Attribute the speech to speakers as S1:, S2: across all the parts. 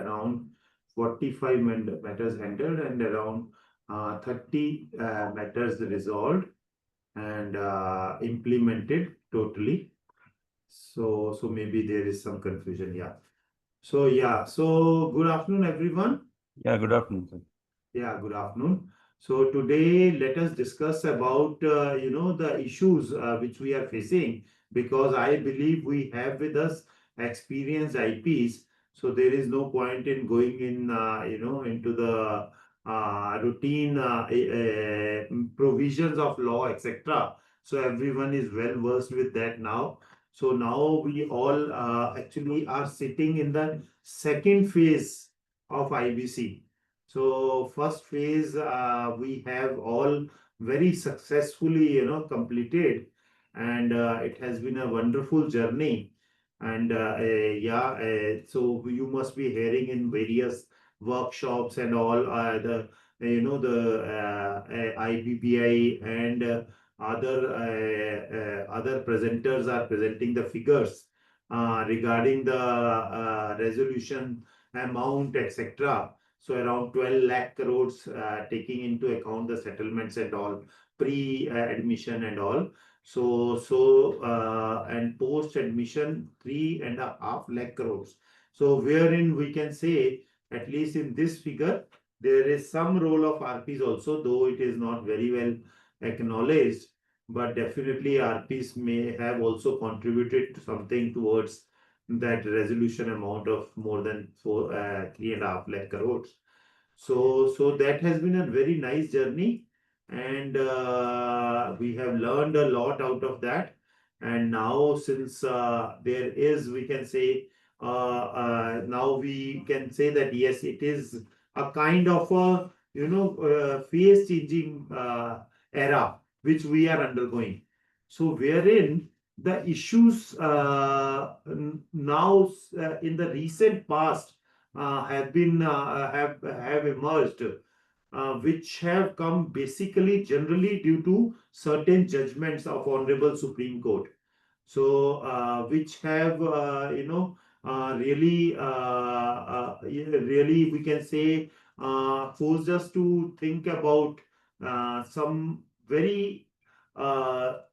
S1: around 45 matters handled and around 30 matters resolved and implemented totally. So maybe there is some confusion. Yeah. So good afternoon, everyone.
S2: Yeah, good afternoon, sir.
S1: Yeah, good afternoon. So today let us discuss about the issues which we are facing, because I believe we have with us experienced IPs. So there is no point in going in into the routine provisions of law, etc. So everyone is well versed with that now. So now we all actually are sitting in the second phase of IBC. So first phase, we have all very successfully, completed, and it has been a wonderful journey. And so you must be hearing in various workshops and all the IBBI and other presenters are presenting the figures regarding the resolution amount, etc. So around 12 lakh crores, taking into account the settlements and all, pre-admission and all. And post-admission, 3.5 lakh crores. So wherein we can say, at least in this figure, there is some role of RPs also, though it is not very well acknowledged, but definitely RPs may have also contributed to something towards that resolution amount of more than 3.5 lakh crores. So that has been a very nice journey, and we have learned a lot out of that. And now, since there is, we can say, now we can say that yes, it is a kind of a phase changing era which we are undergoing. So wherein the issues now in the recent past have emerged, which have come basically generally due to certain judgments of Honorable Supreme Court. So which have really we can say forced us to think about some very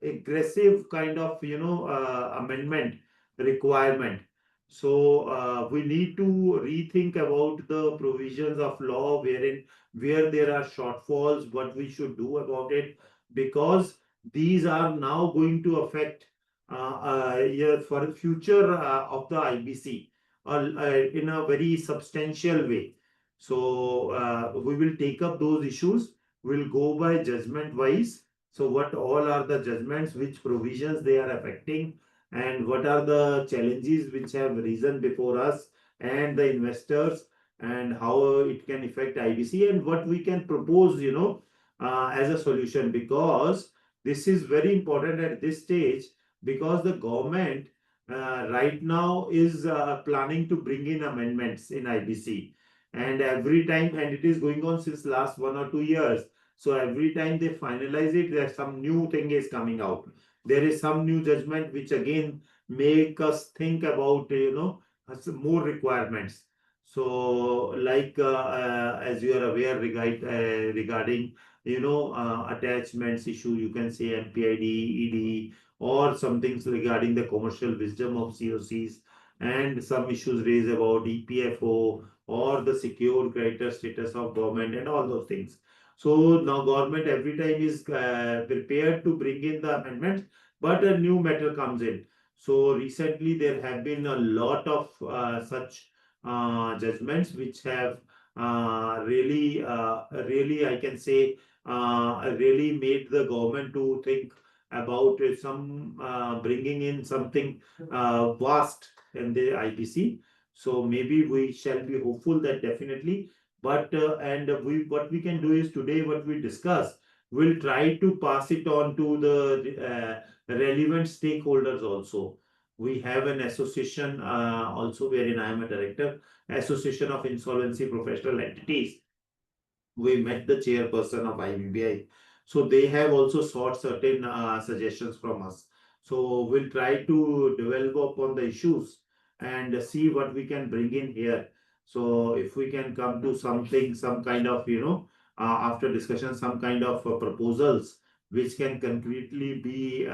S1: aggressive kind of amendment requirement. So we need to rethink about the provisions of law where there are shortfalls, what we should do about it, because these are now going to affect yeah, for the future of the IBC in a very substantial way. So we will take up those issues. We'll go by judgment wise. So what all are the judgments, which provisions they are affecting, and what are the challenges which have risen before us and the investors, and how it can affect IBC, and what we can propose, as a solution, because this is very important at this stage, because the government right now is planning to bring in amendments in IBC, and every time, and it is going on since last 1 or 2 years. So every time they finalize it, there's some new thing is coming out. There is some new judgment which again make us think about some more requirements. So like as you are aware regarding attachments issue, you can say MPID, ED, or some things regarding the commercial wisdom of COCs, and some issues raised about EPFO or the secured creditor status of government and all those things. So now government every time is prepared to bring in the amendments, but a new matter comes in. So recently there have been a lot of such judgments which have really, I can say, really made the government to think about some bringing in something vast in the IBC. So maybe we shall be hopeful that definitely. But and we what we can do is today what we discuss, we'll try to pass it on to the relevant stakeholders also. We have an association also wherein I am a director, Association of Insolvency Professional Entities. We met the chairperson of IBBI. So they have also sought certain suggestions from us. So we'll try to develop upon the issues and see what we can bring in here. So if we can come to something, some kind of, after discussion, some kind of proposals which can concretely be,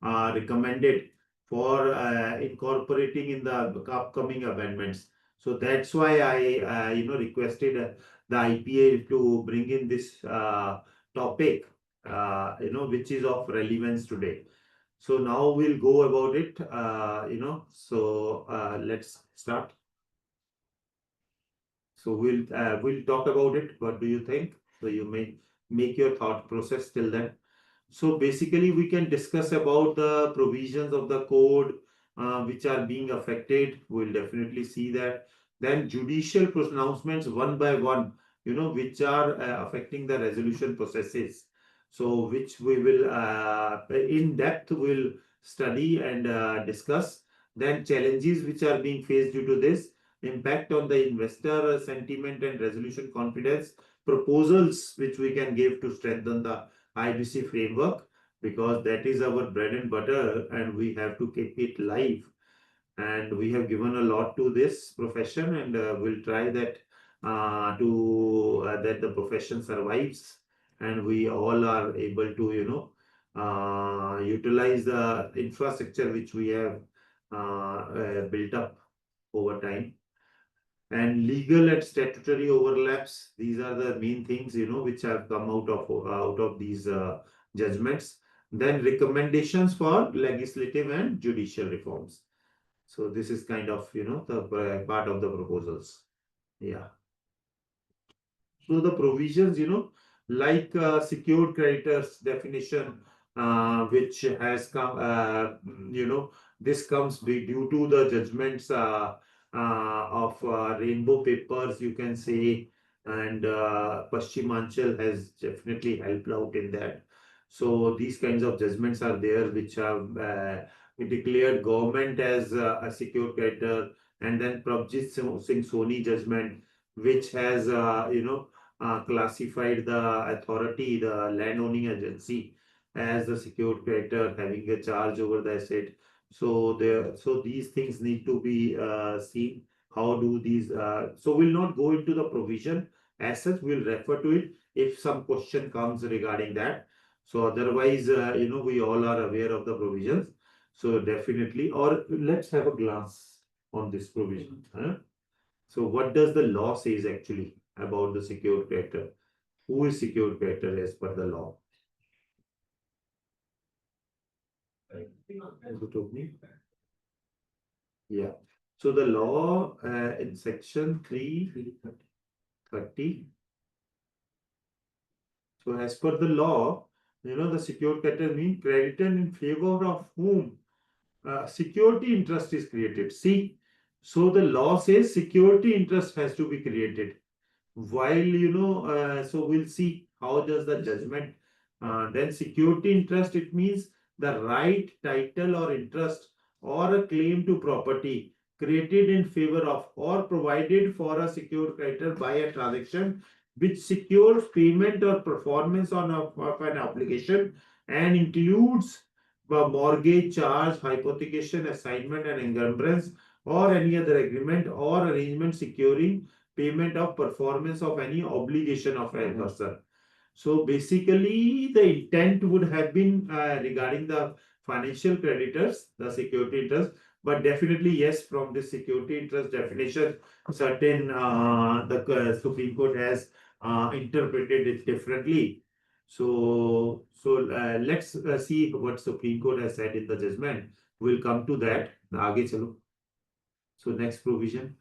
S1: recommended for incorporating in the upcoming amendments. So that's why I, requested the IPA to bring in this topic, which is of relevance today. So now we'll go about it, let's start. So we'll talk about it. What do you think? So you may make your thought process till then. So basically, we can discuss about the provisions of the code which are being affected. We'll definitely see that. Then judicial pronouncements one by one, which are affecting the resolution processes. So which we will in depth will study and discuss. Then challenges which are being faced due to this, impact on the investor sentiment and resolution confidence, proposals which we can give to strengthen the IBC framework, because that is our bread and butter and we have to keep it live. And we have given a lot to this profession, and we'll try that that the profession survives and we all are able to, utilize the infrastructure which we have built up over time. And legal and statutory overlaps, these are the main things, which have come out of these judgments. Then recommendations for legislative and judicial reforms. So this is kind of, the part of the proposals. Yeah. So the provisions, like secured creditors definition, which has come, this comes due to the judgments of Rainbow Papers, you can say, and Pashchimanchal has definitely helped out in that. So these kinds of judgments are there, which have declared government as a secured creditor, and then Prabjit Singh Soni judgment, which has, classified the authority, the land owning agency, as the secured creditor having a charge over the asset. So these things need to be seen. How do these? So we'll not go into the provision as such. We'll refer to it if some question comes regarding that. So otherwise, we all are aware of the provisions. So definitely, or let's have a glance on this provision. Huh? So what does the law says actually about the secured creditor? Who is secured creditor as per the law? As you told me. Yeah. So the law in section 330. So as per the law, the secured creditor means creditor in favor of whom security interest is created. See, so the law says security interest has to be created. While, so we'll see how does the judgment, then security interest, it means the right, title or interest or a claim to property created in favor of or provided for a secured creditor by a transaction which secures payment or performance of an obligation and includes the mortgage, charge, hypothecation, assignment and encumbrance or any other agreement or arrangement securing payment of performance of any obligation of a person. So basically, the intent would have been regarding the financial creditors, the security interest, but definitely yes, from the security interest definition, certain the Supreme Court has interpreted it differently. So let's see what Supreme Court has said in the judgment. We'll come to that. आगे चलो. So next provision.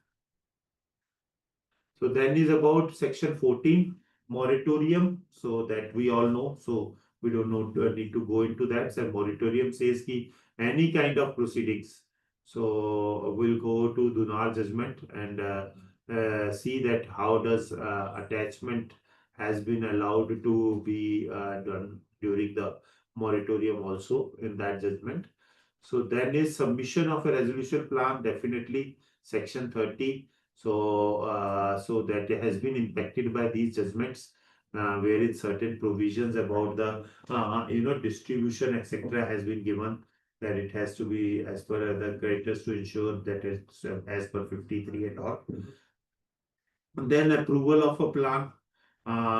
S1: So then is about section 14, moratorium. So that we all know. So we don't know, need to go into that. So moratorium says ki any kind of proceedings. So we'll go to Dunar judgment and see that how does attachment has been allowed to be done during the moratorium also in that judgment. So then is submission of a resolution plan, definitely section 30. So that has been impacted by these judgments, wherein certain provisions about the distribution etc. has been given, that it has to be as per the creditors to ensure that it's as per 53 and all. Then approval of a plan.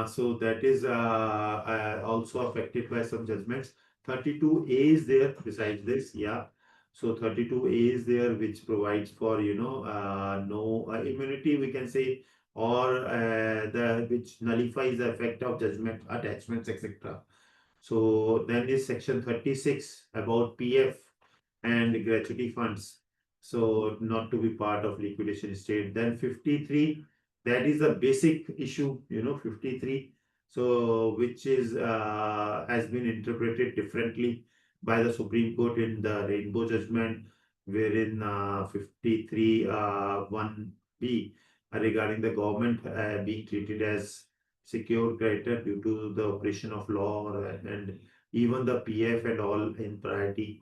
S1: So that is also affected by some judgments. 32A is there besides this, yeah. So 32A is there, which provides for, no immunity, we can say, or the which nullifies the effect of judgment, attachments, etc. So then is section 36 about PF and gratuity funds. So not to be part of liquidation state. Then 53, that is a basic issue, 53. So which is has been interpreted differently by the Supreme Court in the Rainbow judgment, wherein 53 1B regarding the government being treated as secured creditor due to the operation of law and even the PF and all in priority.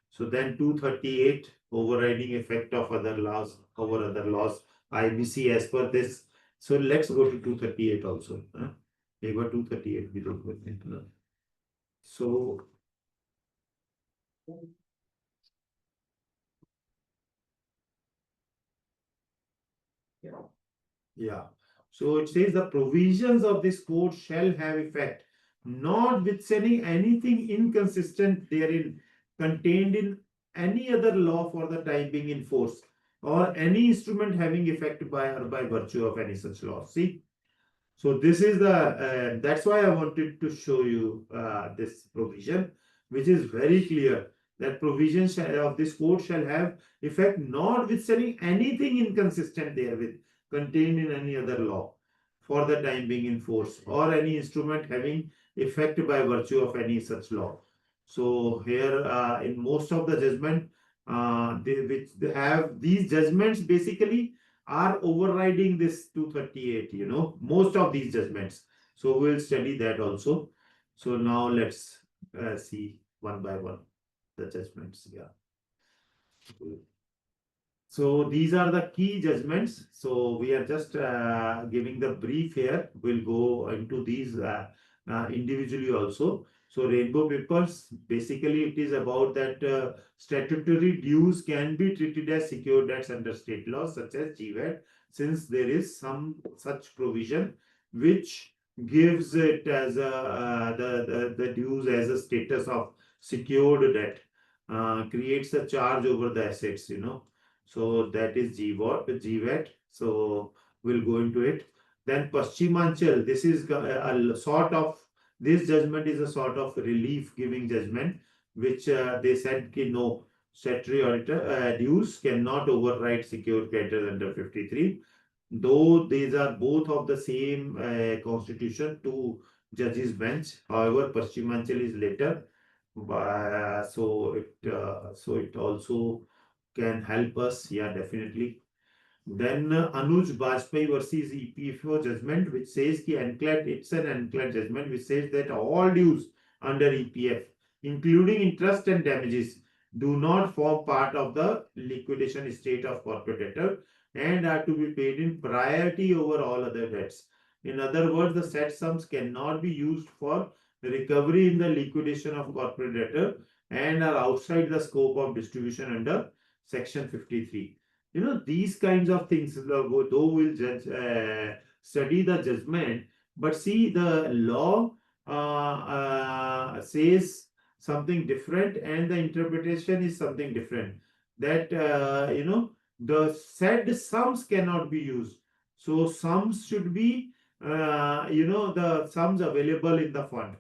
S1: So then 238 overriding effect of other laws over other laws, IBC as per this. So let's go to 238 also. Paper 238 we don't go into. So yeah. So it says the provisions of this code shall have effect, notwithstanding anything inconsistent therein contained in any other law for the time being in force, or any instrument having effect by or by virtue of any such law. See, so this is the that's why I wanted to show you this provision, which is very clear that provision of this code shall have effect notwithstanding anything inconsistent therewith contained in any other law for the time being in force or any instrument having effect by virtue of any such law. So here in most of the judgment, which they have these judgments basically are overriding this 238, most of these judgments. So we'll study that also. So now let's see one by one the judgments. Yeah. So these are the key judgments. So we are just giving the brief here. We'll go into these individually also. So rainbow papers, basically it is about that statutory dues can be treated as secured debts under state laws such as GVAT, since there is some such provision which gives it as the dues as a status of secured debt, creates a charge over the assets, So that is GVAT. So we'll go into it. Then Paschimanchal, this is a sort of, this judgment is a sort of relief giving judgment, which they said ki no, statutory auditor dues cannot override secured creditors under 53. Though these are both of the same constitution, two judges bench. However, Paschimanchal is later. So it also can help us. Yeah, definitely. Then Anuj Bajpayee versus EPFO judgment, which says ki unclad, it's an unclad judgment, which says that all dues under EPF, including interest and damages, do not form part of the liquidation estate of corporate debtor and are to be paid in priority over all other debts. In other words, the said sums cannot be used for recovery in the liquidation of corporate debtor and are outside the scope of distribution under Section 53. These kinds of things, though we'll study the judgment, but see, the law says something different and the interpretation is something different. That, the said sums cannot be used. So sums should be, the sums available in the fund,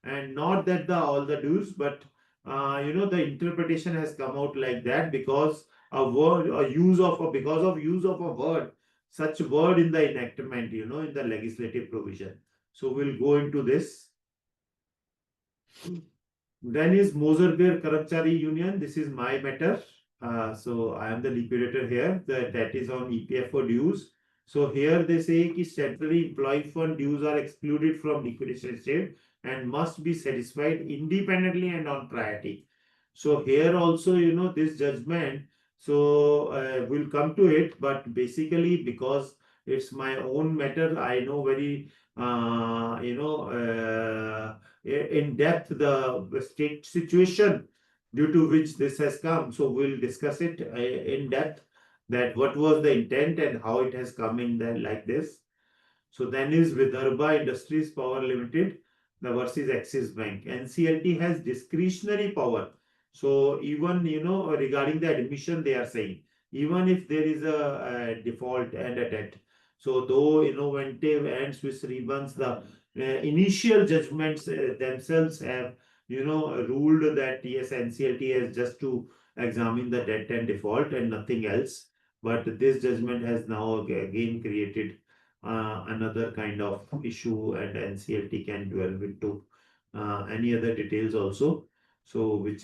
S1: and not that the all the dues, but the interpretation has come out like that because a word, a use of a, because of use of a word, such word in the enactment, in the legislative provision. So we'll go into this. Then is Moser Beer Karachari Union. This is my matter. So I am the liquidator here. That is on EPFO dues. So here they say that statutory employee fund dues are excluded from liquidation state and must be satisfied independently and on priority. So here also, this judgment, so we'll come to it, but basically because it's my own matter, I know very, in depth the state situation due to which this has come. So we'll discuss it in depth. that what was the intent and how it has come in there like this. So then is Vidarbha Industries Power Limited the versus Axis Bank. NCLT has discretionary power. So even regarding the admission, they are saying even if there is a default and a debt. So though innovative and Swiss Rebans, the initial judgments themselves have ruled that yes, NCLT has just to examine the debt and default and nothing else. But this judgment has now again created another kind of issue, and NCLT can delve into any other details also. So which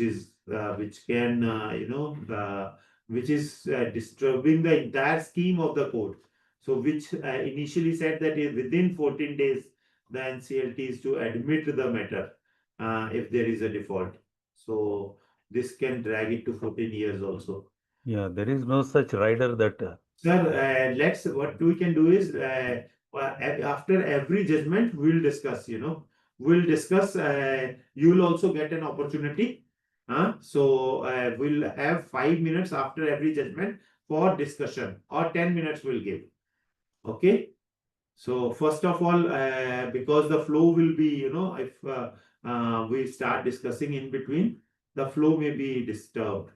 S1: can which is disturbing the entire scheme of the code. So which initially said that within 14 days the NCLT is to admit the matter if there is a default. So this can drag it to 14 years also.
S2: Yeah, there is no such rider that.
S1: Sir, let's what we can do is after every judgment we'll discuss. We'll discuss. You'll also get an opportunity. So we'll have 5 minutes after every judgment for discussion, or 10 minutes we'll give. Okay. So first of all, because the flow will be, if we start discussing in between, the flow may be disturbed.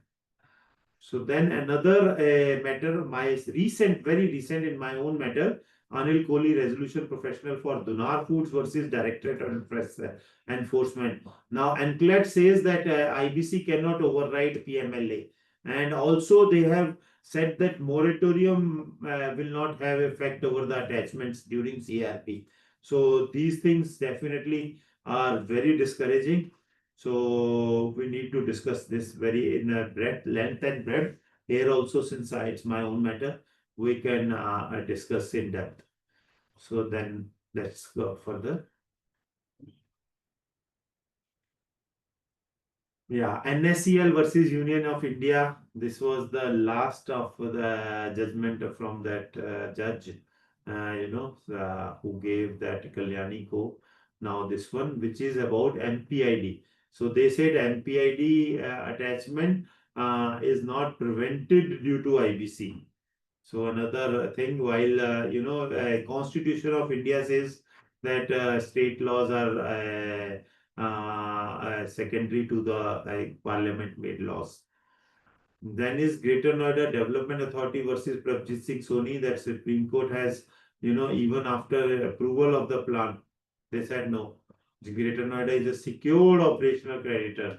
S1: So then another matter, very recent in my own matter, Anil Kohli resolution professional for Dunar Foods versus Directorate of Enforcement. Now, NCLAT says that IBC cannot override PMLA. And also they have said that moratorium will not have effect over the attachments during CRP. So these things definitely are very discouraging. So we need to discuss this very in a breadth, length and breadth. Here also, since it's my own matter, we can discuss in depth. So then let's go further. Yeah, NSCL versus Union of India. This was the last of the judgment from that judge, who gave that Kalyani Ko. Now this one, which is about NPID. So they said NPID attachment is not prevented due to IBC. So another thing, while Constitution of India says that state laws are secondary to the parliament made laws. Then is Greater Noida Development Authority versus Prabjit Singh Soni, that Supreme Court has, even after approval of the plan, they said no. The Greater Noida is a secured operational creditor.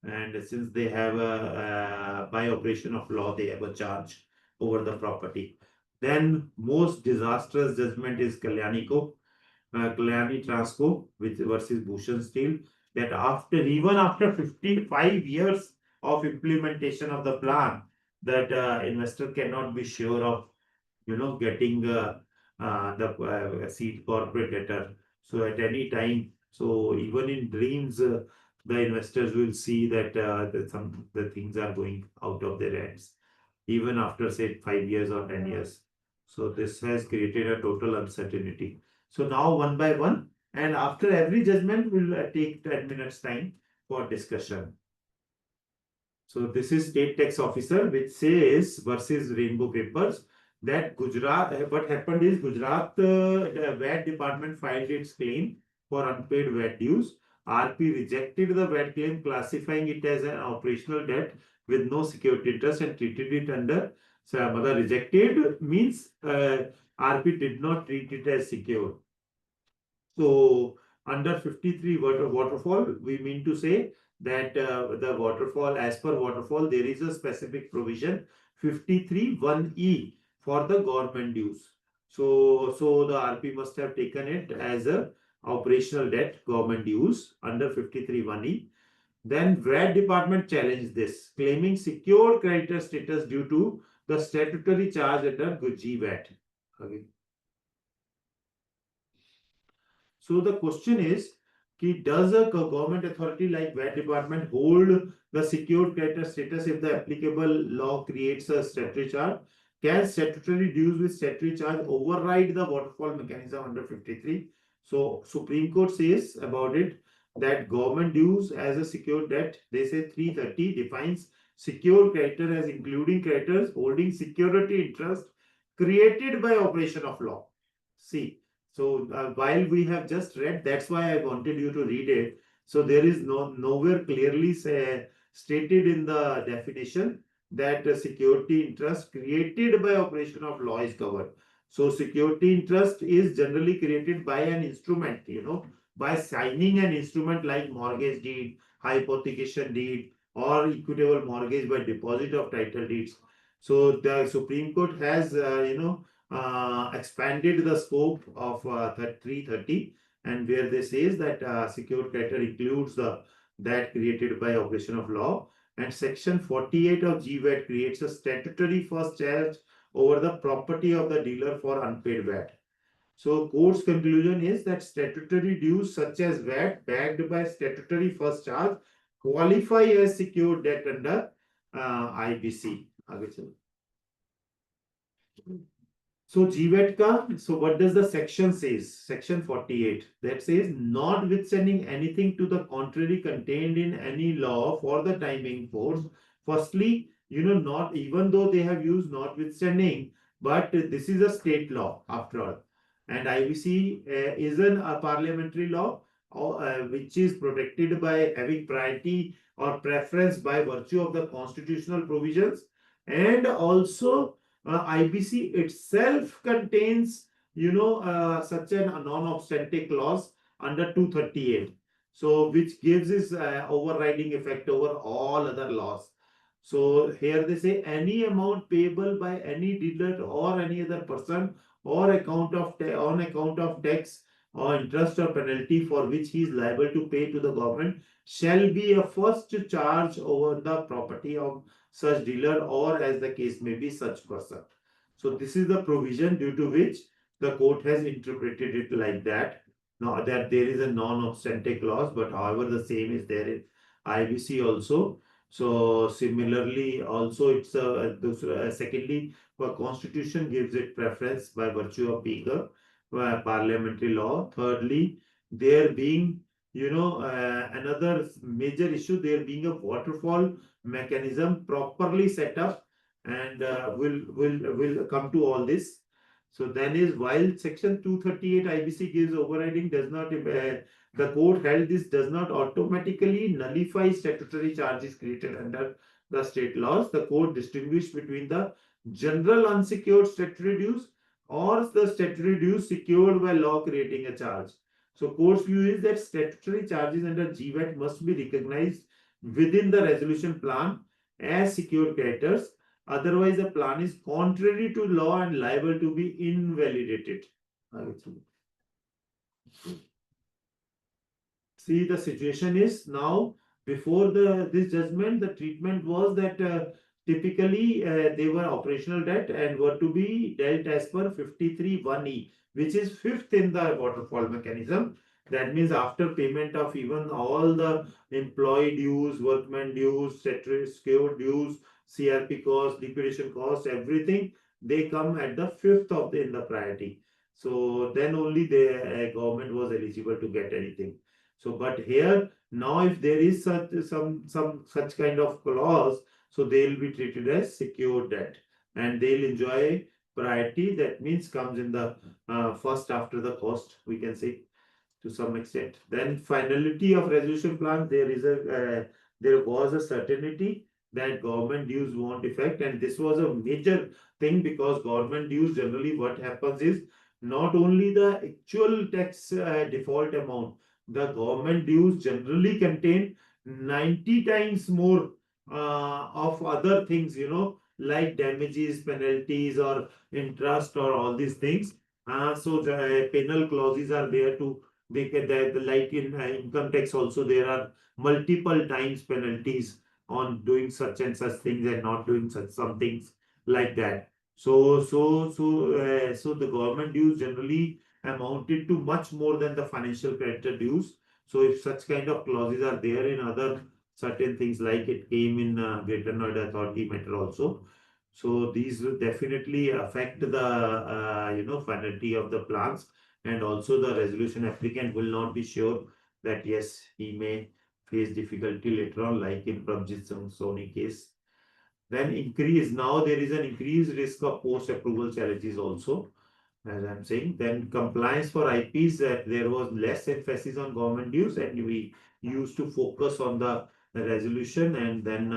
S1: And since they have by operation of law, they have a charge over the property. Then most disastrous judgment is Kalyani Transco, which versus Bhushan Steel, that even after 55 years of implementation of the plan, that investor cannot be sure of getting the seed corporate debtor. So at any time, so even in dreams, the investors will see that the things are going out of their hands, even after say 5 years or 10 years. So this has created a total uncertainty. So now one by one, and after every judgment, we'll take 10 minutes time for discussion. So this is state tax officer, which says versus Rainbow Papers that Gujarat, what happened is Gujarat, the VAT department filed its claim for unpaid VAT dues. RP rejected the VAT claim, classifying it as an operational debt with no security interest and treated it under, rejected means RP did not treat it as secure. So under 53 waterfall, we mean to say that the waterfall, as per waterfall, there is a specific provision 53(1)(e) for the government dues. So the RP must have taken it as a operational debt, government dues under 53(1)(e). Then VAT department challenged this, claiming secured creditor status due to the statutory charge under Guji VAT. Okay. So the question is, does a government authority like VAT department hold the secured creditor status if the applicable law creates a statutory charge? Can statutory dues with statutory charge override the waterfall mechanism under 53? So Supreme Court says about it that government dues as a secured debt, they say 330 defines secured creditor as including creditors holding security interest created by operation of law. See, so while we have just read, that's why I wanted you to read it. So there is nowhere clearly stated in the definition that security interest created by operation of law is covered. So security interest is generally created by an instrument, by signing an instrument like mortgage deed, hypothecation deed, or equitable mortgage by deposit of title deeds. So the Supreme Court has, expanded the scope of 330, and where they says that secured creditor includes that created by operation of law, and section 48 of GVAT creates a statutory first charge over the property of the dealer for unpaid VAT. So court's conclusion is that statutory dues such as VAT backed by statutory first charge qualify as secured debt under IBC. आगे चलो. So GVAT ka, so what does the section says? Section 48 that says notwithstanding anything to the contrary contained in any law for the time being force. Firstly, not even though they have used notwithstanding, but this is a state law after all. And IBC is a parliamentary law which is protected by having priority or preference by virtue of the constitutional provisions, and also IBC itself contains, such a non-obstante clause under 238. So, which gives its overriding effect over all other laws. So, here they say any amount payable by any dealer or any other person or on account of tax or interest or penalty for which he is liable to pay to the government shall be a first charge over the property of such dealer or as the case may be such person. So this is the provision due to which the court has interpreted it like that. Now that there is a non-obstante clause, but however the same is there in IBC also. So similarly also it's secondly, the constitution gives it preference by virtue of being a parliamentary law. Thirdly, there being another major issue, there being a waterfall mechanism properly set up, and will come to all this. So then is while section 238 IBC gives overriding does not the court held this does not automatically nullify statutory charges created under the state laws. The court distinguished between the general unsecured statutory dues or the statutory dues secured by law creating a charge. So court's view is that statutory charges under GVAT must be recognized within the resolution plan as secured creditors. Otherwise, the plan is contrary to law and liable to be invalidated. See, the situation is now before this judgment, the treatment was that typically they were operational debt and were to be dealt as per 53(1)(e), which is fifth in the waterfall mechanism. That means after payment of even all the employee dues, workman dues, secured dues, CRP cost, liquidation cost, everything, they come at the fifth of in the priority. So then only the government was eligible to get anything. So, but here now if there is some such kind of clause, so they will be treated as secured debt and they'll enjoy priority. That means comes in the first after the cost, we can say to some extent. Then finality of resolution plan, there was a certainty that government dues won't affect, and this was a major thing because government dues generally what happens is not only the actual tax default amount, the government dues generally contain 90 times more of other things, like damages, penalties, or interest, or all these things. So the penal clauses are there to like in income tax also there are multiple times penalties on doing such and such things and not doing such some things like that. So the government dues generally amounted to much more than the financial creditor dues. So if such kind of clauses are there in other certain things like it came in Greater Noida Authority matter also. So these will definitely affect the finality of the plans, and also the resolution applicant will not be sure that yes, he may face difficulty later on, like in Prabjit Soni case. Then now there is an increased risk of post-approval challenges also, as I'm saying. Then compliance for IPs, that there was less emphasis on government dues, and we used to focus on the resolution, and then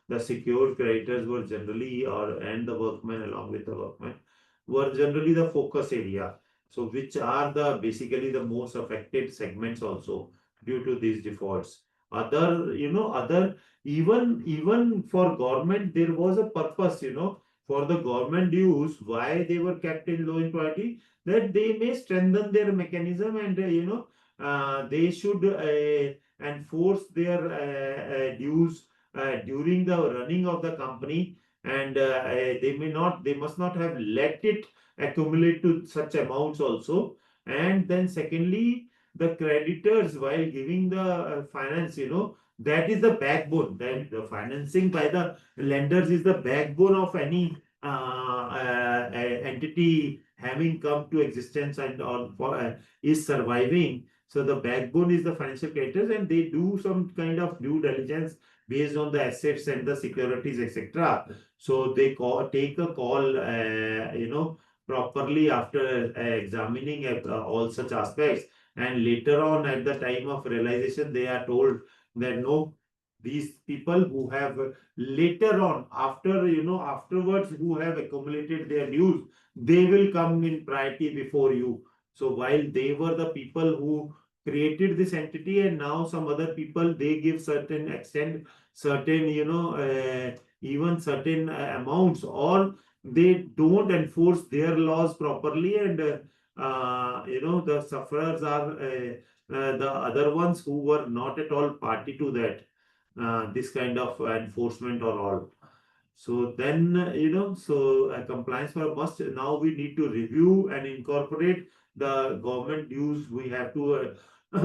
S1: the secured creditors were generally, and the workmen along with the workmen were generally the focus area. So which are the basically the most affected segments also due to these defaults. Other, even for government there was a purpose, for the government dues, why they were kept in low in priority, that they may strengthen their mechanism, and they should enforce their dues during the running of the company, and they must not have let it accumulate to such amounts also. And then secondly, the creditors, while giving the finance, that is the backbone. That the financing by the lenders is the backbone of any entity having come to existence and is surviving. So the backbone is the financial creditors, and they do some kind of due diligence based on the assets and the securities, etc. So they take a call, properly after examining all such aspects, and later on at the time of realization they are told that no, these people who have later on, afterwards, who have accumulated their dues, they will come in priority before you. So while they were the people who created this entity, and now some other people, they give certain extent, certain, even certain amounts, or they don't enforce their laws properly, and the sufferers are the other ones who were not at all party to that, this kind of enforcement or all. So then, compliance for a must. Now we need to review and incorporate the government dues. We have to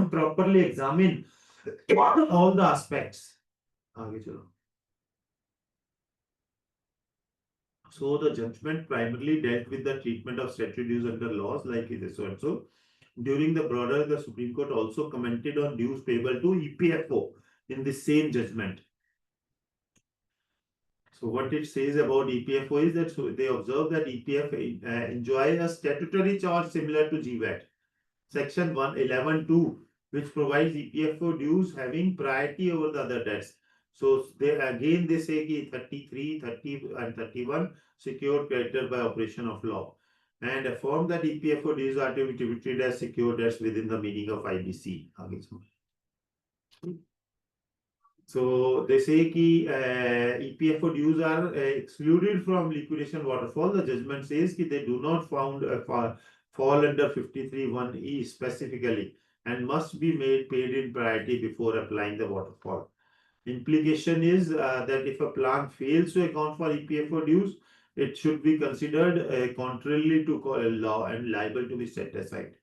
S1: properly examine all the aspects. आगे चलो. So the judgment primarily dealt with the treatment of statutory dues under laws like this one. So during the broader, the Supreme Court also commented on dues payable to EPFO in the same judgment. So what it says about EPFO is that, so they observe that EPF enjoy a statutory charge similar to GVAT. Section 111(2), which provides EPFO dues having priority over the other debts. So they say ki 33, 30 and 31 secured creditor by operation of law, and affirm that EPFO dues are to be treated as secured debts within the meaning of IBC. So they say ki EPFO dues are excluded from liquidation waterfall. The judgment says ki they do not fall under 53(1)(e) specifically, and must be paid in priority before applying the waterfall. Implication is that if a plan fails to account for EPFO dues, it should be considered contrarily to law and liable to be set aside.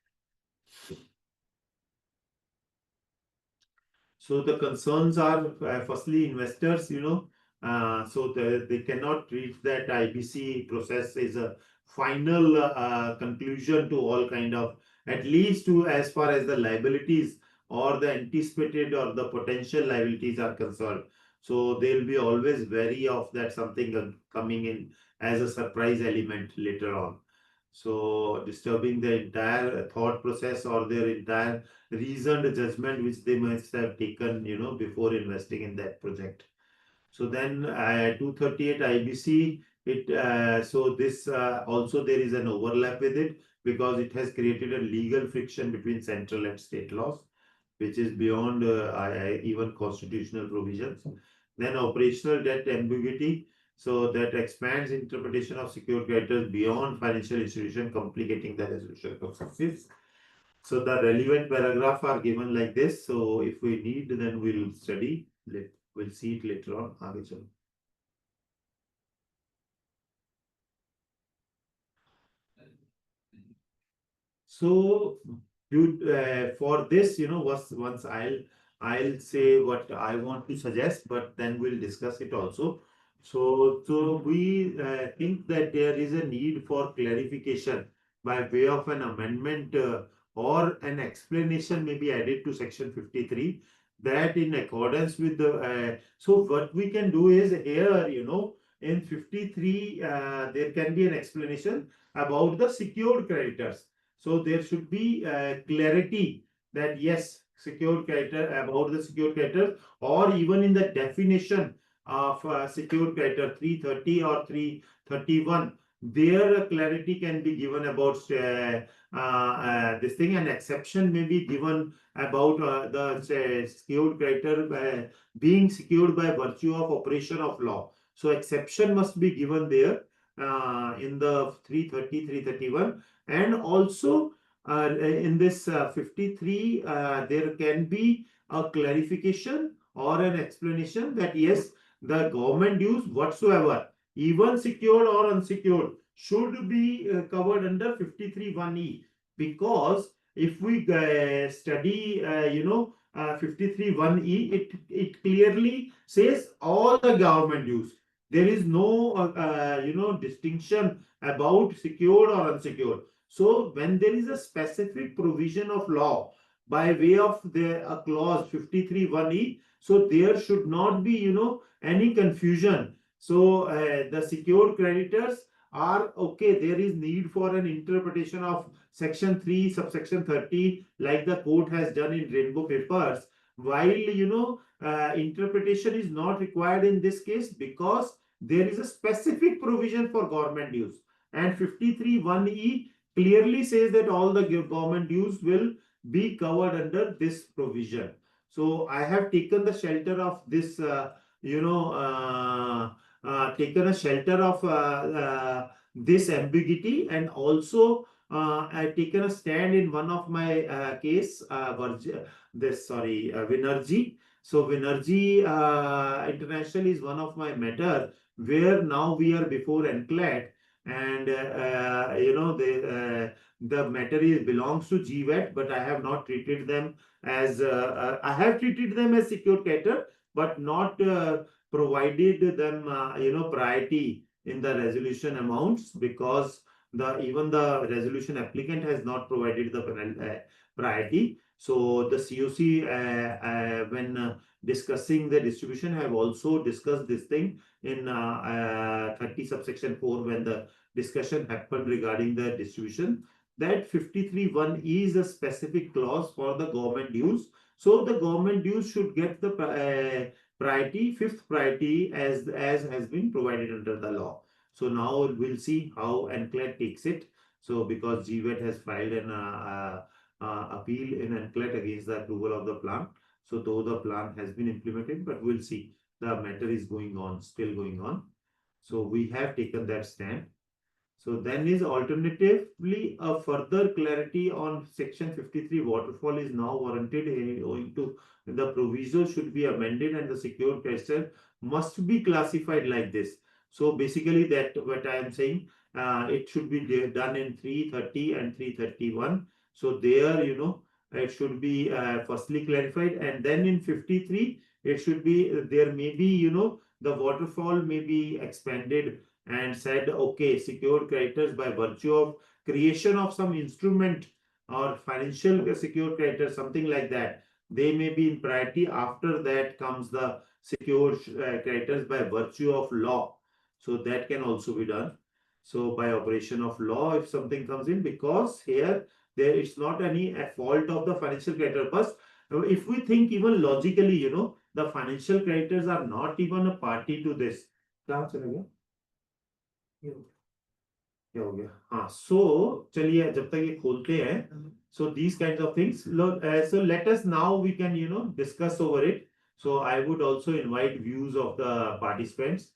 S1: So the concerns are firstly investors, so they cannot treat that IBC process as a final conclusion to all kind of, at least to as far as the liabilities or the anticipated or the potential liabilities are concerned. So they'll be always wary of that something coming in as a surprise element later on. So disturbing the entire thought process or their entire reasoned judgment which they must have taken, before investing in that project. So then 238 IBC, so this also there is an overlap with it, because it has created a legal friction between central and state laws, which is beyond even constitutional provisions. Then operational debt ambiguity. So that expands interpretation of secured creditors beyond financial institution, complicating the resolution processes. So the relevant paragraph are given like this. So if we need, then we'll study. We'll see it later on. आगे चलो. So for this, once I'll say what I want to suggest, but then we'll discuss it also. So we think that there is a need for clarification by way of an amendment or an explanation may be added to section 53, that in accordance with the so what we can do is here, in 53 there can be an explanation about the secured creditors. So there should be clarity that yes, secured creditor, about the secured creditor, or even in the definition of secured creditor 330 or 331, there clarity can be given about this thing. An exception may be given about the secured creditor being secured by virtue of operation of law. So exception must be given there in the 330, 331. And also in this 53, there can be a clarification or an explanation that yes, the government dues whatsoever, even secured or unsecured, should be covered under 53(1)(e), because if we study 53(1)(e), it clearly says all the government dues. There is no distinction about secured or unsecured. So when there is a specific provision of law by way of a clause 53(1)(e), so there should not be any confusion. So the secured creditors are okay. There is need for an interpretation of section 3 subsection 30, like the court has done in Rainbow Papers, while interpretation is not required in this case because there is a specific provision for government dues, and 53(1)(e) clearly says that all the government dues will be covered under this provision. So I have taken the shelter of this taken a shelter of this ambiguity, and also I've taken a stand in one of my case, Vinergy. So Vinergy International is one of my matter where now we are before NCLAT, and the matter is belongs to GVAT, but I have not treated them as I have treated them as secured creditor, but not provided them priority in the resolution amounts, because even the resolution applicant has not provided the priority. So the COC when discussing the distribution have also discussed this thing in 30 subsection 4, when the discussion happened regarding the distribution, that 53(1)(e) is a specific clause for the government dues. So the government dues should get the priority, fifth priority, as has been provided under the law. So now we'll see how NCLAT takes it. So because GVAT has filed an appeal in NCLAT against the approval of the plan. So though the plan has been implemented, but we'll see. The matter is going on, still going on. So we have taken that stand. So then is alternatively a further clarity on section 53 waterfall is now warranted owing to the proviso should be amended and the secured creditor must be classified like this. So basically that what I am saying, it should be done in 330 and 331. So there, it should be firstly clarified, and then in 53, it should be, there may be, the waterfall may be expanded and said, okay, secured creditors by virtue of creation of some instrument or financial secured creditors, something like that, they may be in priority. After that comes the secured creditors by virtue of law. So that can also be done. So by operation of law, if something comes in, because here there it's not any fault of the financial creditor. But if we think even logically, the financial creditors are not even a party to this. कहाँ चले गए? क्या हो गया? हाँ, so चलिए जब तक ये खोलते हैं, so these kinds of things. So let us now we can discuss over it. So I would also invite views of the participants,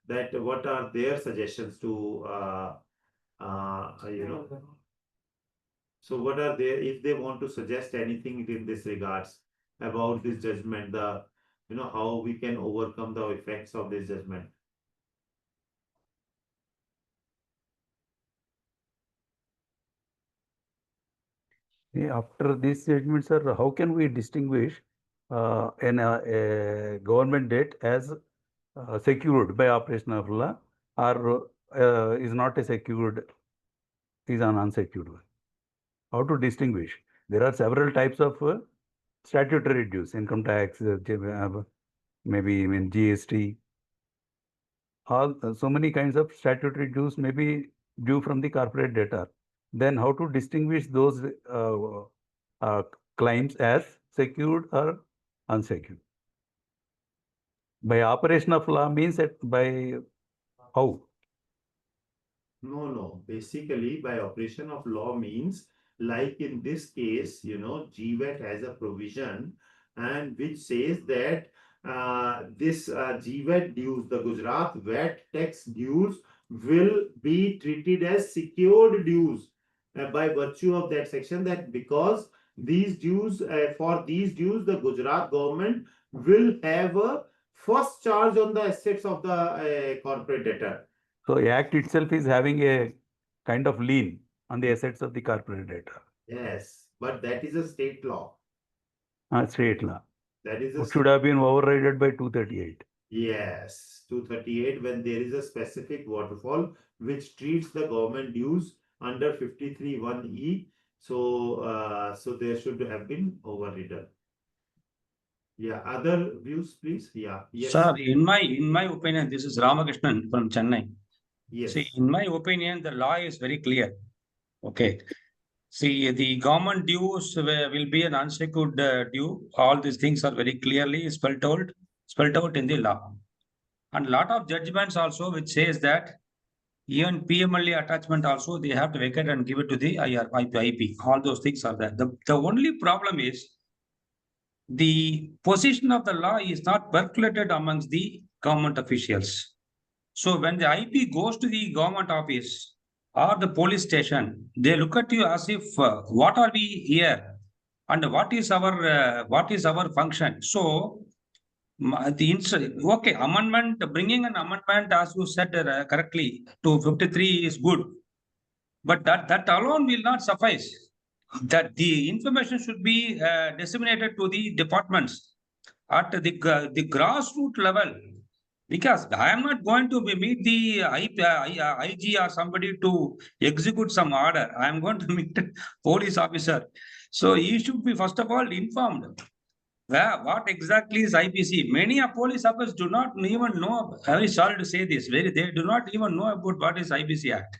S1: that what are their suggestions to so what are their, if they want to suggest anything in this regards about this judgment, the how we can overcome the effects of this judgment.
S2: After this judgment, sir, how can we distinguish a government debt as secured by operation of law, or is not a secured, is an unsecured one? How to distinguish? There are several types of statutory dues, income tax, maybe even GST, all so many kinds of statutory dues may be due from the corporate debtor. Then how to distinguish those uh, claims as secured or unsecured? By operation of law means that by how?
S1: No, no. Basically, by operation of law means, like in this case, GVAT has a provision and which says that this GVAT dues, the Gujarat VAT tax dues, will be treated as secured dues by virtue of that section. That because these dues, for these dues, the Gujarat government will have a first charge on the assets of the corporate debtor.
S2: So Act itself is having a kind of lien on the assets of the corporate debtor.
S1: Yes, but that is a state law.
S2: State law.
S1: That is a
S2: It should have been overridden by 238.
S1: yes, 238 when there is a specific waterfall which treats the government dues under 53(1)(e). So there should have been overridden. Yeah, other views, please. Yeah, yes,
S3: Sir, in my opinion, this is Ramakrishnan from Chennai.
S1: yes.
S3: See, in my opinion, the law is very clear. Okay. See, the government dues will be an unsecured due. All these things are very clearly spelled out in the law. And lot of judgments also which says that even PMLA attachment also they have to vacate and give it to the IP. All those things are there. The only problem is the position of the law is not percolated amongst the government officials. So when the IP goes to the government office or the police station, they look at you as if what are we here and what is our function. So okay, amendment, bringing an amendment as you said correctly to 53 is good, but that alone will not suffice. That the information should be disseminated to the departments at the grassroots level, because I am not going to meet the IG or somebody to execute some order. I am going to meet a police officer. So he should be first of all informed. What exactly is IBC? Many police officers do not even know. Very sorry to say this. They do not even know about what is IBC Act.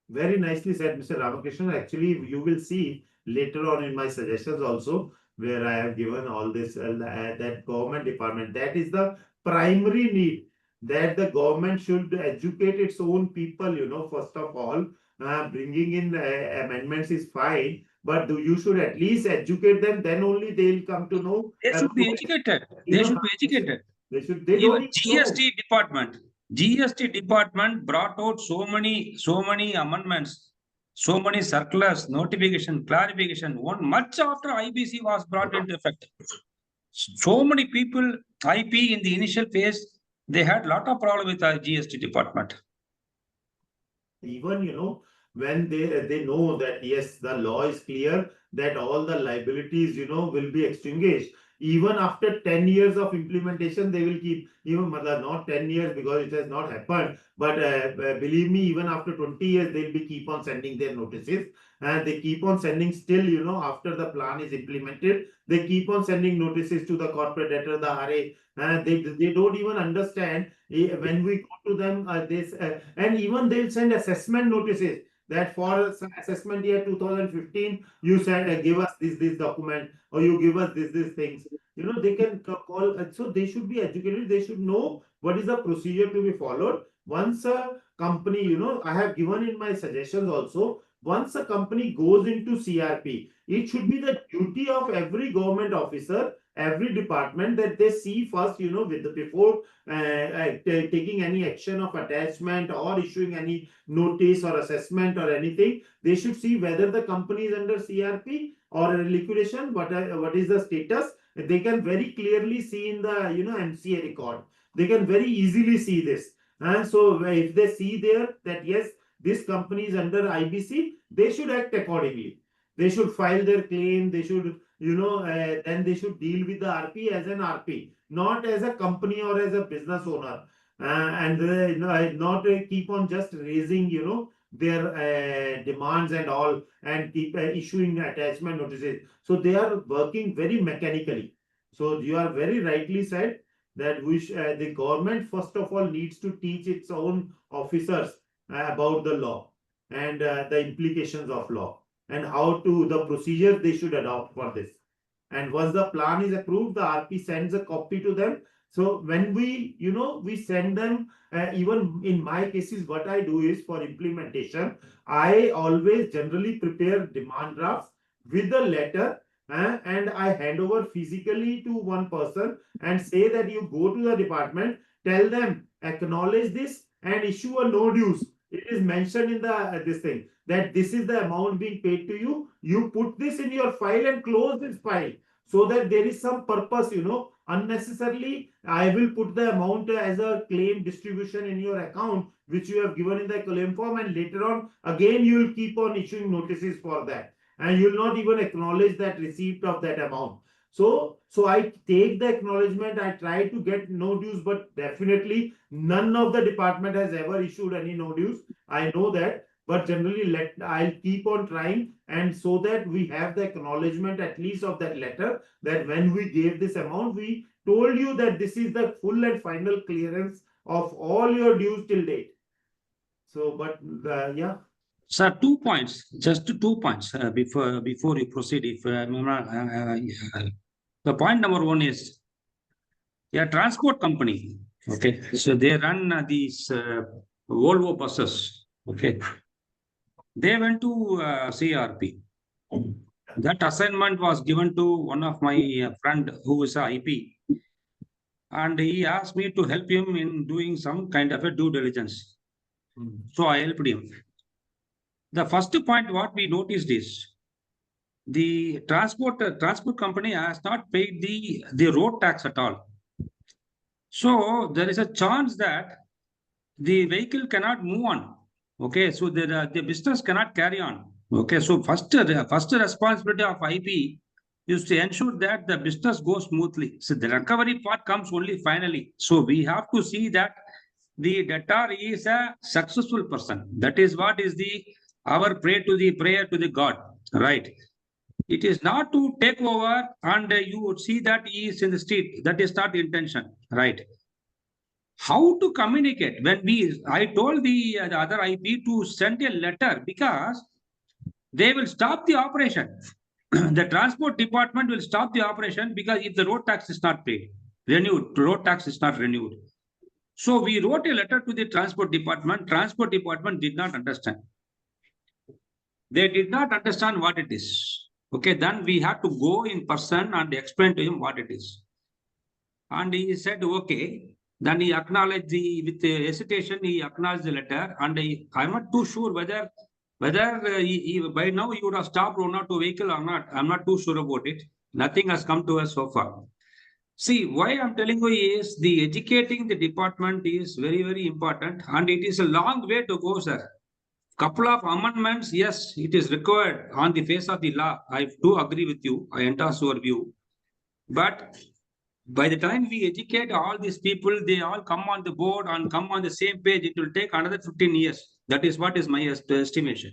S1: Very nicely said, Mr. Ramakrishnan. Actually, you will see later on in my suggestions also, where I have given all this, that government department, that is the primary need, that the government should educate its own people, first of all. Bringing in amendments is fine, but you should at least educate them, then only they'll come to know.
S3: They should be educated. They should be educated.
S1: They don't
S3: Even
S1: even know.
S3: GST department brought out so many amendments, so many circulars, notification, clarification. Much after IBC was brought into effect. So many people, IP in the initial phase, they had a lot of problem with our GST department.
S1: Even when they know that yes, the law is clear that all the liabilities will be extinguished, even after 10 years of implementation, they will keep, even not 10 years because it has not happened, but believe me, even after 20 years they'll be keep on sending their notices, and they keep on sending still, after the plan is implemented, they keep on sending notices to the corporate debtor, the RA, and they don't even understand. When we go to them, this and even they'll send assessment notices that for assessment year 2015, you said give us this document, or you give us this things. They can call. So they should be educated. They should know what is the procedure to be followed. Once a company, I have given in my suggestions also. Once a company goes into CRP, it should be the duty of every government officer, every department, that they see first, before taking any action of attachment or issuing any notice or assessment or anything, they should see whether the company is under CRP or liquidation, what is the status. They can very clearly see in the MCA record. They can very easily see this. And so if they see there that yes, this company is under IBC, they should act accordingly. They should file their claim. They should, then they should deal with the RP as an RP, not as a company or as a business owner. And not keep on just raising, their demands and all, and keep issuing attachment notices. So they are working very mechanically. So you are very rightly said that the government first of all needs to teach its own officers about the law and the implications of law and how to the procedures they should adopt for this. And once the plan is approved, the RP sends a copy to them. So when we send them, even in my cases, what I do is for implementation, I always generally prepare demand drafts with the letter, and I hand over physically to one person and say that you go to the department, tell them, acknowledge this and issue a no dues. It is mentioned in the this thing that this is the amount being paid to you. You put this in your file and close this file so that there is some purpose, unnecessarily. I will put the amount as a claim distribution in your account, which you have given in the claim form, and later on, again, you will keep on issuing notices for that. And you will not even acknowledge that receipt of that amount. So I take the acknowledgement, I try to get no dues, but definitely none of the department has ever issued any no dues. I know that, but generally I'll keep on trying, and so that we have the acknowledgement at least of that letter that when we gave this amount, we told you that this is the full and final clearance of all your dues till date. So, but yeah.
S3: Sir, 2 points, just 2 points before you proceed. If the point number one is a transport company. Okay, so they run these Volvo buses. Okay, they went to CRP. That assignment was given to one of my friend who is a IP, and he asked me to help him in doing some kind of a due diligence. So I helped him. The first point what we noticed is the transport company has not paid the road tax at all. So there is a chance that the vehicle cannot move on. Okay, so the business cannot carry on. Okay, so first responsibility of IP is to ensure that the business goes smoothly. So the recovery part comes only finally. So we have to see that the debtor is a successful person. That is what is our prayer to the God, right? It is not to take over and you would see that he is in the street. That is not the intention, right? How to communicate when I told the other IP to send a letter because they will stop the operation. The transport department will stop the operation because if the road tax is not paid, road tax is not renewed. So we wrote a letter to the transport department. Transport department did not understand. They did not understand what it is. Okay, then we had to go in person and explain to him what it is. And he said, okay. Then he acknowledged with hesitation, he acknowledged the letter. And I'm not too sure whether by now he would have stopped 1 or 2 vehicle or not. I'm not too sure about it. Nothing has come to us so far. See, why I'm telling you is the educating the department is very, very important. And it is a long way to go, sir. Couple of amendments, yes, it is required on the face of the law. I do agree with you. I endorse your view. But by the time we educate all these people, they all come on the board and come on the same page. It will take another 15 years. That is what is my estimation.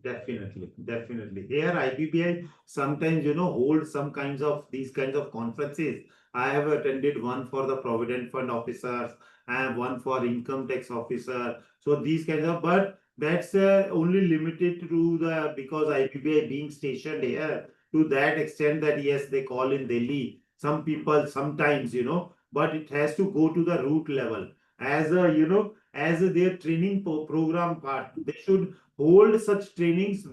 S1: Definitely. Here, IPPI sometimes, hold these kinds of conferences. I have attended one for the Provident Fund officers. I have one for income tax officer. So these kinds of, but that's only limited to because IPPI being stationed here to that extent that yes, they call in Delhi. Some people sometimes, but it has to go to the root level as their training program part. They should hold such trainings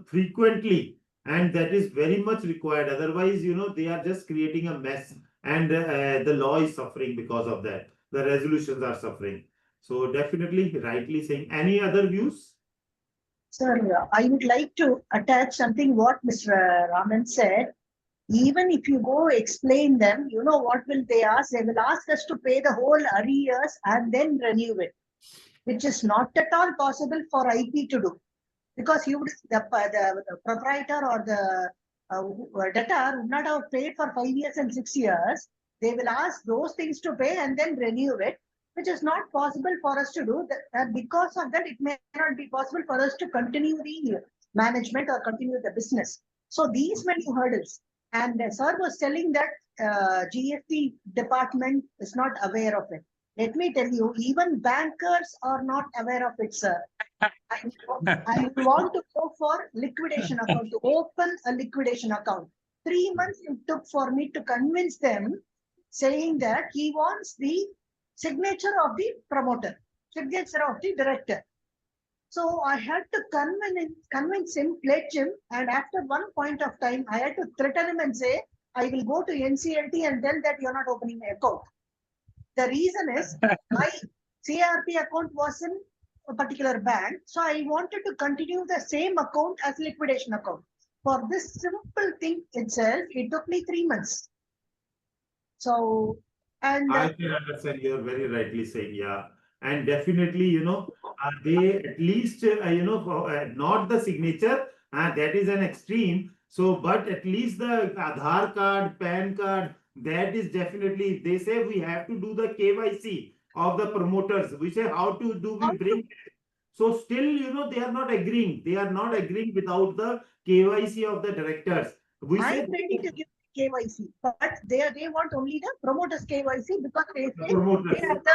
S1: frequently, and that is very much required. Otherwise, they are just creating a mess, and the law is suffering because of that. The resolutions are suffering. So definitely, rightly saying. Any other views?
S4: Sir, I would like to attach something what Mr. Raman said. Even if you go explain them, what will they ask? They will ask us to pay the whole arrears and then renew it, which is not at all possible for IP to do. Because the proprietor or the debtor would not have paid for 5 years and 6 years. They will ask those things to pay and then renew it. which is not possible for us to do. Because of that, it may not be possible for us to continue the management or continue the business. So these many hurdles. And sir was telling that GST department is not aware of it. Let me tell you, even bankers are not aware of it, sir. I want to go for liquidation account, to open a liquidation account. 3 months it took for me to convince them, saying that he wants the signature of the promoter, signature of the director. So I had to convince him, pledge him, and after one point of time, I had to threaten him and say, I will go to NCLT and tell that you're not opening my account. The reason is my CRP account was in a particular bank, so I wanted to continue the same account as liquidation account. For this simple thing itself, it took me 3 months. So, and
S1: I can understand, you're very rightly saying, yeah. And definitely, they at least, not the signature, that is an extreme. So, but at least the Aadhaar card, PAN card, that is definitely, they say we have to do the KYC of the promoters. We say, how do we bring? So still, they are not agreeing. They are not agreeing without the KYC of the directors. We say
S4: I'm ready to give KYC, but they want only the promoters KYC because they say
S1: promoters.
S4: they are the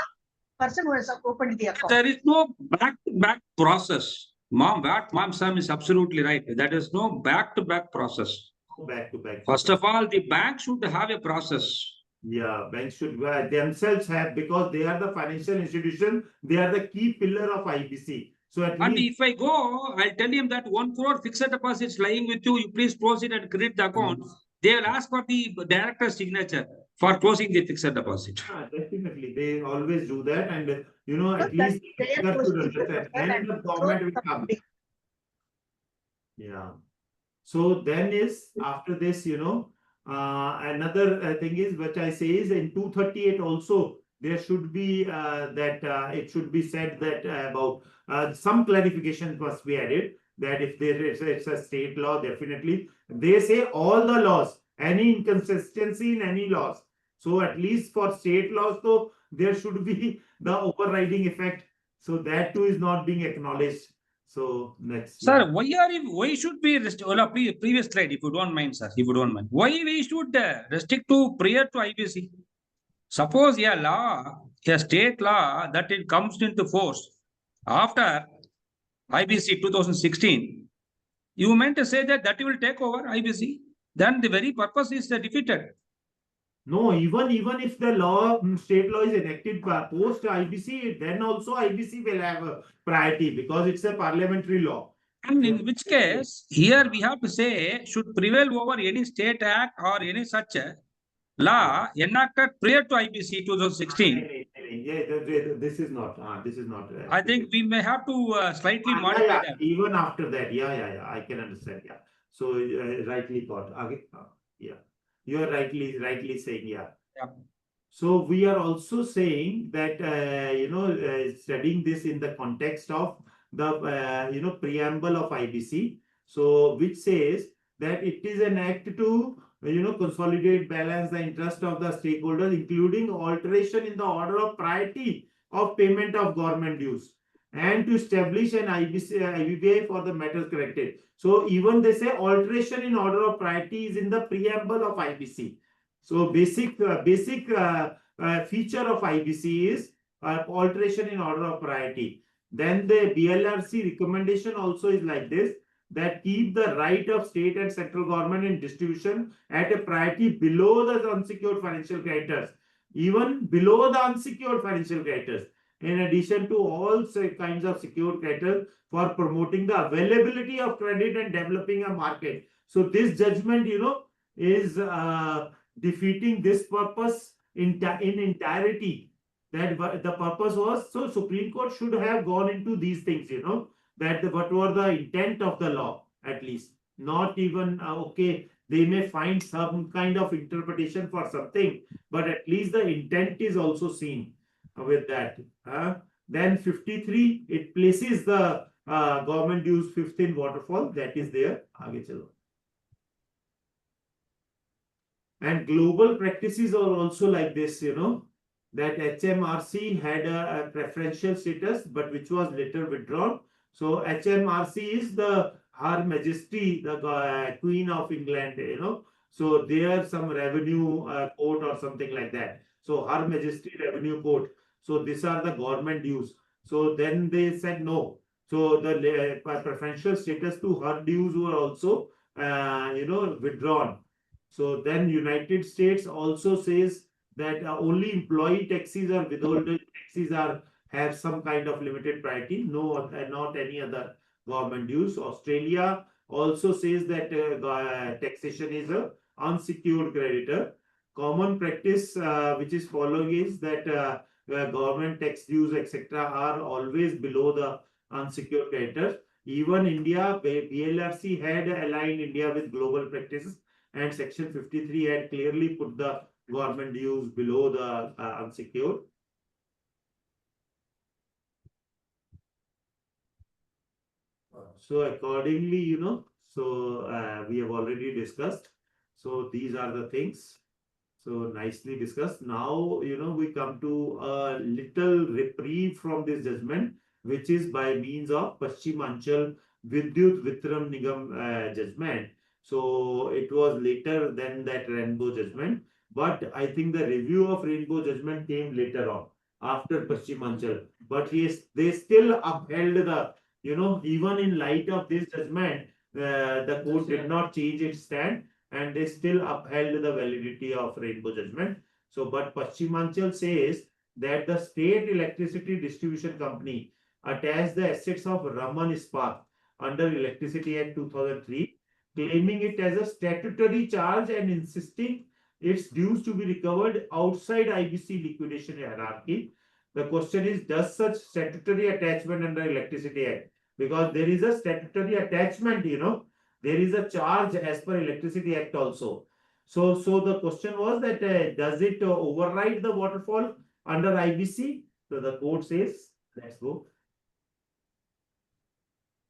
S4: person who has opened the account.
S3: There is no back-to-back process. Mom Sam is absolutely right. There is no back-to-back process.
S1: Back to back.
S3: First of all, the bank should have a process.
S1: Yeah, banks should themselves have, because they are the financial institution, they are the key pillar of IBC. So at
S3: And
S1: least
S3: if I go, I'll tell him that 1 crore fixed deposits lying with you, you please close it and credit the account. They will ask for the director's signature for closing the fixed deposit.
S1: definitely they always do that, and at
S4: So
S1: least
S4: they are
S1: should
S4: procedure,
S1: understand.
S4: sir,
S1: Then
S4: and
S1: the government will come. Yeah. So then is after this, another thing is which I say is in 238 also there should be that it should be said that about some clarification must be added, that if there is it's a state law, definitely they say all the laws, any inconsistency in any laws. So at least for state laws, though, there should be the overriding effect. So that too is not being acknowledged. So next.
S3: Sir, why should we restrict? Well, previous slide, if you don't mind, sir, if you don't mind. Why we should restrict to prior to IBC? Suppose a state law that it comes into force after IBC 2016, you meant to say that will take over IBC? Then the very purpose is defeated.
S1: No, even if the law, state law is enacted post IBC, then also IBC will have a priority because it's a parliamentary law.
S3: And in which case, here we have to say should prevail over any state act or any such law enacted prior to IBC 2016.
S1: Yeah, this is not.
S3: I think we may have to slightly modify
S1: yeah,
S3: that.
S1: even after that, yeah, I can understand. Yeah. So rightly thought. Yeah, you are rightly saying. Yeah.
S3: Yeah.
S1: So we are also saying that studying this in the context of the preamble of IBC, so which says that it is an act to consolidate, balance the interest of the stakeholders, including alteration in the order of priority of payment of government dues, and to establish an IBBI for the matters corrected. So even they say alteration in order of priority is in the preamble of IBC. So basic feature of IBC is alteration in order of priority. Then the BLRC recommendation also is like this, that keep the right of state and central government in distribution at a priority below the unsecured financial creditors, even below the unsecured financial creditors, in addition to all kinds of secured creditors, for promoting the availability of credit and developing a market. So this judgment, is defeating this purpose in entirety. That the purpose was, so Supreme Court should have gone into these things, that what were the intent of the law, at least. Not even okay, they may find some kind of interpretation for something, but at least the intent is also seen with that. Then 53, it places the government dues fifth in waterfall, that is there. Aage chalo. And global practices are also like this, that HMRC had a preferential status, but which was later withdrawn. So HMRC is the Her Majesty, the Queen of England, So there some revenue court or something like that. So Her Majesty Revenue Court. So these are the government dues. So then they said no. So the preferential status to her dues were also, withdrawn. So then United States also says that only employee taxes or withholding taxes are have some kind of limited priority. No, not any other government dues. Australia also says that taxation is a unsecured creditor. Common practice which is following is that government tax dues etc. are always below the unsecured creditors. Even India, BLRC had aligned India with global practices, and Section 53 had clearly put the government dues below the unsecured. So accordingly, we have already discussed. So these are the things. So nicely discussed. Now, we come to a little reprieve from this judgment, which is by means of Paschimanchal Vidyut Vitram Nigam judgment. So it was later than that Rainbow judgment. But I think the review of Rainbow judgment came later on, after Paschimanchal. But yes, they still upheld the, even in light of this judgment, the court did not change its stand, and they still upheld the validity of Rainbow judgment. So, but Paschimanchal says that the state electricity distribution company attached the assets of Raman Ispat under Electricity Act 2003, claiming it as a statutory charge and insisting its dues to be recovered outside IBC liquidation hierarchy. The question is, does such statutory attachment under Electricity Act, because there is a statutory attachment, there is a charge as per Electricity Act also. So the question was that does it override the waterfall under IBC? So the court says, let's go.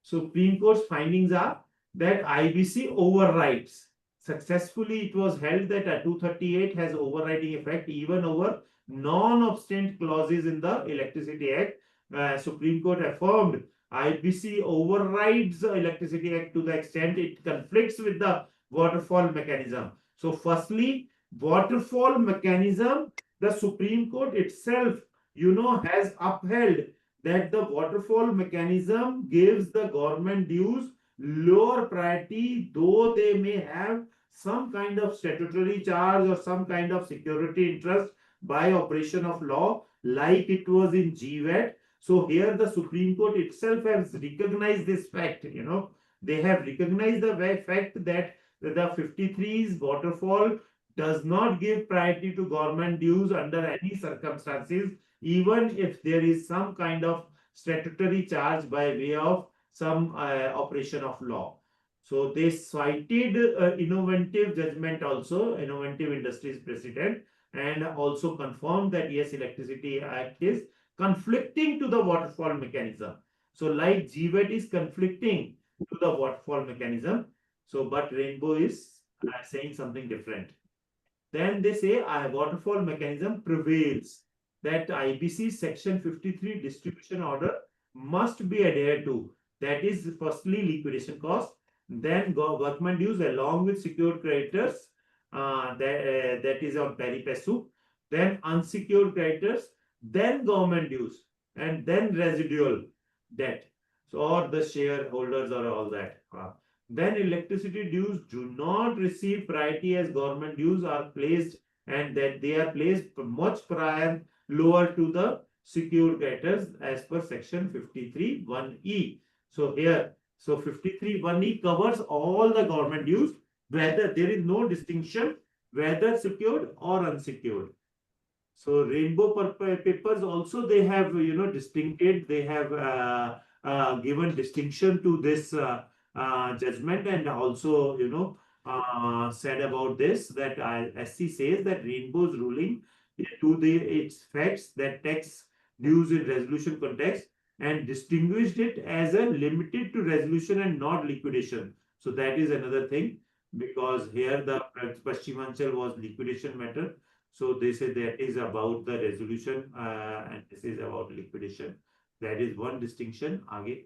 S1: Supreme Court's findings are that IBC overrides. Successfully, it was held that 238 has overriding effect even over non-obstant clauses in the Electricity Act. Supreme Court affirmed IBC overrides the Electricity Act to the extent it conflicts with the waterfall mechanism. So firstly, waterfall mechanism, the Supreme Court itself, has upheld that the waterfall mechanism gives the government dues lower priority, though they may have some kind of statutory charge or some kind of security interest by operation of law, like it was in GVAT. So here the Supreme Court itself has recognized this fact, they have recognized the fact that the 53's waterfall does not give priority to government dues under any circumstances, even if there is some kind of statutory charge by way of some operation of law. So they cited innovative judgment also, innovative industries precedent, and also confirmed that yes, Electricity Act is conflicting to the waterfall mechanism. So like GVAT is conflicting to the waterfall mechanism. So but Rainbow is saying something different. Then they say a waterfall mechanism prevails, that IBC section 53 distribution order must be adhered to. That is firstly liquidation cost, then workman dues along with secured creditors, that is on pari passu, then unsecured creditors, then government dues, and then residual debt. So or the shareholders or all that. Then electricity dues do not receive priority as government dues are placed, and that they are placed much prior lower to the secured creditors as per section 53(1)(e). So here, so 53(1)(e) covers all the government dues, whether there is no distinction whether secured or unsecured. So Rainbow papers also, they have distincted, they have given distinction to this judgment, and also said about this that SC says that Rainbow's ruling to its facts that tax dues in resolution context, and distinguished it as a limited to resolution and not liquidation. So that is another thing, because here the Paschimanchal was liquidation matter. So they say that is about the resolution and this is about liquidation. That is one distinction. Aage.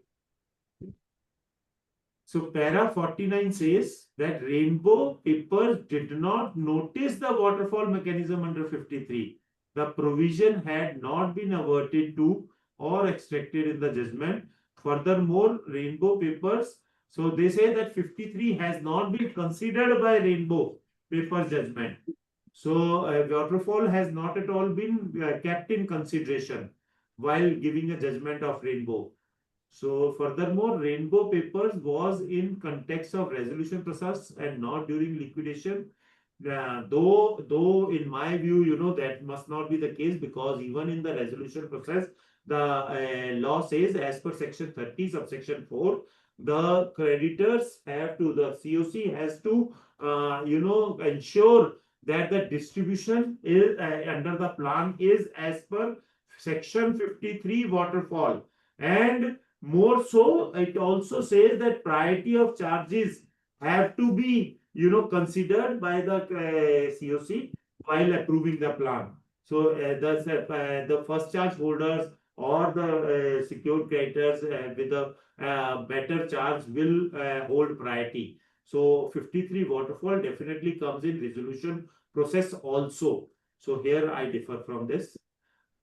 S1: So para 49 says that rainbow papers did not notice the waterfall mechanism under 53. The provision had not been averted to or extracted in the judgment. Furthermore, rainbow papers, so they say that 53 has not been considered by rainbow paper judgment. So waterfall has not at all been kept in consideration while giving a judgment of rainbow. So furthermore, rainbow papers was in context of resolution process and not during liquidation. Though in my view, that must not be the case, because even in the resolution process, the law says as per section 30 subsection 4, the creditors have to, the COC has to, ensure that the distribution is under the plan is as per section 53 waterfall. And more so, it also says that priority of charges have to be, considered by the COC while approving the plan. So the first charge holders or the secured creditors with the better charge will hold priority. So 53 waterfall definitely comes in resolution process also. So here I differ from this.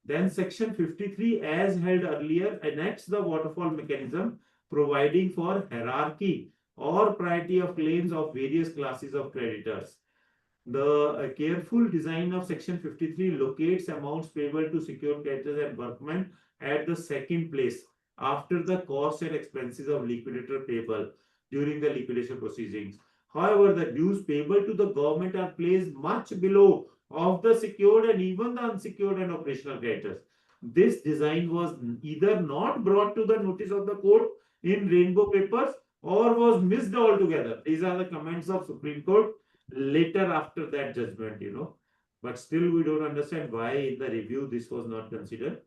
S1: Then section 53 as held earlier enacts the waterfall mechanism, providing for hierarchy or priority of claims of various classes of creditors. The careful design of section 53 locates amounts payable to secured creditors and workmen at the second place after the costs and expenses of liquidator payable during the liquidation proceedings. However, the dues payable to the government are placed much below of the secured and even the unsecured and operational creditors. This design was either not brought to the notice of the court in rainbow papers or was missed altogether. These are the comments of Supreme Court later after that judgment, But still we don't understand why in the review this was not considered.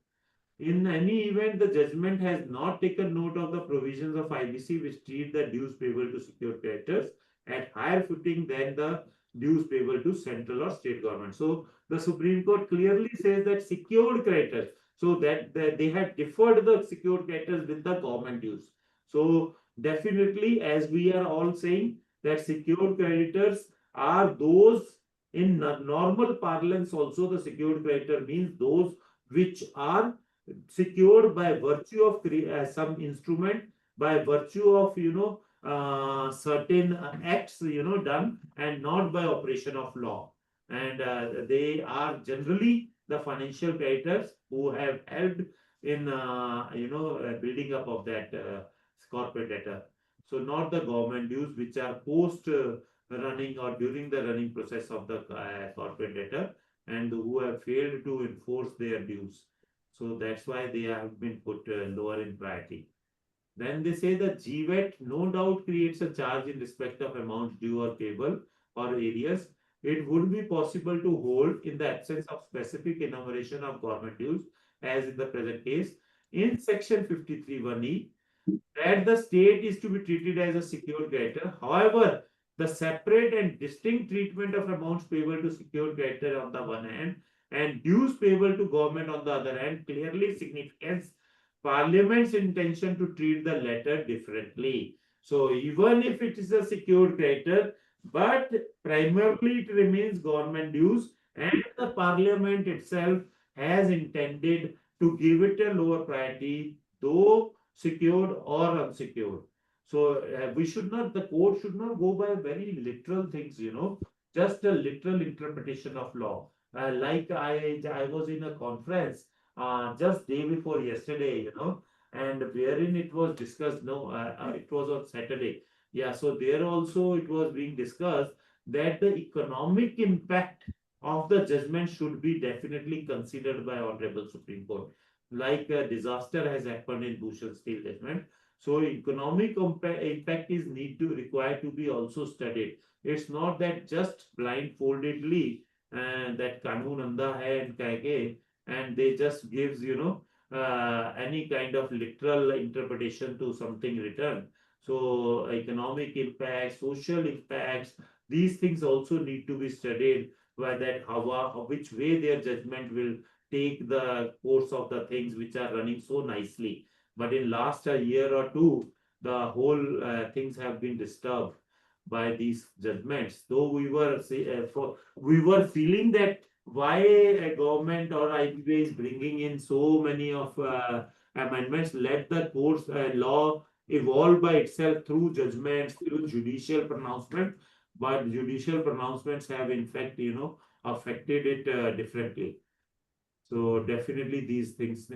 S1: In any event, the judgment has not taken note of the provisions of IBC which treat the dues payable to secured creditors at higher footing than the dues payable to central or state government. So the Supreme Court clearly says that secured creditors, so that they have deferred the secured creditors with the government dues. So definitely, as we are all saying, that secured creditors are those in normal parlance also. The secured creditor means those which are secured by virtue of some instrument, by virtue of certain acts done, and not by operation of law. And they are generally the financial creditors who have helped in building up of that corporate debtor. So not the government dues which are post running or during the running process of the corporate debtor, and who have failed to enforce their dues. So that's why they have been put lower in priority. Then they say that GVAT no doubt creates a charge in respect of amounts due or payable or areas. It would be possible to hold in the absence of specific enumeration of government dues, as in the present case, in section 53(1)(e), that the state is to be treated as a secured creditor. However, the separate and distinct treatment of amounts payable to secured creditor on the one hand and dues payable to government on the other hand clearly signifies Parliament's intention to treat the latter differently. So even if it is a secured creditor, but primarily it remains government dues, and the Parliament itself has intended to give it a lower priority, though secured or unsecured. So we should not, the court should not go by very literal things, just a literal interpretation of law. Like I was in a conference just day before yesterday, and wherein it was discussed. No, it was on Saturday. Yeah, so there also it was being discussed that the economic impact of the judgment should be definitely considered by Honorable Supreme Court. Like a disaster has happened in Bhushan Steel judgment. So economic impact is required to be also studied. It's not that just blindfoldedly that kanun anda hai and kahe, and they just gives any kind of literal interpretation to something written. So economic impact, social impacts, these things also need to be studied that which way their judgment will take the course of the things which are running so nicely. But in last a year or two, the whole things have been disturbed by these judgments. Though we were feeling that why a government or IBA is bringing in so many of amendments, let the courts law evolve by itself through judgments, through judicial pronouncement. But judicial pronouncements have in fact, affected it differently. So definitely these things.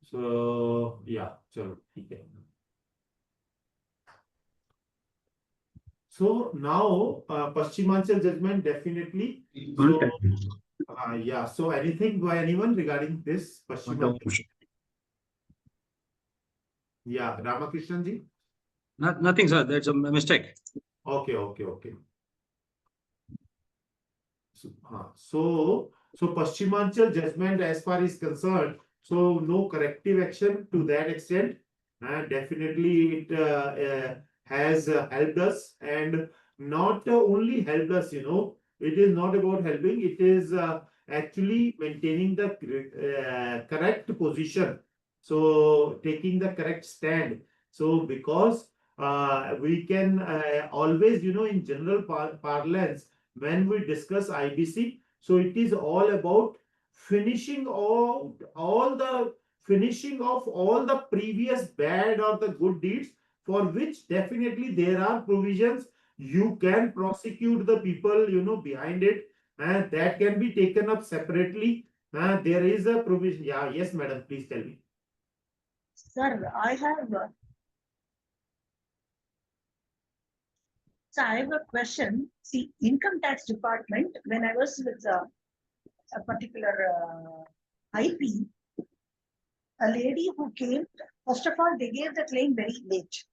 S1: So yeah, chalo, theek hai. So now Paschimachal judgment definitely. So yeah. So anything by anyone regarding this Paschimachal? Yeah, Ramakrishnan ji.
S3: Nothing, sir. That's a mistake.
S1: Okay. So Paschimachal judgment as far as concerned, so no corrective action to that extent. Definitely it has helped us, and not only helped us, it is not about helping, it is actually maintaining the correct position. So taking the correct stand. So because we can always, in general parlance, when we discuss IBC, so it is all about finishing all the finishing of all the previous bad or the good deeds, for which definitely there are provisions. You can prosecute the people, behind it, and that can be taken up separately. There is a provision. Yeah, yes, madam, please tell me.
S4: Sir, I have a question. See, income tax department, when I was with a particular IP, a lady who came, first of all, they gave the claim very late.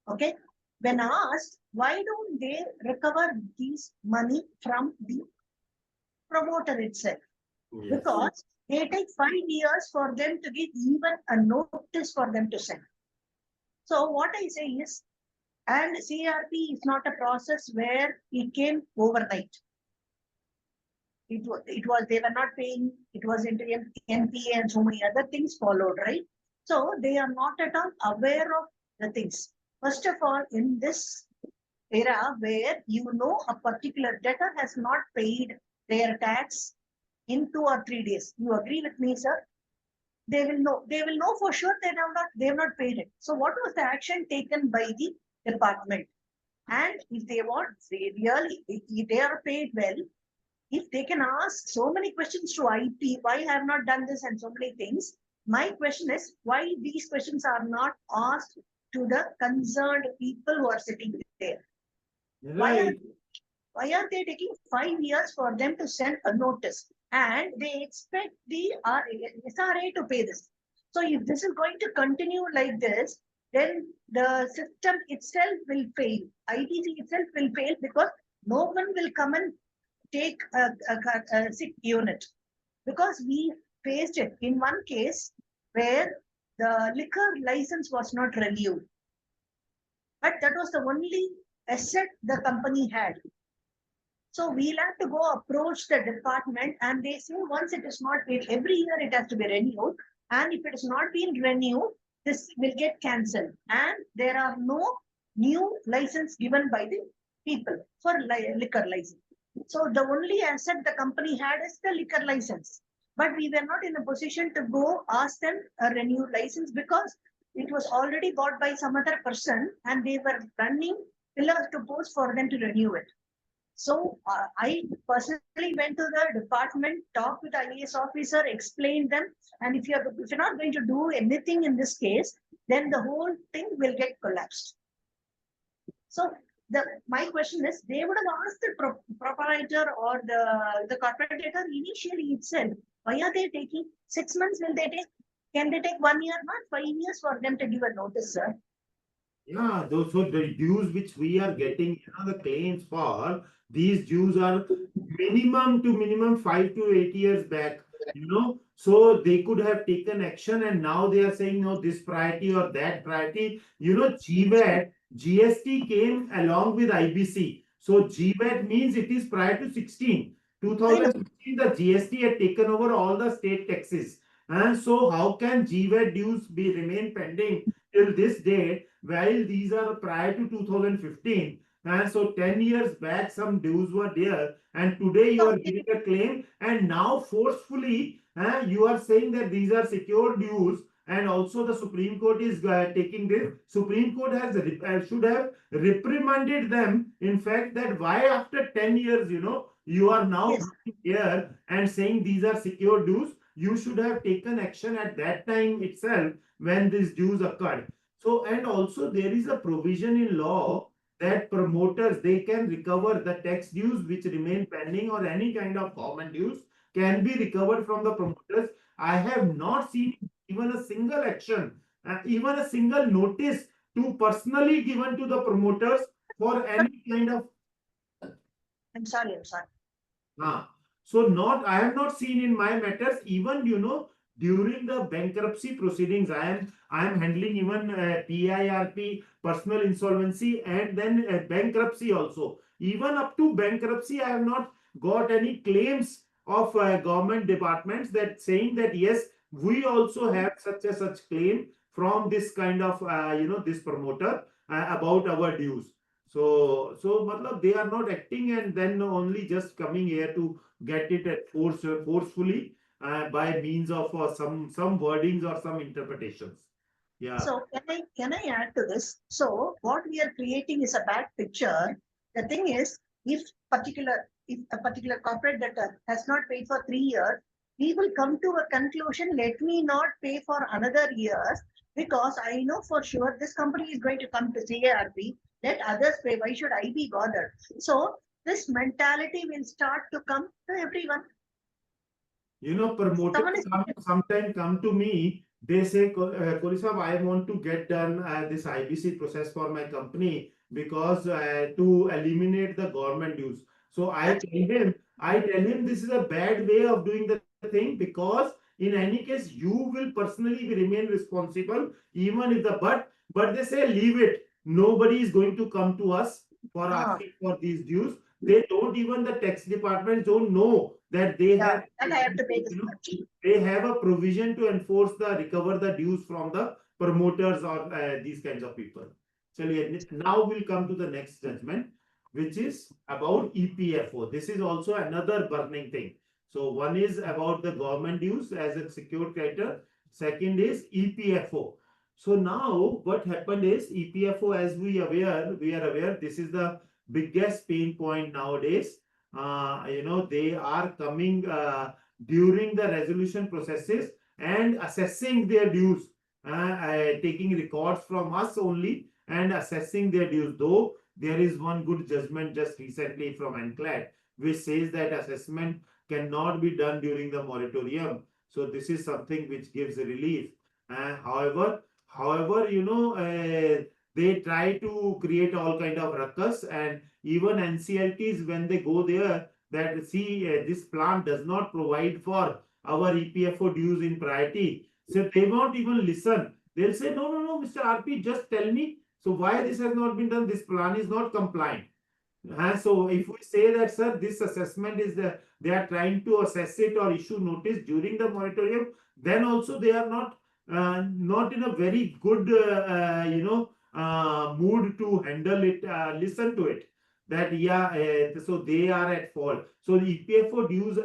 S4: Okay. When asked, why don't they recover this money from the promoter itself?
S1: Yes.
S4: Because they take 5 years for them to give even a notice for them to send. So what I say is, and CRP is not a process where it came overnight. It was they were not paying, it was into NPA and so many other things followed, right? So they are not at all aware of the things. First of all, in this era where a particular debtor has not paid their tax in 2 or 3 days. You agree with me, sir? They will know for sure they have not paid it. So what was the action taken by the department? And if they want, if they are paid well, if they can ask so many questions to IP, why I have not done this and so many things. My question is, why these questions are not asked to the concerned people who are sitting there?
S1: Right.
S4: Why are they taking 5 years for them to send a notice? And they expect the SRA to pay this. So if this is going to continue like this, then the system itself will fail. IBC itself will fail because no one will come and take a sick unit. Because we faced it in one case where the liquor license was not renewed. But that was the only asset the company had. So we'll have to go approach the department, and they say once it is not paid, every year it has to be renewed. And if it is not being renewed, this will get cancelled. And there are no new license given by the people for liquor license. So the only asset the company had is the liquor license. But we were not in a position to go ask them a renewed license because it was already bought by some other person and they were running pillars to post for them to renew it. So I personally went to the department, talked with the IAS officer, explained them, and if you're not going to do anything in this case, then the whole thing will get collapsed. So my question is, they would have asked the proprietor or the corporator initially itself, why are they taking 6 months? Will they take? Can they take 1 year, not 5 years for them to give a notice, sir?
S1: Yeah, so the dues which we are getting, the claims for, these dues are minimum 5 to 8 years back, so they could have taken action, and now they are saying, no, this priority or that priority. GST came along with IBC. So GVAT means it is prior to 16. 2016, the GST had taken over all the state taxes. And so how can GVAT dues be remain pending till this day while these are prior to 2015? And so 10 years back, some dues were there, and today you are giving a claim, and now forcefully you are saying that these are secure dues, and also the Supreme Court is taking this. Supreme Court has should have reprimanded them. In fact, that why after 10 years, you are now
S4: Yes.
S1: here and saying these are secure dues. You should have taken action at that time itself when these dues occurred. So, and also there is a provision in law that promoters, they can recover the tax dues which remain pending, or any kind of government dues can be recovered from the promoters. I have not seen even a single action, even a single notice to personally given to the promoters for any kind of.
S4: I'm sorry.
S1: So I have not seen in my matters, even during the bankruptcy proceedings. I am handling even PIRP, personal insolvency, and then bankruptcy also. Even up to bankruptcy, I have not got any claims of government departments that saying that yes, we also have such a such claim from this kind of this promoter about our dues. So matlab, they are not acting and then only just coming here to get it at forcefully by means of some wordings or some interpretations. Yeah.
S4: So can I add to this? So what we are creating is a bad picture. The thing is, if a particular corporate debtor has not paid for 3 years, we will come to a conclusion, let me not pay for another years, because I know for sure this company is going to come to CARP, let others pay, why should I be bothered? So this mentality will start to come to everyone.
S1: Promoters sometimes come to me, they say, Kohli sahab, I want to get done this IBC process for my company because to eliminate the government dues. So I tell him this is a bad way of doing the thing, because in any case you will personally remain responsible, even if but they say leave it. Nobody is going to come to us for asking for these dues. They don't, even the tax departments don't know that they have,
S4: and I have to pay this much.
S1: They have a provision to enforce recover the dues from the promoters or these kinds of people. So now we'll come to the next judgment, which is about EPFO. This is also another burning thing. So one is about the government dues as a secured creditor. Second is EPFO. So now what happened is EPFO, as we are aware, this is the biggest pain point nowadays. They are coming during the resolution processes and assessing their dues, taking records from us only and assessing their dues. Though there is one good judgment just recently from NCLAT, which says that assessment cannot be done during the moratorium. So this is something which gives relief. However, they try to create all kind of ruckus, and even NCLTs, when they go there, that see this plant does not provide for our EPFO dues in priority. So they won't even listen. They'll say, no, Mr. RP, just tell me. So why this has not been done? This plan is not compliant. So if we say that, sir, this assessment is they are trying to assess it or issue notice during the moratorium, then also they are not in a very good mood to handle it, listen to it. That so they are at fault. So the EPFO dues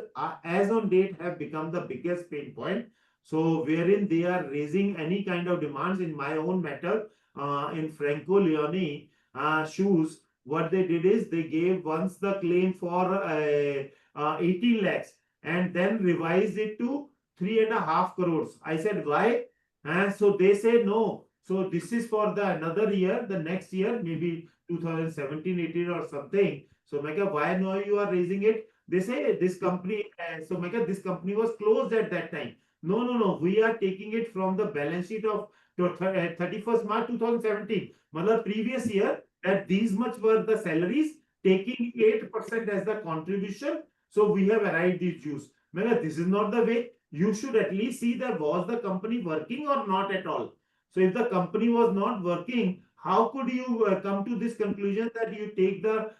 S1: as on date have become the biggest pain point. So wherein they are raising any kind of demands. In my own matter, in Franco Leone shoes, what they did is they gave once the claim for 18 lakhs and then revised it to 3.5 crores. I said, why? So they say no. So this is for the another year, the next year, maybe 2017-18 or something. So Mega, why now you are raising it? They say this company, so Mega, this company was closed at that time. No. We are taking it from the balance sheet of 31st March 2017. Matlab previous year, that these much were the salaries, taking 8% as the contribution. So we have arrived these dues. Mega, this is not the way. You should at least see that was the company working or not at all. So if the company was not working, how could you come to this conclusion that you take the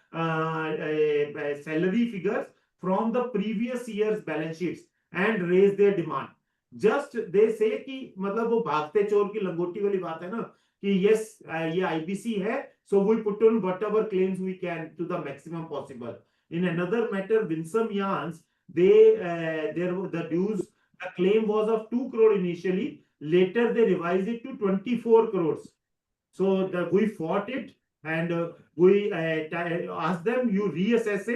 S1: salary figures from the previous year's balance sheets and raise their demand? Just they say कि मतलब वो भागते चोर की लंगोटी वाली बात है ना कि yes ये IBC है, so we put on whatever claims we can to the maximum possible. In another matter, Winsome Yarns, the dues, the claim was of 2 crore initially. Later they revised it to 24 crores. So we fought it, and we asked them, you reassess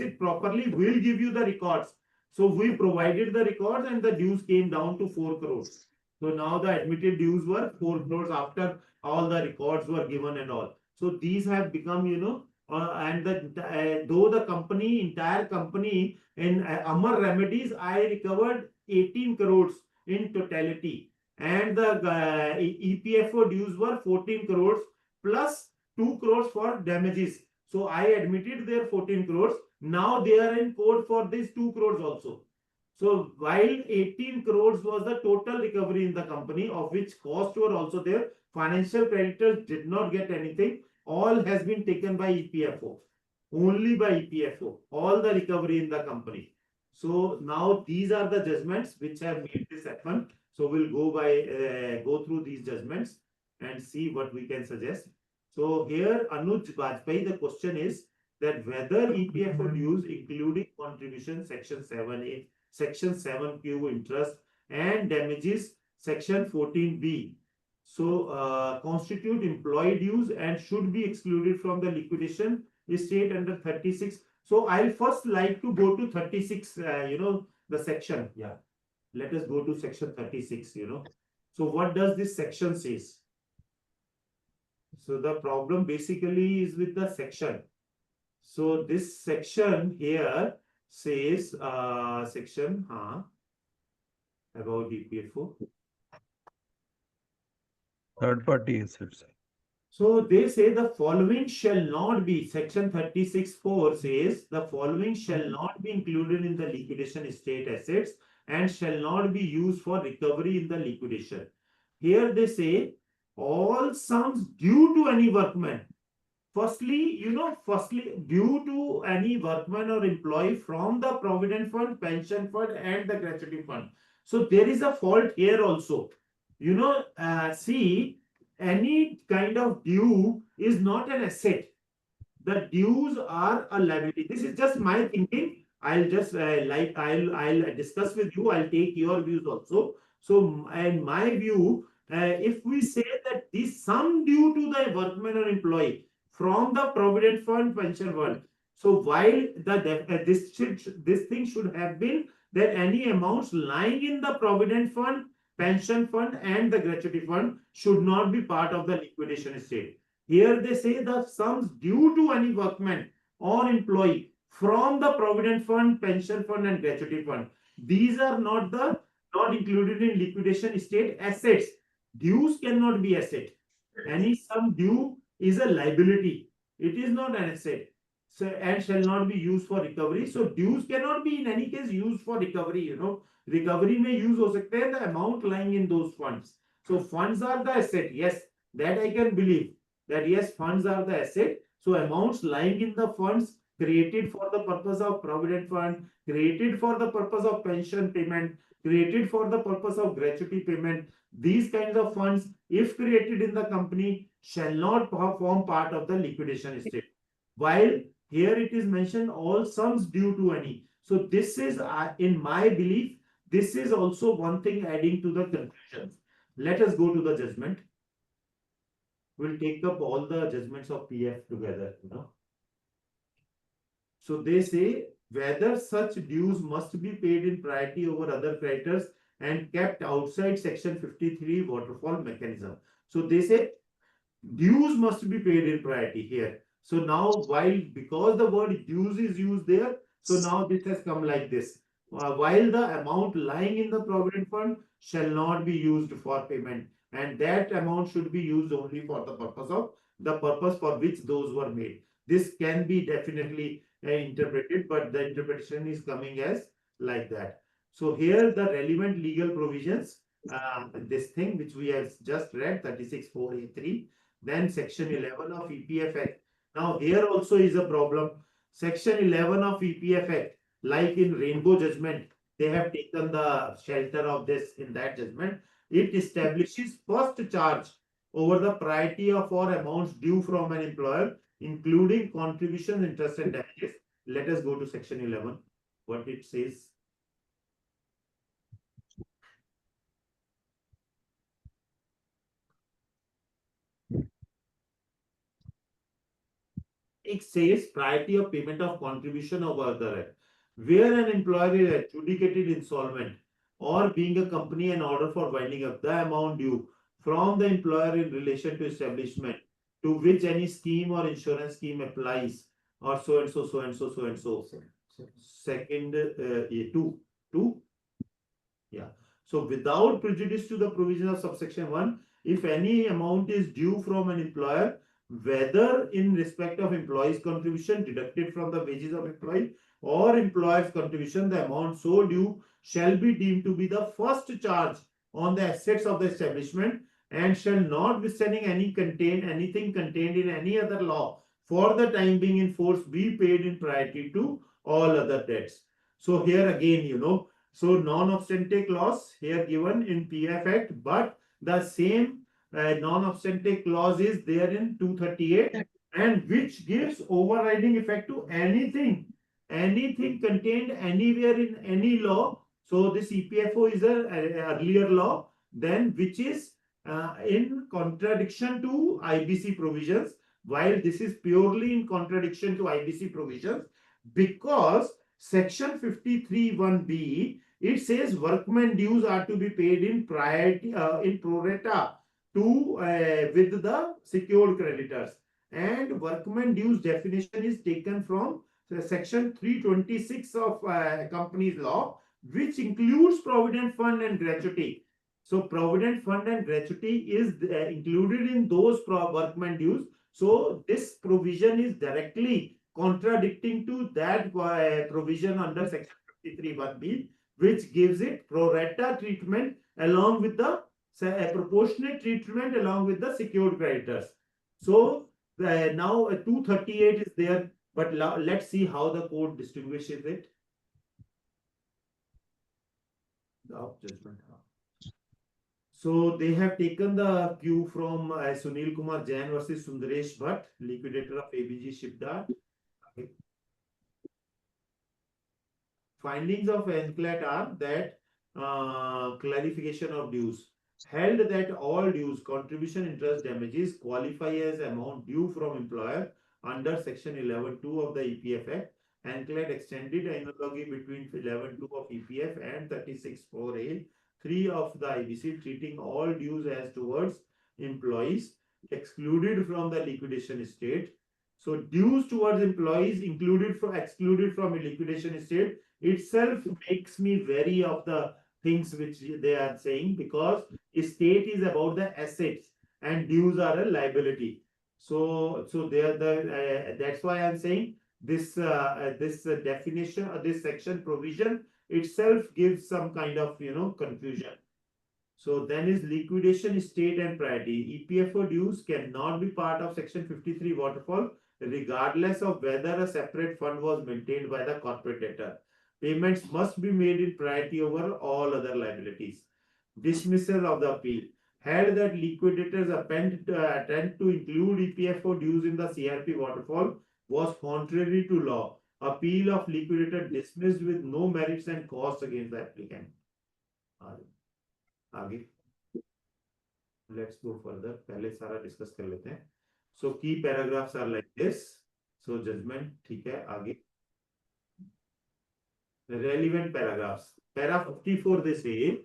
S1: it properly, we'll give you the records. So we provided the records and the dues came down to 4 crores. So now the admitted dues were 4 crores after all the records were given and all. So these have become, and though the entire company in Amar Remedies, I recovered 18 crores in totality. And the EPFO dues were 14 crores plus 2 crores for damages. So I admitted their 14 crores. Now they are in court for these 2 crores also. So while 18 crores was the total recovery in the company, of which costs were also there, financial creditors did not get anything. All has been taken by EPFO. Only by EPFO. All the recovery in the company. So now these are the judgments which have made this happen. So we'll go through these judgments and see what we can suggest. So here, Anuj Bajpai, the question is that whether EPFO dues, including contribution, section 7A, section 7Q interest and damages, section 14B, so constitute employee dues and should be excluded from the liquidation estate under 36. So I'll first like to go to 36, the section. Yeah. Let us go to section 36, So what does this section says? So the problem basically is with the section. So this section here says, section, about EPFO.
S2: Third party assets.
S1: So they say the following shall not be, section 36(4) says the following shall not be included in the liquidation estate assets and shall not be used for recovery in the liquidation. Here they say all sums due to any workman. Firstly, due to any workman or employee from the provident fund, pension fund, and the gratuity fund. So there is a fault here also. See, any kind of due is not an asset. The dues are a liability. This is just my thinking. I'll just I'll discuss with you. I'll take your views also. So, in my view, if we say that this sum due to the workman or employee from the provident fund, pension fund. So while this thing should have been that any amounts lying in the provident fund, pension fund, and the gratuity fund should not be part of the liquidation estate. Here they say the sums due to any workman or employee from the provident fund, pension fund, and gratuity fund. These are not included in liquidation estate assets. Dues cannot be asset. Any sum due is a liability. It is not an asset. So and shall not be used for recovery. So dues cannot be in any case used for recovery. Recovery may use ho sakta hai the amount lying in those funds. So funds are the asset. Yes, that I can believe. That yes, funds are the asset. So amounts lying in the funds created for the purpose of provident fund, created for the purpose of pension payment, created for the purpose of gratuity payment. These kinds of funds, if created in the company, shall not form part of the liquidation estate. While here it is mentioned all sums due to any. So this is, in my belief, this is also one thing adding to the conclusions. Let us go to the judgment. We'll take up all the judgments of PF together. So they say whether such dues must be paid in priority over other creditors and kept outside section 53 waterfall mechanism. So they say dues must be paid in priority here. So now because the word dues is used there, so now this has come like this. While the amount lying in the provident fund shall not be used for payment, and that amount should be used only for the purpose for which those were made. This can be definitely interpreted, but the interpretation is coming as like that. So here the relevant legal provisions this thing which we have just read, 36(4)(a)(3), then section 11 of EPF Act. Now here also is a problem. Section 11 of EPF Act, like in Rainbow Judgment, they have taken the shelter of this in that judgment. It establishes first charge over the priority of or amounts due from an employer, including contribution, interest, and damages. Let us go to section 11. What it says. It says priority of payment of contribution over other. Where an employer is adjudicated insolvent or being a company in order for winding up the amount due from the employer in relation to establishment to which any scheme or insurance scheme applies, or so and so, so and so, so and so. Second, two. Yeah. So without prejudice to the provision of subsection 1, if any amount is due from an employer, whether in respect of employee's contribution deducted from the wages of employee or employer's contribution, the amount so due shall be deemed to be the first charge on the assets of the establishment and shall not, withstanding anything contained in any other law for the time being in force, be paid in priority to all other debts. So here again, so non-obstante clause here given in PF Act, but the same non-obstante clause is there in 238, and which gives overriding effect to anything contained anywhere in any law. So this EPFO is a earlier law, then which is in contradiction to IBC provisions, while this is purely in contradiction to IBC provisions, because section 53(1)(b), it says workman dues are to be paid in priority in pro rata to with the secured creditors, and workman dues definition is taken from section 326 of companies law, which includes provident fund and gratuity. So provident fund and gratuity is included in those workman dues. So this provision is directly contradicting to that provision under section 53(1)(b), which gives it pro rata treatment along with the proportionate treatment along with the secured creditors. So now 238 is there, but let's see how the code distinguishes it. The judgment. So they have taken the cue from Sunil Kumar Jain versus Sundaresh Bhatt, liquidator of ABG Shipyard. Okay. Findings of NCLAT are that clarification of dues. Held that all dues, contribution, interest, damages qualify as amount due from employer under section 11(2) of the EPF Act. NCLAT extended analogy between 11(2) of EPF and 36(4)(a)(3) of the IBC, treating all dues as towards employees excluded from the liquidation estate. So dues towards employees excluded from a liquidation estate itself makes me wary of the things which they are saying, because estate is about the assets and dues are a liability. So they are that's why I'm saying this definition or this section provision itself gives some kind of confusion. So then is liquidation estate and priority. EPFO dues cannot be part of section 53 waterfall, regardless of whether a separate fund was maintained by the corporate debtor. Payments must be made in priority over all other liabilities. Dismissal of the appeal. Held that liquidators attempt to include EPFO dues in the CRP waterfall was contrary to law. Appeal of liquidator dismissed with no merits and costs against the applicant. आगे let's go further. पहले सारा discuss कर लेते हैं. So key paragraphs are like this. So judgment ठीक है. आगे relevant paragraphs. Paragraph 54 they say,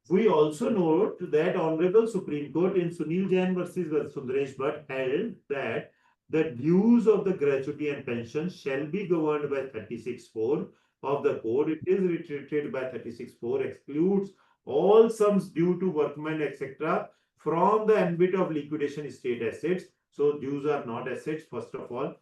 S1: we also note that Honorable Supreme Court in Sunil Jain versus Sundaresh Bhatt held that the dues of the gratuity and pension shall be governed by 36(4) of the code. It is reiterated by 36(4), excludes all sums due to workmen, etc., from the ambit of liquidation estate assets. So dues are not assets, first of all.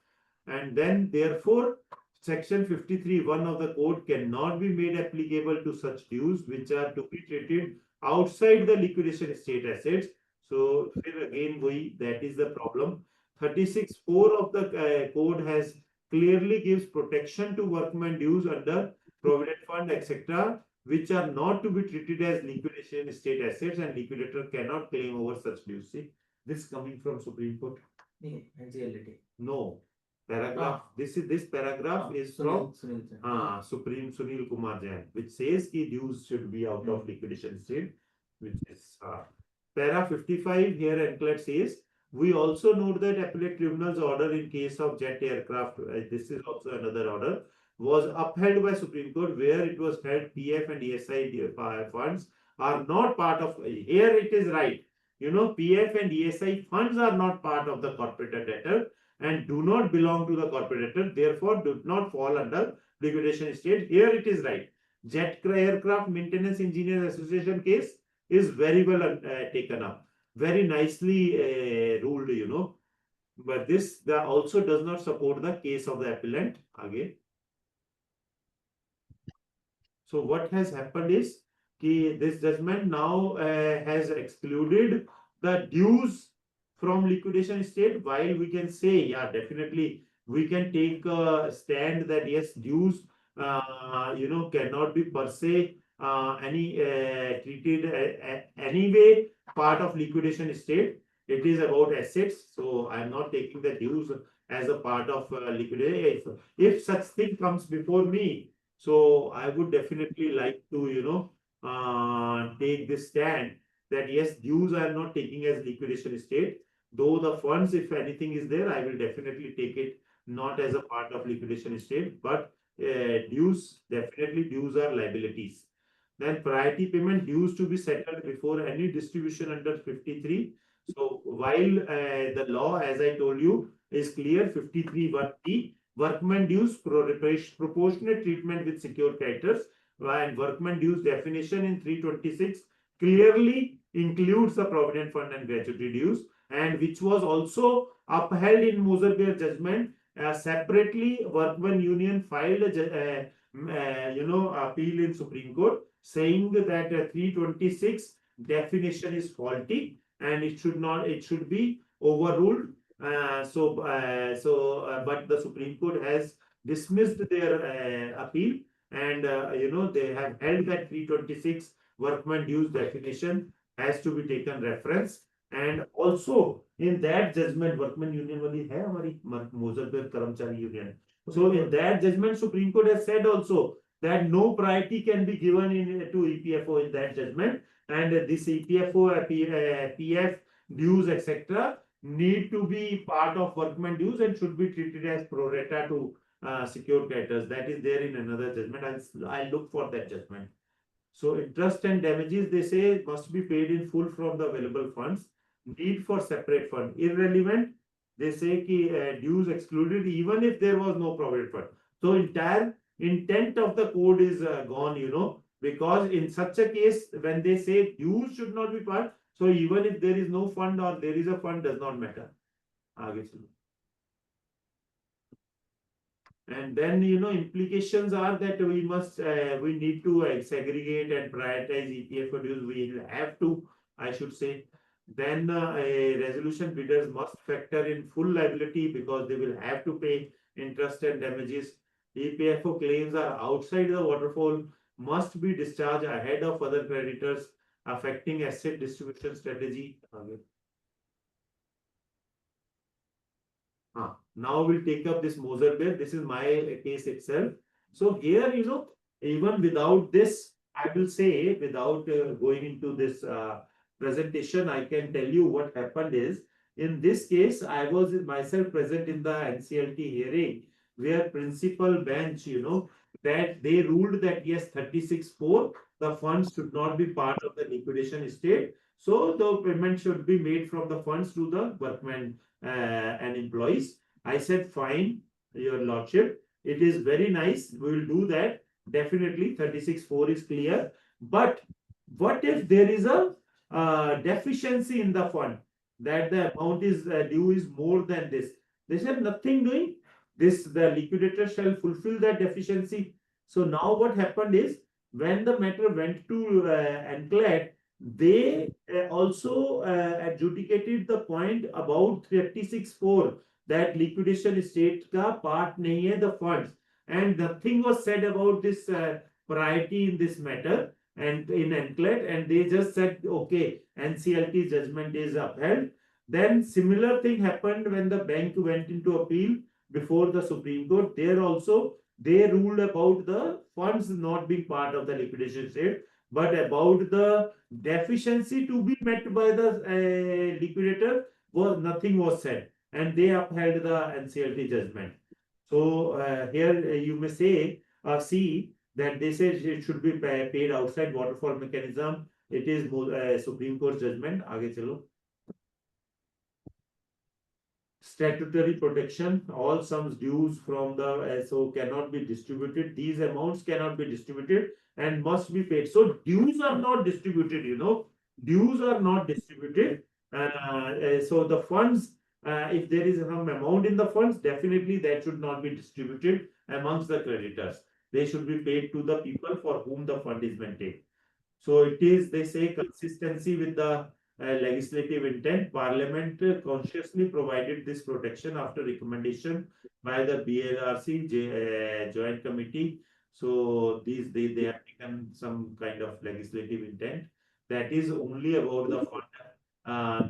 S1: And then therefore, section 53(1) of the code cannot be made applicable to such dues which are to be treated outside the liquidation state assets. So here again, that is the problem. 36(4) of the code has clearly gives protection to workmen dues under provident fund, etc., which are not to be treated as liquidation state assets, and liquidator cannot claim over such dues. See, this coming from Supreme Court.
S5: NCLT.
S1: No. Paragraph. This paragraph is from Supreme Sunil Kumar Jain, which says ki dues should be out of liquidation state, which is para 55 here. Enclave says we also note that appellate tribunal's order in case of jet aircraft, this is also another order, was upheld by Supreme Court, where it was held PF and ESI funds are not part of. Here it is right. You know, PF and ESI funds are not part of the corporate debtor and do not belong to the corporate debtor, therefore do not fall under liquidation state. Here it is right. Jet Aircraft Maintenance Engineers Association case is very well taken up, very nicely ruled, you know. But this also does not support the case of the appellant again. So what has happened is this judgment now has excluded the dues from liquidation state, while we can say, yeah, definitely we can take a stand that yes, dues you know, cannot be per se treated anyway part of liquidation state. It is about assets, so I am not taking the dues as a part of liquidation. If such thing comes before me, so I would definitely like to, you know, take this stand that yes, dues I am not taking as liquidation state. Though the funds, if anything is there, I will definitely take it not as a part of liquidation state, but dues, definitely dues are liabilities. Then priority payment dues to be settled before any distribution under 53. So while the law, as I told you, is clear, 53(1)(b), workman dues proportionate treatment with secured creditors, and workman dues definition in 326 clearly includes the provident fund and gratuity dues, and which was also upheld in Moser judgment. Separately, workman union filed a you know, appeal in Supreme Court saying that 326 definition is faulty and it should be overruled. But the Supreme Court has dismissed their appeal, and you know, they have held that 326 workman dues definition has to be taken reference. And also in that judgment, workman union wali hai hamari Moser Karamchari union. So in that judgment, Supreme Court has said also that no priority can be given to EPFO in that judgment, and this EPFO, PF dues, etc., need to be part of workman dues and should be treated as pro rata to secured creditors. That is there in another judgment. I'll look for that judgment. So interest and damages, they say, must be paid in full from the available funds. Need for separate fund irrelevant. They say ki dues excluded even if there was no provident fund. So entire intent of the code is gone, you know, because in such a case, when they say dues should not be part, so even if there is no fund or there is a fund, does not matter. And then, you know, implications are that we need to segregate and prioritize EPFO dues. We will have to, I should say. Then a resolution bidders must factor in full liability because they will have to pay interest and damages. EPFO claims are outside the waterfall, must be discharged ahead of other creditors, affecting asset distribution strategy. Now we'll take up this Moser bill. This is my case itself. So here, you know, even without this, I will say, without going into this presentation, I can tell you what happened is, in this case, I was myself present in the NCLT hearing, where principal bench, you know, that they ruled that yes, 36(4), the funds should not be part of the liquidation estate. So the payment should be made from the funds to the workmen and employees. I said, fine, your lordship, it is very nice. We will do that. Definitely 36(4) is clear. But what if there is a deficiency in the fund, that the amount is due is more than this? They said nothing doing. This, the liquidator shall fulfill that deficiency. So now what happened is, when the matter went to NCLAT, they also adjudicated the point about 36(4) that liquidation state ka part nahi hai the funds, and nothing was said about this priority in this matter and in NCLAT, and they just said okay, NCLT judgment is upheld. Then similar thing happened when the bank went into appeal before the Supreme Court. There also they ruled about the funds not being part of the liquidation state, but about the deficiency to be met by the liquidator was nothing was said, and they upheld the NCLT judgment. So here you may say see that they say it should be paid outside waterfall mechanism. It is Supreme Court judgment. Aage chalo. Statutory protection, all sums dues from the SO cannot be distributed. These amounts cannot be distributed and must be paid. So dues are not distributed, dues are not distributed. So the funds, if there is some amount in the funds, definitely that should not be distributed amongst the creditors. They should be paid to the people for whom the fund is maintained. So it is, they say, consistency with the legislative intent. Parliament consciously provided this protection after recommendation by the BLRC Joint Committee. So they have taken some kind of legislative intent that is only about the fund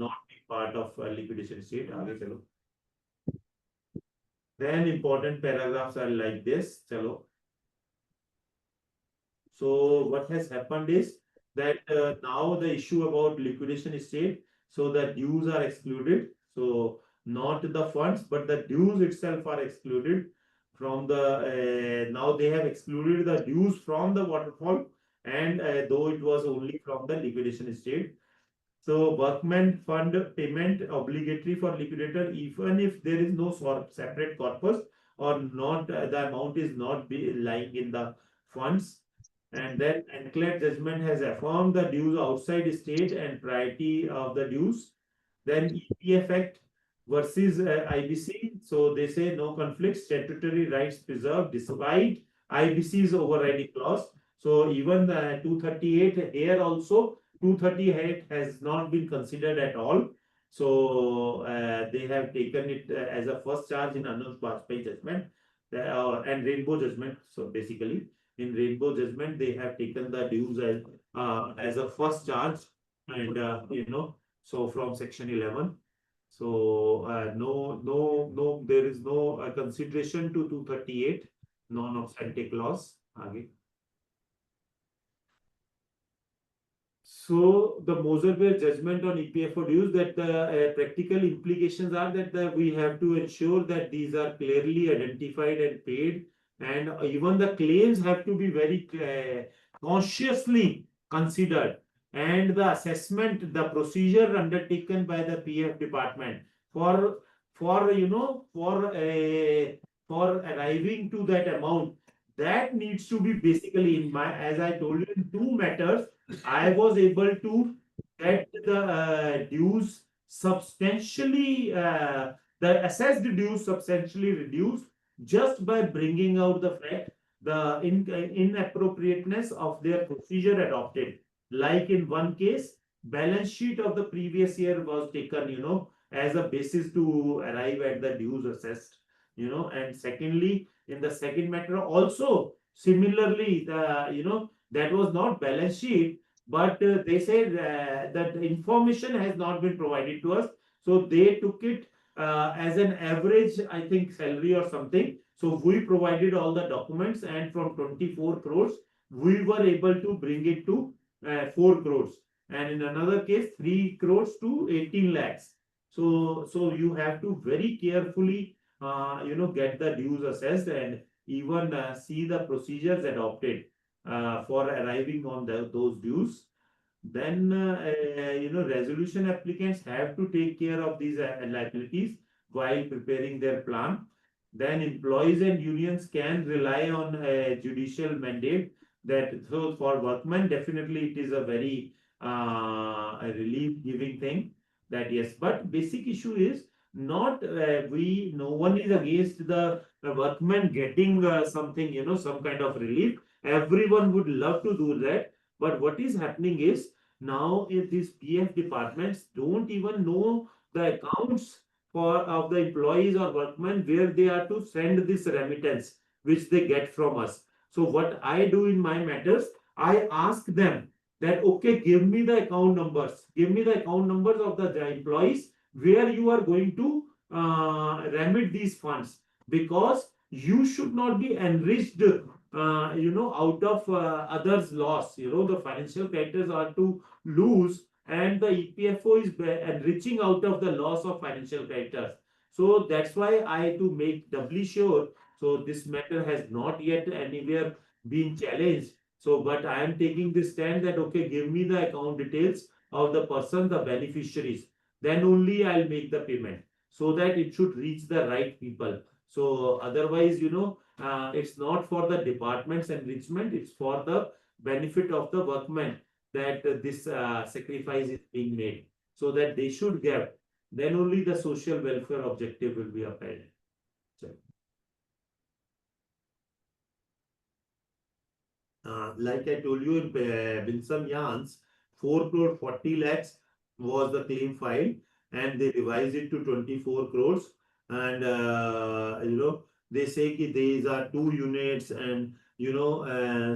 S1: not being part of liquidation state. Then important paragraphs are like this. Chalo. So what has happened is that now the issue about liquidation state, so the dues are excluded. So not the funds, but the dues itself are excluded from the, now they have excluded the dues from the waterfall, and though it was only from the liquidation state. So workman fund payment obligatory for liquidator, even if there is no separate corpus or not, the amount is not lying in the funds. And then NCLAT judgment has affirmed the dues outside state and priority of the dues. Then EPF Act versus IBC. So they say no conflict, statutory rights preserved despite IBC's overriding clause. So even 238 here also, 238 has not been considered at all. So they have taken it as a first charge in Anuj Bajpayee judgment and Rainbow judgment. So basically, in Rainbow judgment, they have taken the dues as a first charge, and so from section 11. So no, there is no consideration to 238 non-obstante clause. So the Moserware judgment on EPFO dues, that the practical implications are that we have to ensure that these are clearly identified and paid, and even the claims have to be very consciously considered, and the assessment, the procedure undertaken by the PF department for arriving to that amount, that needs to be basically, in my, as I told you, in 2 matters I was able to get the dues substantially, the assessed dues substantially reduced just by bringing out the fact, the inappropriateness of their procedure adopted. Like in one case, balance sheet of the previous year was taken, as a basis to arrive at the dues assessed, and secondly, in the second matter also, similarly, that was not balance sheet, but they said that the information has not been provided to us. So they took it as an average, I think, salary or something. So we provided all the documents, and from 24 crores, we were able to bring it to 4 crores. And in another case, 3 crores to 18 lakhs. So you have to very carefully, get the dues assessed, and even see the procedures adopted for arriving on those dues. Then, resolution applicants have to take care of these liabilities while preparing their plan. Then employees and unions can rely on a judicial mandate. That, so for workmen, definitely it is a very a relief giving thing, that yes, but basic issue is not no one is against the workmen getting something, some kind of relief. Everyone would love to do that, but what is happening is now if these PF departments don't even know the accounts of the employees or workmen where they are to send this remittance which they get from us. So what I do in my matters, I ask them that okay, give me the account numbers, give me the account numbers of the employees where you are going to remit these funds, because you should not be enriched out of others loss. The financial creditors are to lose, and the EPFO is enriching out of the loss of financial creditors. So that's why I, to make doubly sure, so this matter has not yet anywhere been challenged. So but I am taking this stand that okay, give me the account details of the person, the beneficiaries, then only I'll make the payment, so that it should reach the right people. So otherwise, it's not for the department's enrichment, it's for the benefit of the workmen that this sacrifice is being made, so that they should get, then only the social welfare objective will be upheld. So, like I told you, in Binsam Yans, 4 crore 40 lakhs was the claim filed, and they revised it to 24 crores. And they say that these are 2 units, and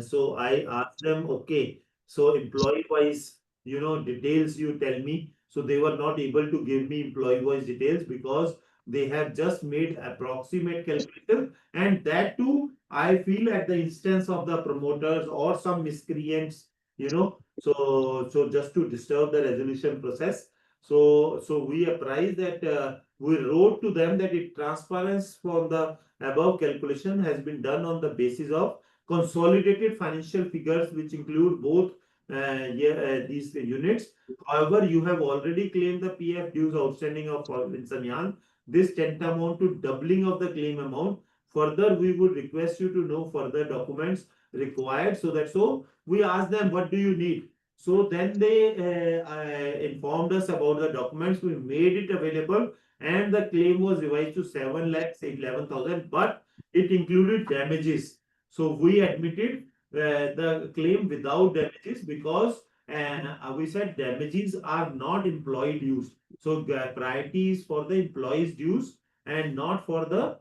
S1: so I asked them, okay, so employee wise, details you tell me. So they were not able to give me employee wise details because they have just made approximate calculation, and that too I feel at the instance of the promoters or some miscreants, so just to disturb the resolution process. So we apprise that we wrote to them that it transparency from the above calculation has been done on the basis of consolidated financial figures which include both these units. However, you have already claimed the PF dues outstanding of Vincent Yan. This tantamount to doubling of the claim amount. Further, we would request you to know further documents required, so we asked them, what do you need? So then they informed us about the documents. We made it available, and the claim was revised to 7 lakhs 11,000, but it included damages. So we admitted the claim without damages, because we said damages are not employee dues. So priority is for the employees dues and not for the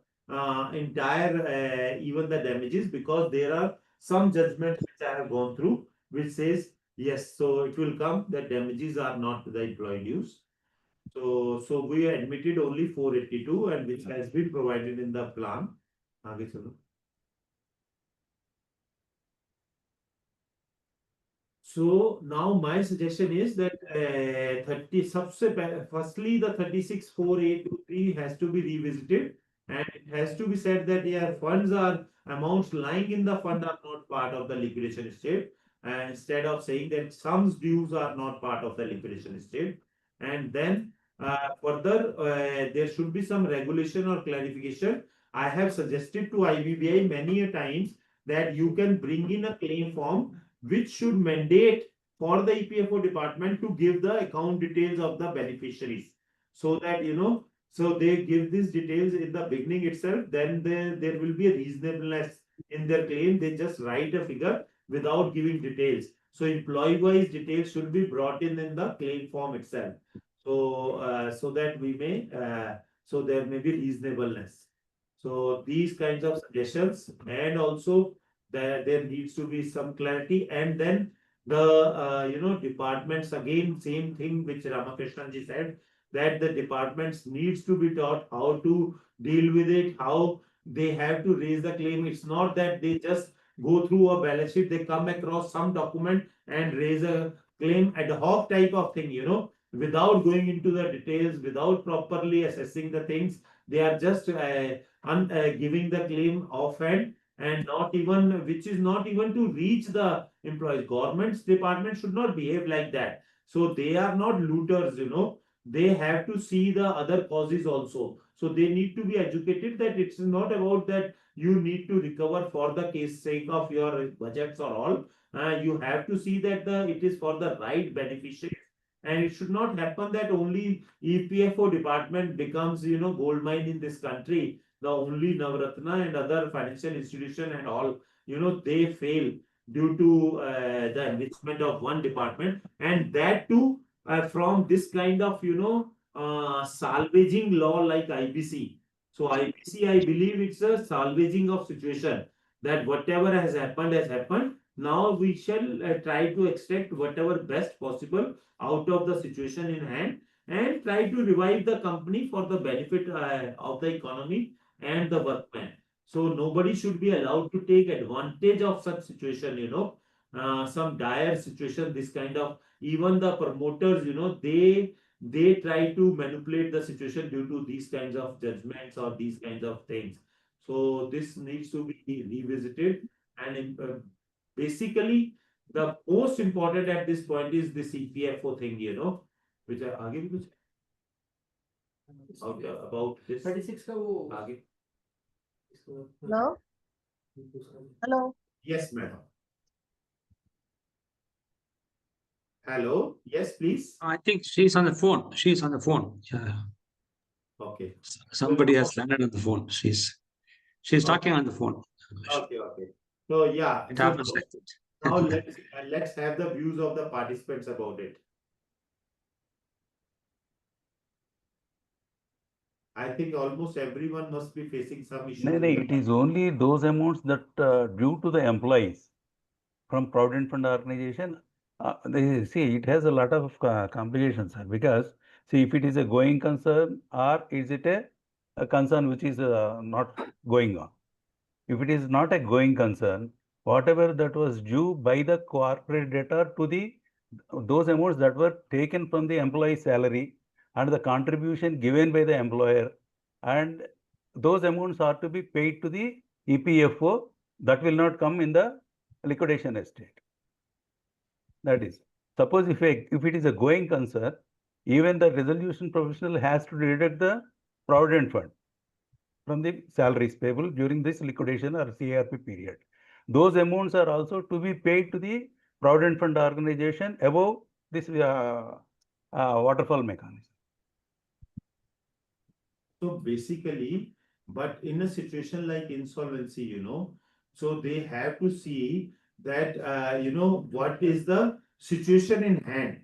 S1: entire even the damages, because there are some judgments which I have gone through which says yes, so it will come that damages are not the employee dues. So we admitted only 482, and which has been provided in the plan. आगे चलो. So now my suggestion is that firstly the 364823 has to be revisited, and it has to be said that funds are amounts lying in the fund are not part of the liquidation estate, and instead of saying that sums dues are not part of the liquidation estate. And then further there should be some regulation or clarification. I have suggested to IBBI many a times that you can bring in a claim form which should mandate for the EPFO department to give the account details of the beneficiaries, so that so they give these details in the beginning itself, then there will be a reasonableness in their claim. They just write a figure without giving details. So employee wise details should be brought in the claim form itself, so that we may so there may be reasonableness. So these kinds of suggestions, and also there needs to be some clarity, and then the departments, again same thing which Ramakrishnan ji said, that the departments needs to be taught how to deal with it, how they have to raise the claim. It's not that they just go through a balance sheet, they come across some document and raise a claim ad hoc type of thing, without going into the details, without properly assessing the things. They are just giving the claim offhand, and not even, which is not even to reach the employees. Government's department should not behave like that. So they are not looters, they have to see the other causes also. So they need to be educated that it's not about that you need to recover for the case sake of your budgets or all. You have to see that it is for the right beneficiary. And it should not happen that only EPFO department becomes, gold mine in this country. The only Navratna and other financial institution and all, they fail. due to the enrichment of one department, and that too from this kind of salvaging law like IBC. So IBC, I believe it's a salvaging of situation, that whatever has happened has happened. Now we shall try to extract whatever best possible out of the situation in hand, and try to revive the company for the benefit of the economy and the workmen. So nobody should be allowed to take advantage of such situation, some dire situation, this kind of, even the promoters, they try to manipulate the situation due to these kinds of judgments or these kinds of things. So this needs to be revisited, and basically the most important at this point is the CPFO thing, which I आगे भी कुछ about this
S5: 36 का वो
S1: आगे.
S4: Hello? Hello?
S1: Yes, madam. Hello. Yes, please.
S3: I think she's on the phone. She's on the phone. Yeah.
S1: Okay.
S3: Somebody has landed on the phone. She's talking on the phone.
S1: Okay. So yeah.
S3: It
S1: So
S3: happens like that.
S1: now let's have the views of the participants about it. I think almost everyone must be facing some issues.
S2: No, it is only those amounts that due to the employees from Provident Fund organization. See, it has a lot of complications, sir, because see, if it is a going concern or is it a concern which is not going on. If it is not a going concern, whatever that was due by the corporate debtor to those amounts that were taken from the employee salary and the contribution given by the employer, and those amounts are to be paid to the EPFO, that will not come in the liquidation estate. That is, suppose if it is a going concern, even the resolution professional has to deduct the provident fund from the salaries payable during this liquidation or CARP period. Those amounts are also to be paid to the provident fund organization above this waterfall mechanism.
S1: So basically, but in a situation like insolvency, so they have to see that, what is the situation in hand.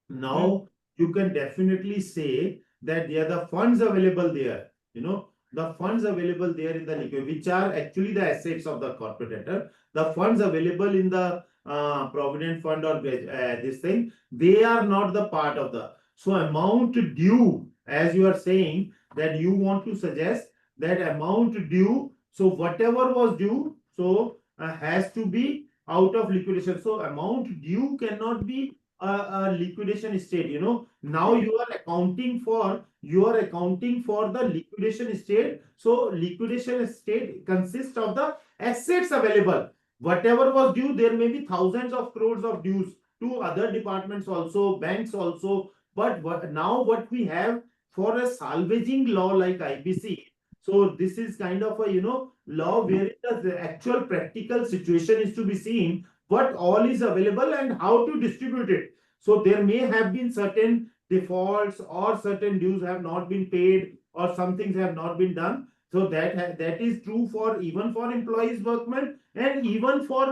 S1: Now, you can definitely say that there are the funds available there, the funds available there in the liquid, which are actually the assets of the corporate debtor, the funds available in the provident fund or this thing, they are not the part of the, so amount due, as you are saying, that you want to suggest that amount due, so whatever was due, so has to be out of liquidation. So amount due cannot be a liquidation state. Now you are accounting for the liquidation state. So liquidation state consists of the assets available. Whatever was due, there may be thousands of crores of dues to other departments also, banks also. But now what we have for a salvaging law like IBC, so this is kind of a law where the actual practical situation is to be seen, what all is available and how to distribute it. So there may have been certain defaults or certain dues have not been paid or some things have not been done. So that is true for even for employees, workmen, and even for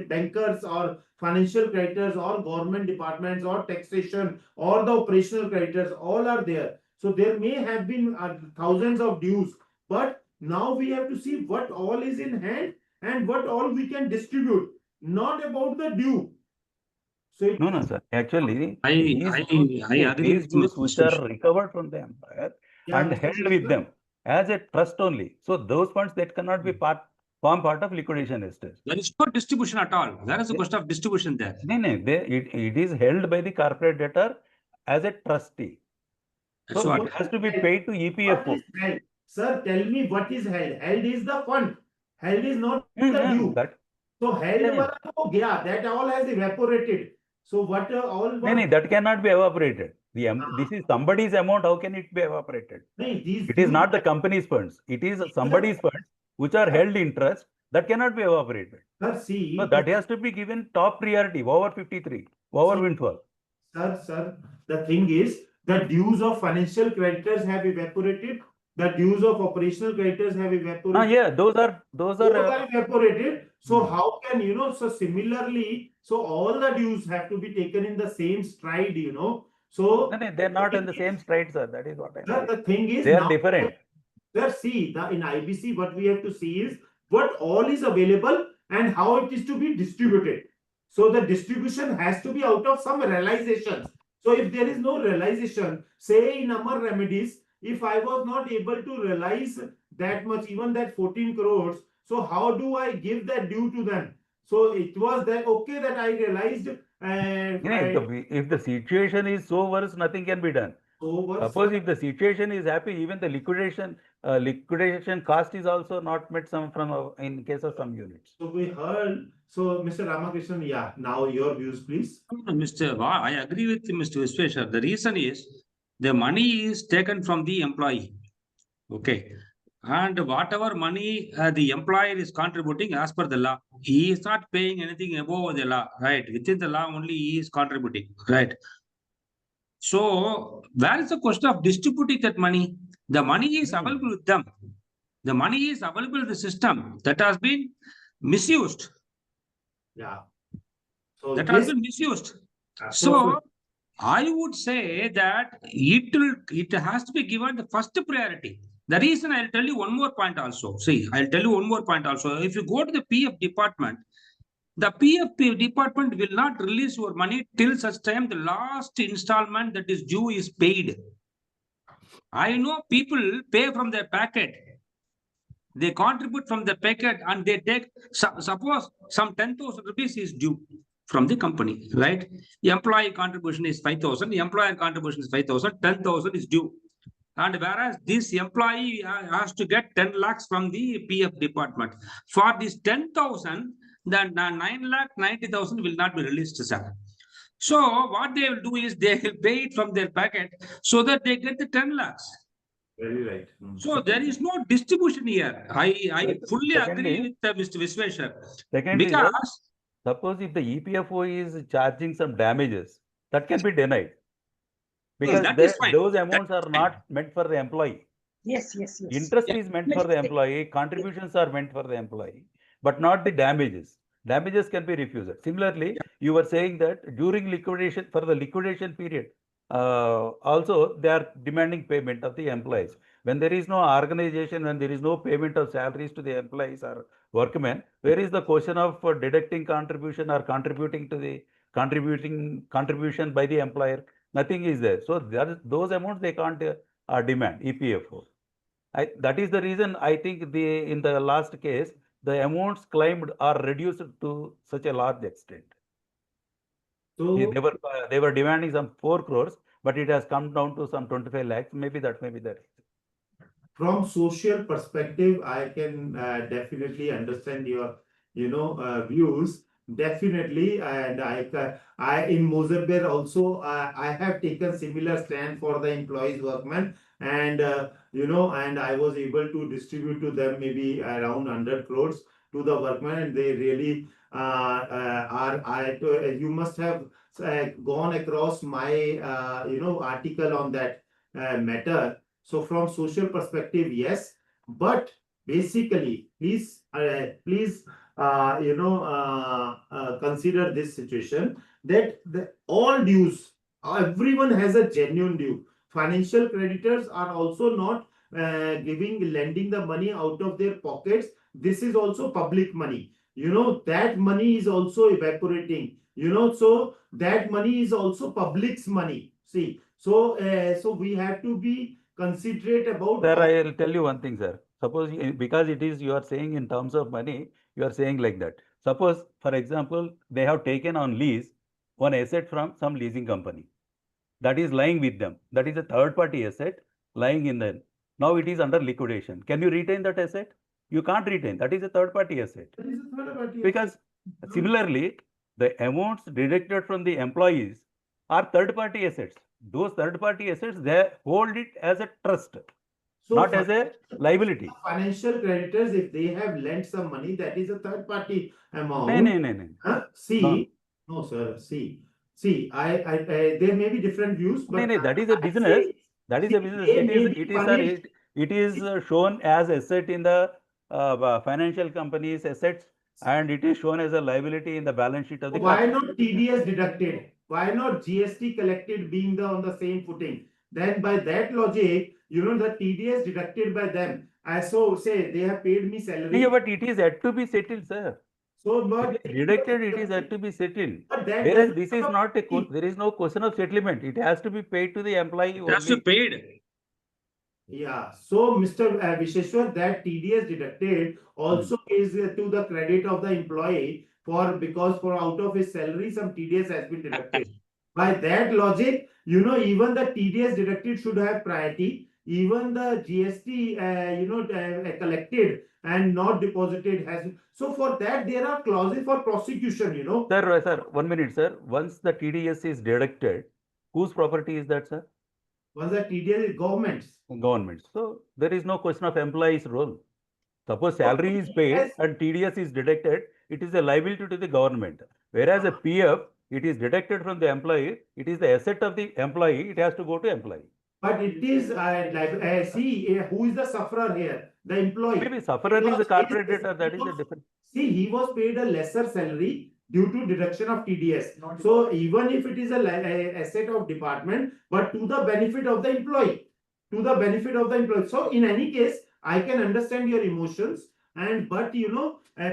S1: bankers or financial creditors or government departments or taxation or the operational creditors, all are there. So there may have been thousands of dues, but now we have to see what all is in hand and what all we can distribute, not about the due. So
S2: No, sir. Actually,
S3: I agree
S2: these
S3: with you,
S2: dues which are recovered from the employer and held with them as a trust only. So those funds that cannot be form part of liquidation estate.
S3: There is no distribution at all. There is a question of distribution there.
S2: No, it is held by the corporate debtor as a trustee.
S3: That's
S2: So
S3: what
S2: it has to be paid to EPFO.
S1: Sir, tell me what is held. Held is the fund. Held is not the due. So held wala ho gaya. That all has evaporated. So what all?
S2: No, that cannot be evaporated. This is somebody's amount. How can it be evaporated? It is not the company's funds. It is somebody's funds which are held in trust. That cannot be evaporated.
S1: Sir, see.
S2: So that has to be given top priority over 53, over windfall.
S1: Sir, the thing is, the dues of financial creditors have evaporated. the dues of operational creditors have evaporated.
S2: Yeah, those are
S1: Those are evaporated. So how can, so similarly, so all the dues have to be taken in the same stride, So
S2: no, they're not in the same stride, sir. That is what I mean.
S1: the thing is
S2: They are
S1: now
S2: different.
S1: see in IBC what we have to see is what all is available and how it is to be distributed. So the distribution has to be out of some realizations. So if there is no realization, say in our remedies, if I was not able to realize that much, even that 14 crores, so how do I give that due to them? So it was that okay that I realized
S2: If the situation is so worse, nothing can be done. Suppose if the situation is happy, even the liquidation cost is also not met in case of some units.
S1: So we heard. So Mr. Ramakrishnan, yeah. Now your views, please.
S3: I agree with Mr. Vishweshwar. The reason is the money is taken from the employee. Okay. And whatever money the employer is contributing as per the law, he is not paying anything above the law, right? Within the law only he is contributing, right? So where is the question of distributing that money? The money is available with them. The money is available in the system that has been misused.
S1: Yeah. So
S3: that has been misused. So I would say that it has to be given the first priority. The reason I'll tell you one more point also. See, I'll tell you one more point also. If you go to the PF department, the PF department will not release your money till such time the last installment that is due is paid. I know people pay from their packet. They contribute from the packet and they take, suppose some 10,000 rupees is due from the company, right? The employee contribution is 5,000, the employer contribution is 5,000, 10,000 is due. And whereas this employee has to get 10 lakhs from the PF department. For this 10,000, the 9,90,000 will not be released, sir. So what they will do is they will pay it from their packet so that they get the 10 lakhs.
S1: Very right.
S3: So there is no distribution here. I fully agree with Mr. Vishweshwar.
S2: Secondly,
S3: Because
S2: suppose if the EPFO is charging some damages, that can be denied. Because those amounts are not meant for the employee.
S4: Yes.
S2: Interest is meant for the employee, contributions are meant for the employee, but not the damages. Damages can be refused. Similarly, you were saying that during liquidation, for the liquidation period, also they are demanding payment of the employees. When there is no organization, when there is no payment of salaries to the employees or workmen, where is the question of deducting contribution or contributing to the contribution by the employer? Nothing is there. So those amounts they can't demand EPFO. That is the reason I think in the last case, the amounts claimed are reduced to such a large extent. So they were demanding some 4 crores, but it has come down to some 25 lakhs. Maybe that may be the reason.
S1: From social perspective, I can definitely understand your, views. Definitely, and I in Mozambique also, I have taken similar stand for the employees, workmen, and and I was able to distribute to them maybe around 100 crores to the workmen, and they really you must have gone across my article on that matter. So from social perspective, yes, but basically, please consider this situation that all dues, everyone has a genuine due. Financial creditors are also not lending the money out of their pockets. This is also public money. That money is also evaporating. So that money is also public's money. See, so we have to be considerate about.
S2: Sir, I will tell you one thing, sir. Suppose because you are saying in terms of money, you are saying like that. Suppose, for example, they have taken on lease one asset from some leasing company that is lying with them. That is a third party asset lying in them. Now it is under liquidation. Can you retain that asset? You can't retain. That is a third party asset.
S1: That is a third party
S2: because similarly, the amounts deducted from the employees are third party assets. Those third party assets, they hold it as a trust. So not as a liability.
S1: Financial creditors, if they have lent some money, that is a third party amount.
S2: No.
S1: See, no, sir. See, there may be different views, but
S2: that is a business. That is a business. it is shown as asset in the financial company's assets, and it is shown as a liability in the balance sheet of the
S1: Why
S2: company.
S1: not TDS deducted? Why not GST collected being on the same footing? Then by that logic, the TDS deducted by them. I so say they have paid me salary.
S2: Yeah, but it is yet to be settled, sir.
S1: So,
S2: It
S1: but
S2: is deducted, it is yet to be settled.
S1: But that
S2: Whereas
S1: doesn't
S2: this is
S1: have
S2: not a,
S1: a-
S2: there is no question of settlement. It has to be paid to the employee
S3: That's
S2: only.
S3: paid.
S1: Yeah, so Mr. Visheshwar, that TDS deducted also is to the credit of the employee because for out of his salary some TDS has been deducted. By that logic, even the TDS deducted should have priority. Even the GST, collected and not deposited has. So for that there are clauses for prosecution.
S2: Sir, 1 minute, sir. Once the TDS is deducted, whose property is that, sir?
S1: Once the TDS is government's.
S2: Government. So there is no question of employee's role. Suppose salary is paid
S1: Yes.
S2: and TDS is deducted, it is a liability to the government. Whereas a PF, it is deducted from the employee, it is the asset of the employee, it has to go to employee.
S1: But it is see who is the sufferer here? The employee.
S2: Maybe sufferer is a
S1: Because
S2: corporate
S1: his-
S2: debtor, that
S1: he
S2: is a
S1: was-
S2: different.
S1: See, he was paid a lesser salary due to deduction of TDS. So even if it is a asset of department, but to the benefit of the employee, to the benefit of the employee. So in any case, I can understand your emotions, but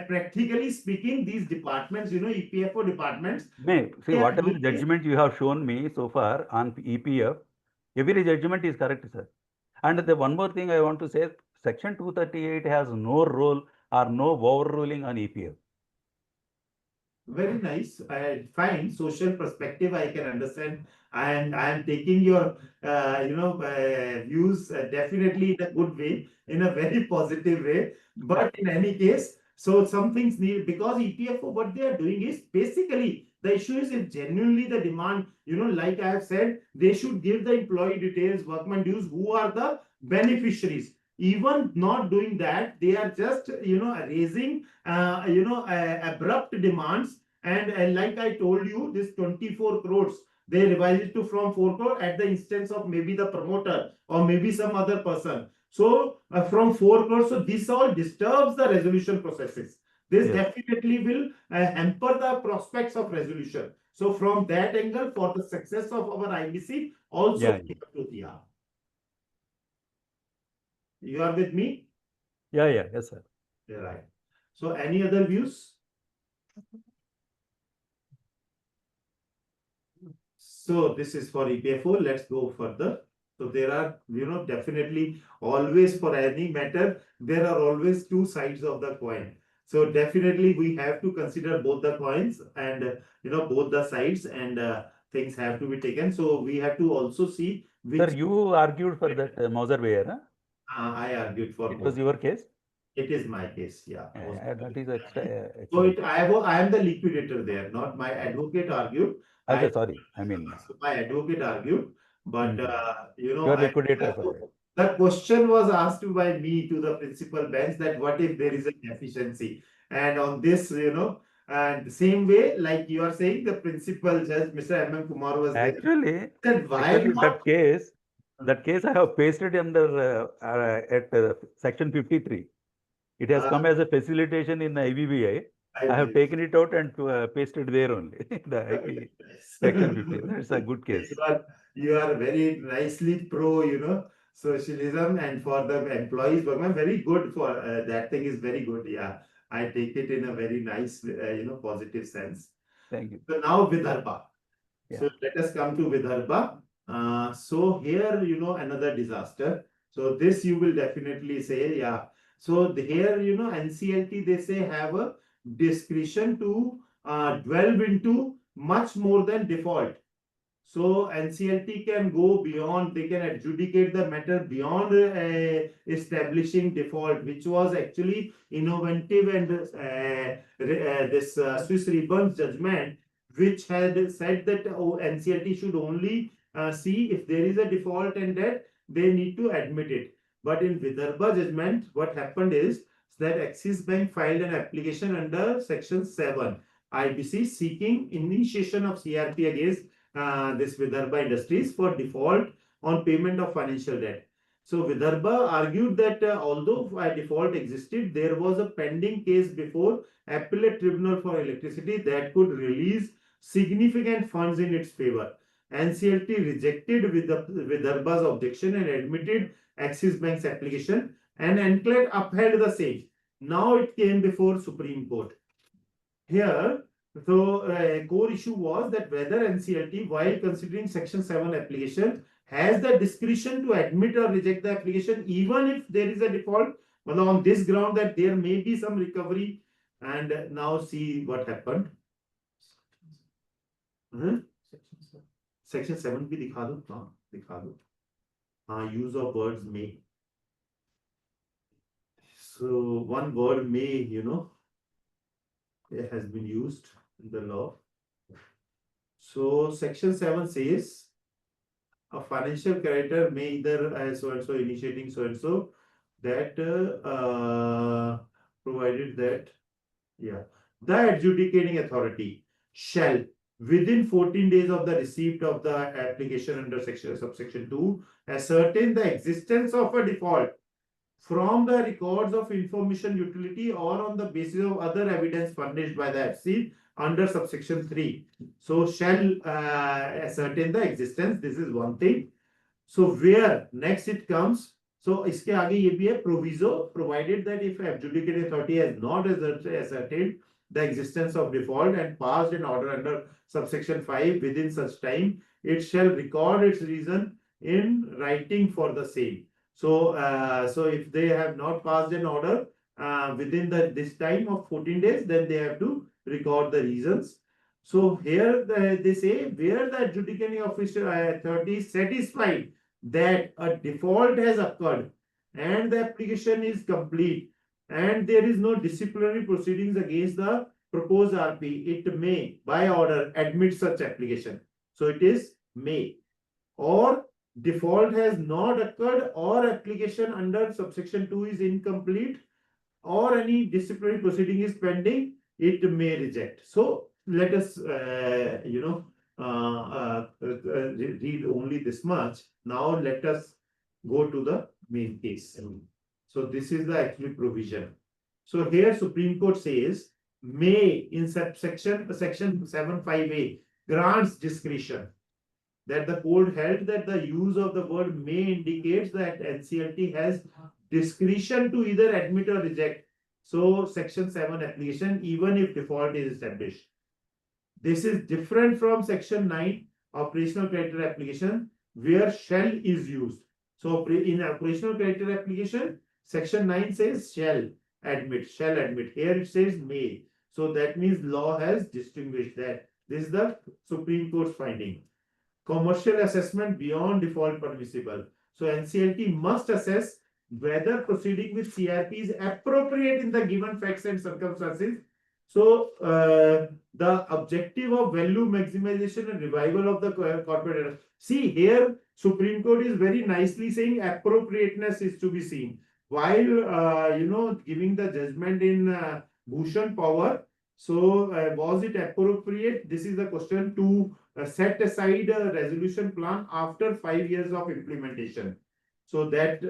S1: practically speaking, these departments, EPFO departments.
S2: See,
S1: they are
S2: whatever
S1: doing this.
S2: judgment you have shown me so far on EPF, every judgment is correct, sir. And the one more thing I want to say, Section 238 has no role or no overruling on EPF.
S1: Very nice. Fine. Social perspective, I can understand. And I am taking your, views definitely in a good way, in a very positive way. But in any case, so some things need, because EPFO, what they are doing is basically the issue is if genuinely the demand, like I have said, they should give the employee details, workman dues, who are the beneficiaries. Even not doing that, they are just, raising abrupt demands. And like I told you, this 24 crores, they revised it to from 4 crore at the instance of maybe the promoter or maybe some other person. So from 4 crores, so this all disturbs the resolution processes. This
S2: Yes.
S1: definitely will hamper the prospects of resolution. So from that angle, for the success of our IBC, also
S2: Yeah.
S1: we have to, yeah. You are with me?
S2: Yeah, yes, sir.
S1: Yeah, right. So any other views? So this is for EPFO. Let's go further. So there are, definitely always for any matter, there are always two sides of the coin. So definitely we have to consider both the coins and, both the sides, and things have to be taken. So we have to also see which.
S2: Sir, you argued for that Mauserweier, huh?
S1: I argued for
S2: It
S1: both.
S2: was your case?
S1: It is my case, yeah.
S2: That is extra.
S1: So
S2: Excellent.
S1: I am the liquidator there, not my advocate argued.
S2: Okay, sorry. I mean,
S1: So my advocate argued, but
S2: you are liquidator for that.
S1: the question was asked by me to the principal bench that what if there is a deficiency, and on this, and the same way, like you are saying, the principal judge, Mr. M. Kumar, was there.
S2: Actually,
S1: Then why
S2: actually
S1: not?
S2: that case I have pasted under at section 53. It has come as a facilitation in the IBBI. I have taken it out and pasted there only. The IP section 50. That's a good case.
S1: You are very nicely pro, socialism, and for the employees, workmen, very good for that thing is very good. Yeah, I take it in a very nice, positive sense.
S2: Thank you.
S1: So now Vidarbha.
S2: Yeah.
S1: So let us come to Vidarbha. So here, another disaster. So this you will definitely say, yeah. So here, NCLT, they say have a discretion to delve into much more than default. So NCLT can go beyond, they can adjudicate the matter beyond establishing default, which was actually innovative, and this Swiss Ribbons judgment, which had said that NCLT should only see if there is a default and that they need to admit it. But in Vidarbha judgment, what happened is that Axis Bank filed an application under Section 7 IBC seeking initiation of CRP against this Vidarbha Industries for default on payment of financial debt. So Vidarbha argued that although a default existed, there was a pending case before Appellate Tribunal for Electricity that could release significant funds in its favor. NCLT rejected Vidarbha's objection and admitted Axis Bank's application, and NCLT upheld the same. Now it came before Supreme Court. Here, so core issue was that whether NCLT, while considering Section 7 application, has the discretion to admit or reject the application even if there is a default, but on this ground that there may be some recovery. And now see what happened. Section 7 भी दिखा दो, हाँ दिखा दो, हाँ, use of words may. So one word may, it has been used in the law. So Section 7 says a financial creditor may either so and so initiating so and so that provided that the adjudicating authority shall within 14 days of the receipt of the application under subsection 2 ascertain the existence of a default from the records of information utility or on the basis of other evidence furnished by the FC under subsection 3. So shall ascertain the existence. This is one thing. So where next it comes. So इसके आगे ये भी है proviso, provided that if adjudicating authority has not ascertained the existence of default and passed an order under subsection 5 within such time, it shall record its reason in writing for the same. So, so if they have not passed an order within this time of 14 days, then they have to record the reasons. So here they say where the adjudicating official authority is satisfied that a default has occurred and the application is complete and there is no disciplinary proceedings against the proposed RP, it may by order admit such application. So it is may, or default has not occurred or application under subsection 2 is incomplete or any disciplinary proceeding is pending, it may reject. So let us read only this much. Now let us go to the main case. So this is the actual provision. So here Supreme Court says may in section 7.5a grants discretion. That the court held that the use of the word may indicates that NCLT has discretion to either admit or reject. So section 7 application even if default is established. This is different from section 9 operational creditor application where shall is used. So in operational creditor application, section 9 says shall admit. Here it says may. So that means law has distinguished that. This is the Supreme Court's finding. Commercial assessment beyond default permissible. So NCLT must assess whether proceeding with CRP is appropriate in the given facts and circumstances. So the objective of value maximization and revival of the corporate. See here, Supreme Court is very nicely saying appropriateness is to be seen. While giving the judgment in Bhushan Power. So was it appropriate? This is the question to set aside a resolution plan after 5 years of implementation. So that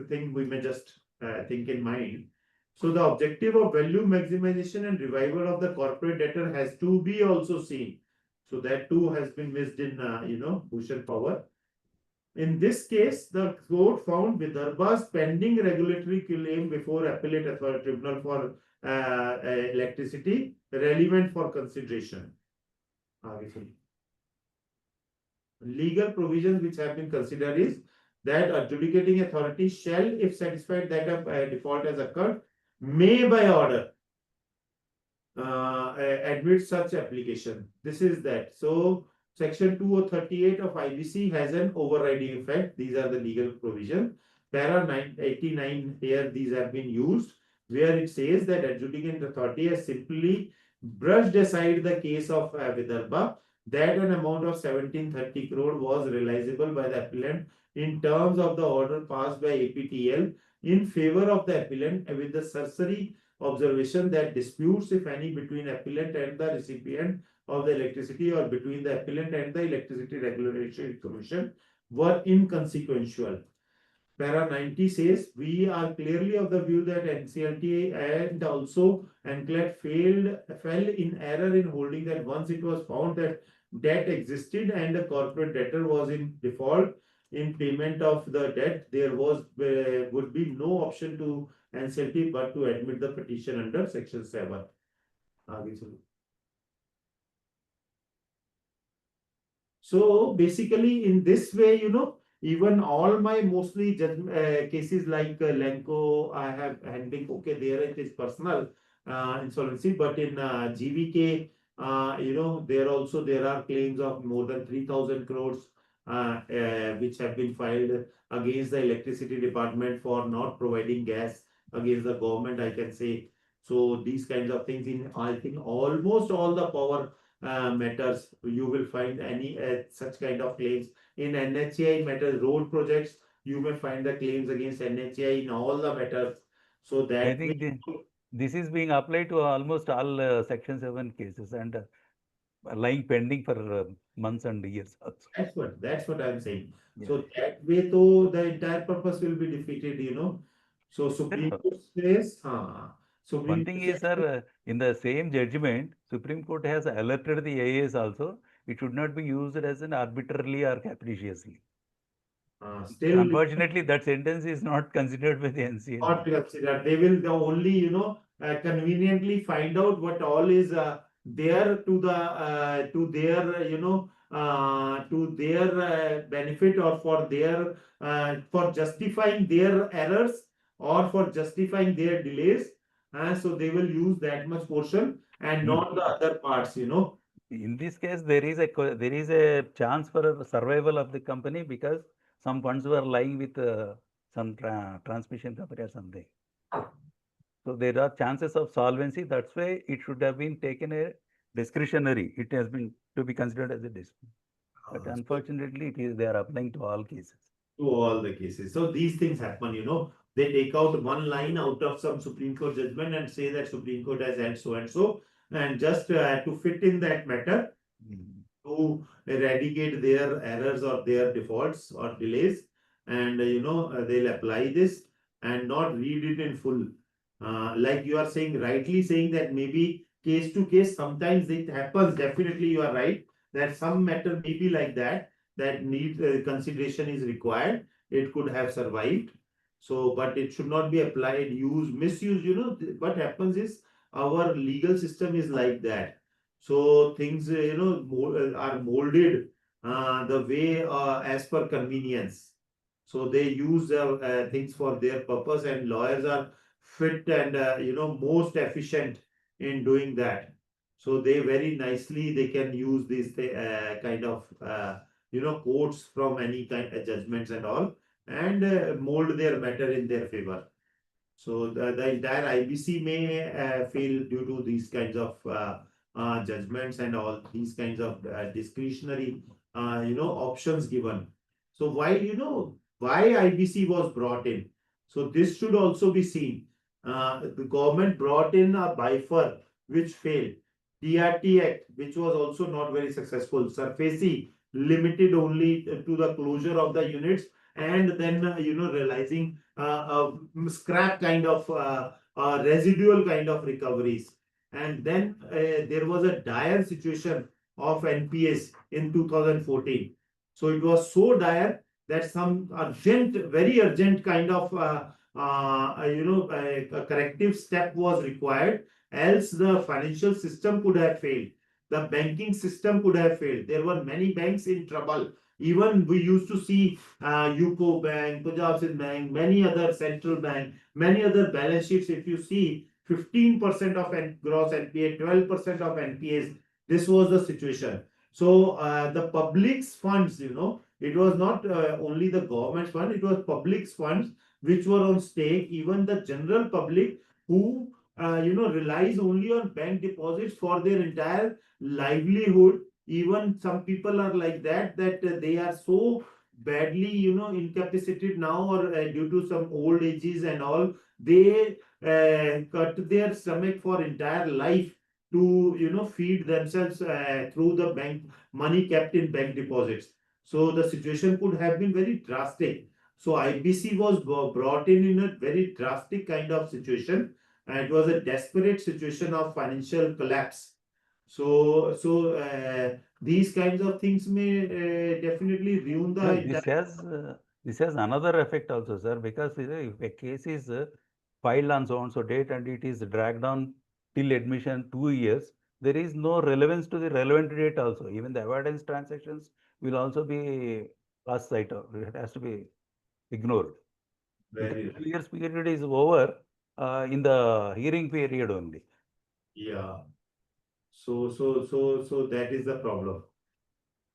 S1: thing we may just think in mind. So the objective of value maximization and revival of the corporate debtor has to be also seen. So that too has been missed in Bhushan Power. In this case, the court found Vidarbha's pending regulatory claim before Appellate Authority Tribunal for Electricity relevant for consideration. Legal provisions which have been considered is that adjudicating authority shall, if satisfied that a default has occurred, may by order admit such application. This is that. So section 238 of IBC has an overriding effect. These are the legal provisions. Para 89 here, these have been used, where it says that adjudicating authority has simply brushed aside the case of Vidarbha, that an amount of 1730 crore was realizable by the appellant in terms of the order passed by APTL in favor of the appellant, with the cursory observation that disputes, if any, between appellant and the recipient of the electricity or between the appellant and the Electricity Regulatory Commission were inconsequential. Para 90 says, we are clearly of the view that NCLT and also NCLAT fell in error in holding that once it was found that debt existed and the corporate debtor was in default in payment of the debt, there would be no option to NCLT but to admit the petition under Section 7. आगे चलो. So basically, in this way, even all my mostly cases like Lenco, I have handling, okay, there it is personal insolvency, but in GVK, there are claims of more than 3,000 crores which have been filed against the electricity department for not providing gas against the government, I can say. So these kinds of things in, I think, almost all the power matters, you will find any such kind of claims. In NHAI matters, road projects, you may find the claims against NHAI in all the matters. So
S2: I
S1: that
S2: think
S1: way,
S2: this is being applied to almost all Section 7 cases and lying pending for months and years also.
S1: that's what I'm saying.
S2: Yeah.
S1: So that way, though, the entire purpose will be defeated. So Supreme Court says,
S2: One
S1: Supreme
S2: thing
S1: Court
S2: is, sir, in the same judgment, Supreme Court has alerted the AIS also, it should not be used as an arbitrarily or capriciously.
S1: still
S2: Unfortunately, that sentence is not considered by the
S1: not
S2: NCLT.
S1: considered. They will only, conveniently find out what all is there to their benefit or for justifying their errors or for justifying their delays. So they will use that much portion and not the other parts.
S2: In this case, there is a chance for a survival of the company because some funds were lying with some transmission company or something. So there are chances of solvency. That's why it should have been taken a discretionary. It has been to be considered as a discretionary. But unfortunately, they are applying to all cases.
S1: To all the cases. So these things happen, they take out one line out of some Supreme Court judgment and say that Supreme Court has held so and so, and just to fit in that matter, to eradicate their errors or their defaults or delays, and they'll apply this and not read it in full. Like you are saying, rightly saying that maybe case to case, sometimes it happens. Definitely, you are right that some matter may be like that need consideration is required. It could have survived. So, but it should not be applied, misuse. What happens is our legal system is like that. So things, are molded the way as per convenience. So they use things for their purpose, and lawyers are fit and most efficient in doing that. So they very nicely they can use these kind of quotes from any kind of judgments and all, and mold their matter in their favor. So the entire IBC may fail due to these kinds of judgments and all these kinds of discretionary options given. So why IBC was brought in? So this should also be seen. The government brought in a BIFER which failed. TRT Act, which was also not very successful. SURFACI, limited only to the closure of the units, and then realizing scrap kind of residual kind of recoveries. And then there was a dire situation of NPS in 2014. So it was so dire that some very urgent kind of a corrective step was required, else the financial system could have failed, the banking system could have failed. There were many banks in trouble. Even we used to see UCO Bank, Punjab Sind Bank, many other central bank, many other balance sheets. If you see 15% of gross NPA, 12% of NPAs, this was the situation. So the public's funds, it was not only the government's fund, it was public's funds which were on stake. Even the general public who relies only on bank deposits for their entire livelihood. Even some people are like that they are so badly incapacitated now, or due to some old ages and all, they cut their stomach for entire life to feed themselves through the bank money kept in bank deposits. So the situation could have been very drastic. So IBC was brought in a very drastic kind of situation, and it was a desperate situation of financial collapse. So these kinds of things may definitely ruin the
S2: No,
S1: entire.
S2: this has another effect also, sir, because if a case is filed on so and so date and it is dragged on till admission 2 years, there is no relevance to the relevant date also. Even the avoidance transactions will also be lost sight of. It has to be ignored. Because
S1: Very
S2: 2 years period is over in the hearing period only.
S1: Yeah. So that is the problem.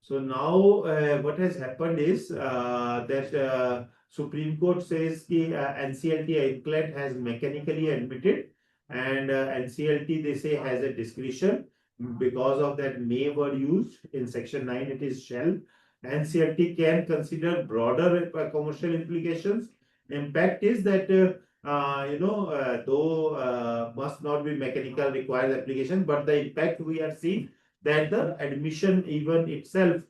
S1: So now what has happened is that Supreme Court says that NCLT inclet has mechanically admitted, and NCLT they say has a discretion because of that may word used in section 9. It is shall. NCLT can consider broader commercial implications. Impact is that though must not be mechanical requires application, but the impact we have seen that the admission even itself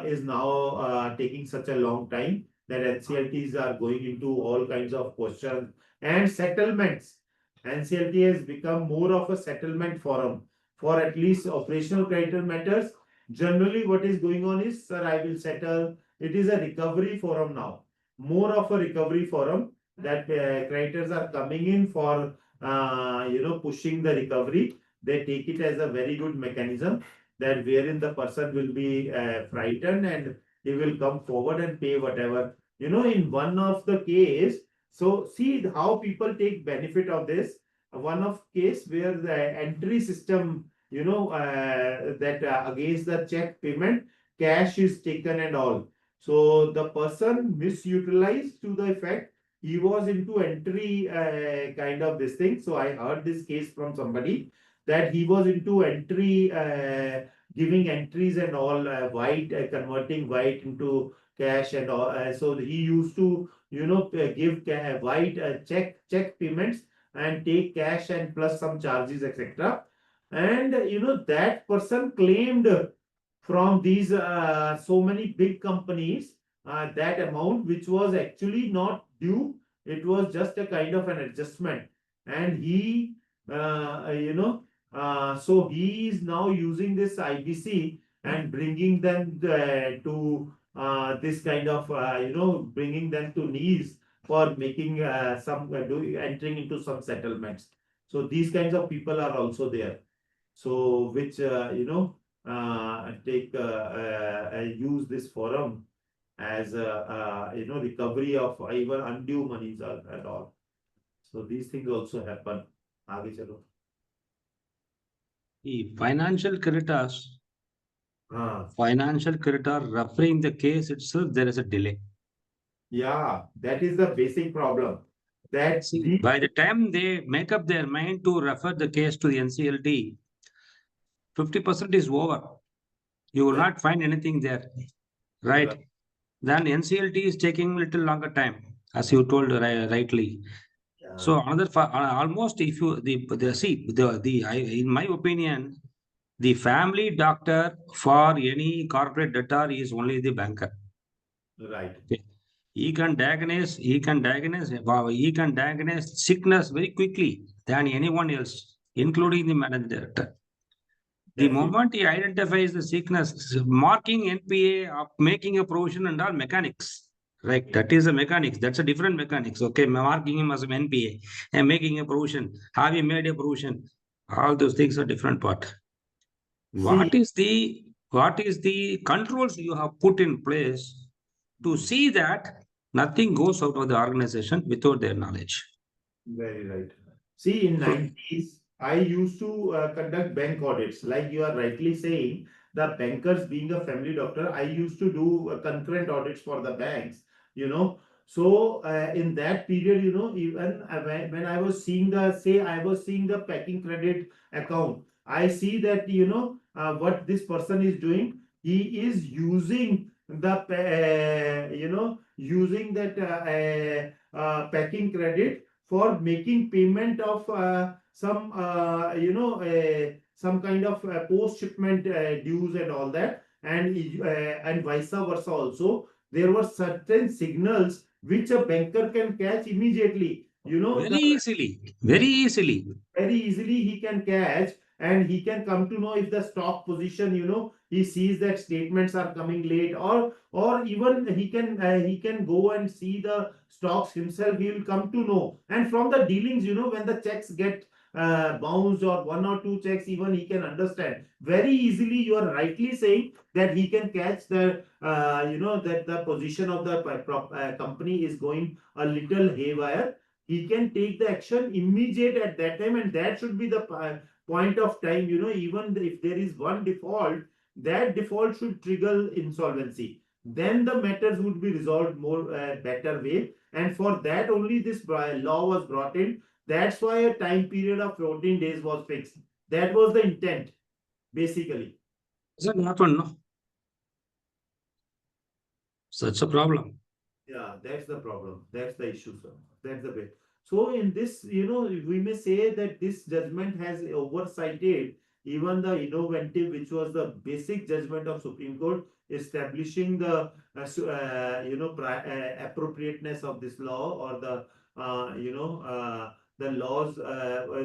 S1: is now taking such a long time that NCLTs are going into all kinds of questions and settlements. NCLT has become more of a settlement forum for at least operational creditor matters. Generally, what is going on is, sir, I will settle. It is a recovery forum now, more of a recovery forum that creditors are coming in for pushing the recovery. They take it as a very good mechanism that wherein the person will be frightened and he will come forward and pay whatever. In one of the case, so see how people take benefit of this. One of case where the entry system, that against the check payment, cash is taken and all. So the person misutilized to the effect he was into entry kind of this thing. So I heard this case from somebody that he was into entry, giving entries and all, white, converting white into cash and all. So he used to, give white check payments and take cash and plus some charges, etc. And that person claimed from these so many big companies that amount which was actually not due. It was just a kind of an adjustment, and he so he is now using this IBC and bringing them to this kind of bringing them to knees for making entering into some settlements. So these kinds of people are also there. So which take use this forum as a recovery of even undue monies and all. So these things also happen. आगे चलो.
S3: The financial creditors,
S1: हाँ.
S3: financial creditor referring the case itself, there is a delay.
S1: Yeah, that is the basic problem. That
S3: See, by the time they make up their mind to refer the case to the NCLT, 50% is over. You will not find anything there, right? Then NCLT is taking little longer time, as you told rightly.
S1: Yeah.
S3: So another almost if you in my opinion, the family doctor for any corporate debtor is only the banker.
S1: Right.
S3: Okay. He can diagnose sickness very quickly than anyone else, including the managing director. The moment he identifies the sickness, marking NPA, making a provision and all mechanics. Right, that is a mechanics. That's a different mechanics. Okay, marking him as an NPA and making a provision. Have you made a provision? All those things are different part. What is the controls you have put in place to see that nothing goes out of the organization without their knowledge?
S1: Very right. See, in 90s, I used to conduct bank audits. Like you are rightly saying, the bankers being a family doctor, I used to do concurrent audits for the banks, So in that period, even when I was seeing the packing credit account, I see that, what this person is doing, he is using using that packing credit for making payment of some some kind of post shipment dues and all that, and vice versa also. There were certain signals which a banker can catch immediately. You know,
S3: Very easily, very easily.
S1: very easily he can catch, and he can come to know if the stock position, he sees that statements are coming late, or even he can go and see the stocks himself. He will come to know, and from the dealings, when the checks get bounced, or one or two checks, even he can understand very easily. You are rightly saying that he can catch the that the position of the company is going a little haywire. He can take the action immediate at that time, and that should be the point of time. Even if there is one default, that default should trigger insolvency. Then the matters would be resolved more better way, and for that only this law was brought in. That's why a time period of 14 days was fixed. That was the intent, basically.
S3: Doesn't happen, no? Such a problem.
S1: Yeah, that's the problem. That's the issue, sir. That's the way. So in this, we may say that this judgment has oversighted even the innovative, which was the basic judgment of Supreme Court, establishing the appropriateness of this law, or the laws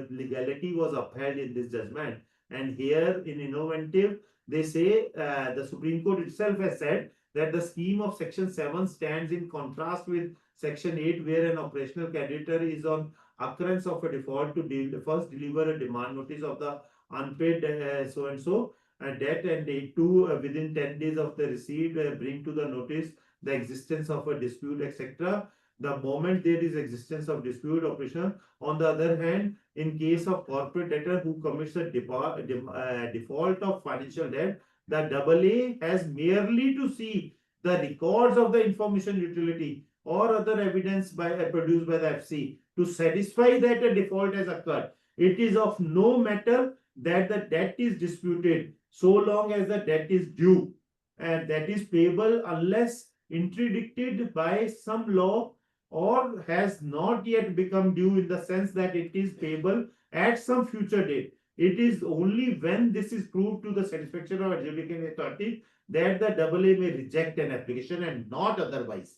S1: legality was upheld in this judgment. And here in innovative, they say the Supreme Court itself has said that the scheme of Section 7 stands in contrast with Section 8, where an operational creditor is on occurrence of a default to first deliver a demand notice of the unpaid so and so debt, and two within 10 days of the receipt bring to the notice the existence of a dispute, etc. The moment there is existence of dispute operational. On the other hand, in case of corporate debtor who commits a default of financial debt, the AA has merely to see the records of the information utility or other evidence produced by the FC to satisfy that a default has occurred. It is of no matter that the debt is disputed so long as the debt is due, and that is payable unless interdicted by some law, or has not yet become due in the sense that it is payable at some future date. It is only when this is proved to the satisfaction of adjudicating authority that the AA may reject an application, and not otherwise.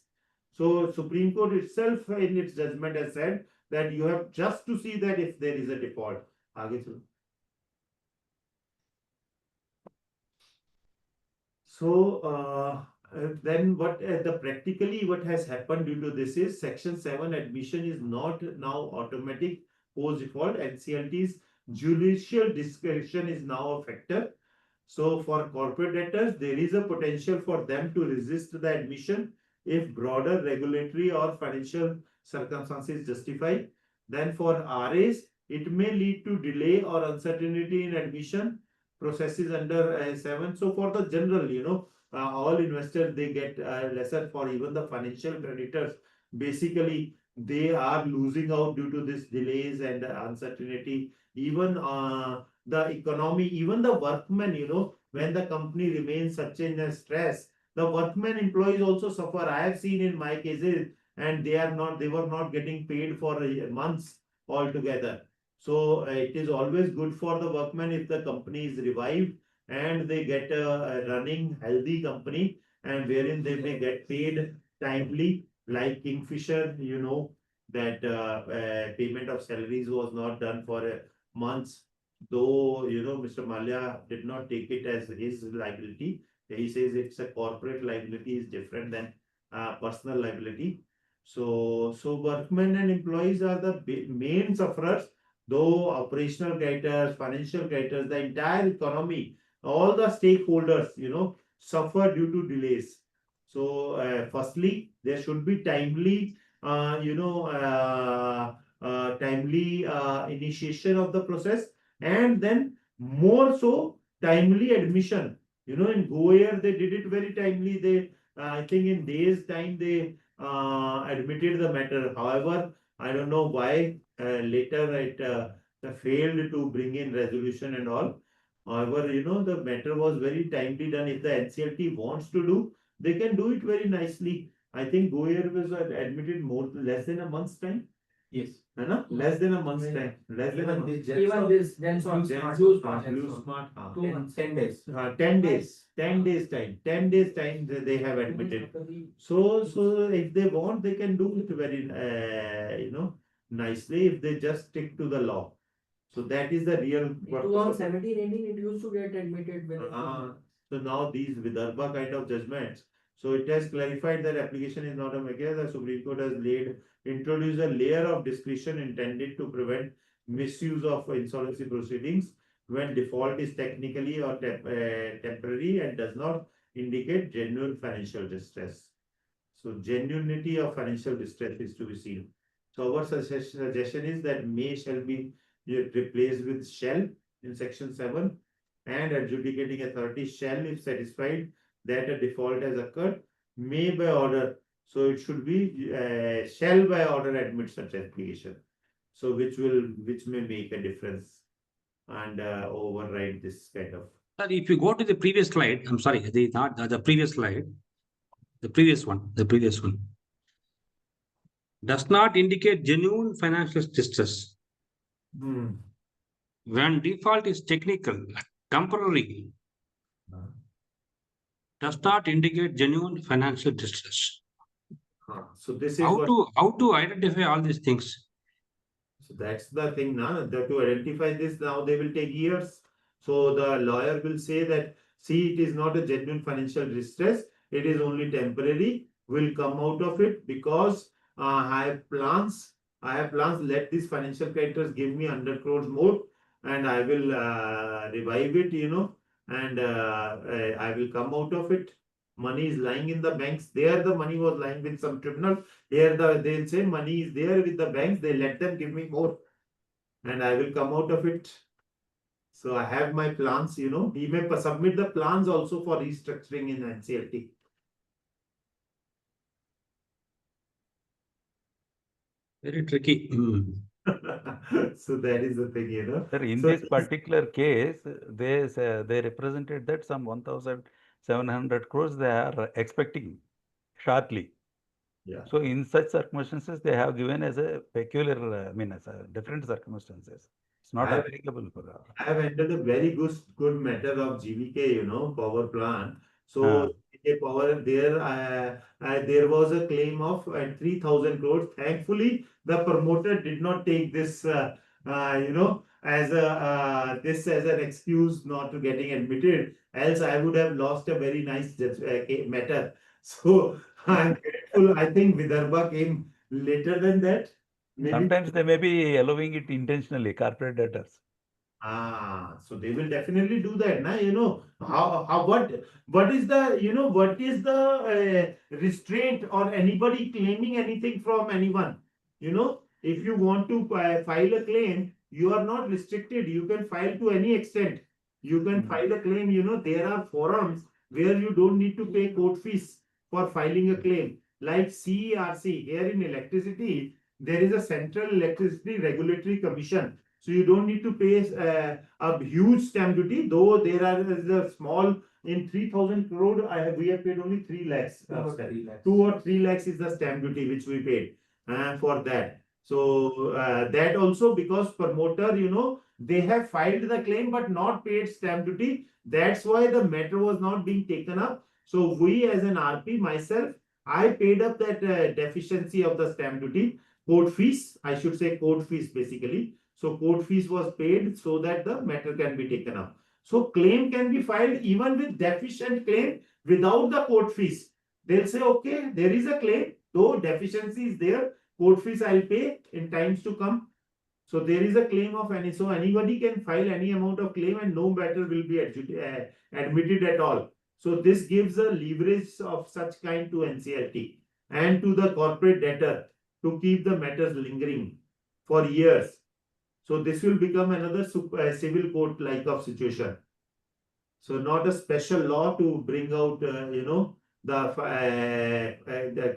S1: So Supreme Court itself in its judgment has said that you have just to see that if there is a default. So then what has happened due to this is Section 7 admission is not now automatic post default. NCLT's judicial discretion is now a factor. So for corporate debtors, there is a potential for them to resist the admission if broader regulatory or financial circumstances justify. Then for RAs, it may lead to delay or uncertainty in admission processes under 7. So for the general, all investors, they get lesser. For even the financial creditors, basically they are losing out due to this delays and uncertainty. Even the economy, even the workmen, when the company remains such in a stress, the workmen employees also suffer. I have seen in my cases, and they were not getting paid for months altogether. So it is always good for the workmen if the company is revived and they get a running healthy company, and wherein they may get paid timely, like Kingfisher, that payment of salaries was not done for months. Though, Mr. Malia did not take it as his liability. He says it's a corporate liability is different than personal liability. So workmen and employees are the main sufferers, though operational creditors, financial creditors, the entire economy, all the stakeholders, suffer due to delays. So firstly, there should be timely, initiation of the process, and then more so timely admission. In Goyer, they did it very timely. They, I think in days time, they admitted the matter. However, I don't know why later it failed to bring in resolution and all. However, the matter was very timely done. If the NCLT wants to do, they can do it very nicely. I think Goyer was admitted less than a month's time.
S5: Yes.
S1: है ना? Less than a month's
S5: Even-
S1: time. Less than a
S5: Even
S1: month.
S5: this
S6: Even this, then
S5: Jenson,
S1: Blue
S5: Smart,
S1: Smart,
S6: 2 months.
S5: 10 days.
S1: 10 days, 10 days time, 10 days time they have admitted. So if they want, they can do it very, nicely if they just stick to the law. So that is the real
S6: In
S1: purpose. of it.
S6: 2017 ending, it used to get admitted within 2 months.
S1: So now these Vidarbha kind of judgments, so it has clarified that application is not a mechanism. The Supreme Court has introduced a layer of discretion intended to prevent misuse of insolvency proceedings when default is technically or temporary and does not indicate genuine financial distress. So genuinity of financial distress is to be seen. So our suggestion is that may shall be replaced with shall in section 7, and adjudicating authority shall, if satisfied that a default has occurred, may by order. So it should be shall by order admit such application. So which may make a difference and override this kind of.
S3: Sir, if you go to the previous slide, I'm sorry, the previous slide, the previous one, does not indicate genuine financial distress. When default is technical, temporary, does not indicate genuine financial distress.
S1: So this is
S3: How to identify all these things?
S1: So that's the thing now, that to identify this now they will take years. So the lawyer will say that, see, it is not a genuine financial distress, it is only temporary, will come out of it because I have plans, let these financial creditors give me 100 crores more and I will revive it, and I will come out of it. Money is lying in the banks. There the money was lying with some tribunal. Here they'll say money is there with the banks. They let them give me more, and I will come out of it. So I have my plans. He may submit the plans also for restructuring in NCLT.
S3: Very tricky.
S1: So that is the thing,
S2: Sir, in
S1: So
S2: this particular case, they represented that some 1,700 crores they are expecting shortly.
S1: Yeah.
S2: So in such circumstances, they have given as a peculiar, as a different circumstances. It's not
S1: I have-
S2: applicable for.
S1: I have entered a very good matter of GVK, power plant. So GVK power there was a claim of 3,000 crores. Thankfully, the promoter did not take this, as an excuse not to getting admitted. Else, I would have lost a very nice matter. So I'm grateful. I think Vidarbha came later than that. Maybe.
S2: Sometimes they may be allowing it intentionally, corporate debtors.
S1: So they will definitely do that. What is the restraint or anybody claiming anything from anyone? If you want to file a claim, you are not restricted. You can file to any extent. You can file a claim. There are forums where you don't need to pay court fees for filing a claim. Like CERC, here in electricity, there is a Central Electricity Regulatory Commission. So you don't need to pay a huge stamp duty, though there are the small in 3,000 crore. We have paid only 3 lakhs. 2 or 3 lakhs is the stamp duty which we paid for that. So that also because promoter, they have filed the claim but not paid stamp duty. That's why the matter was not being taken up. So we as an RP, myself, I paid up that deficiency of the stamp duty, court fees. I should say court fees basically. So court fees was paid so that the matter can be taken up. So claim can be filed even with deficient claim without the court fees. They'll say, okay, there is a claim, though deficiency is there, court fees I'll pay in times to come. So there is a claim of any, so anybody can file any amount of claim and no matter will be admitted at all. So this gives a leverage of such kind to NCLT and to the corporate debtor to keep the matters lingering for years. So this will become another civil court like of situation. So not a special law to bring out, the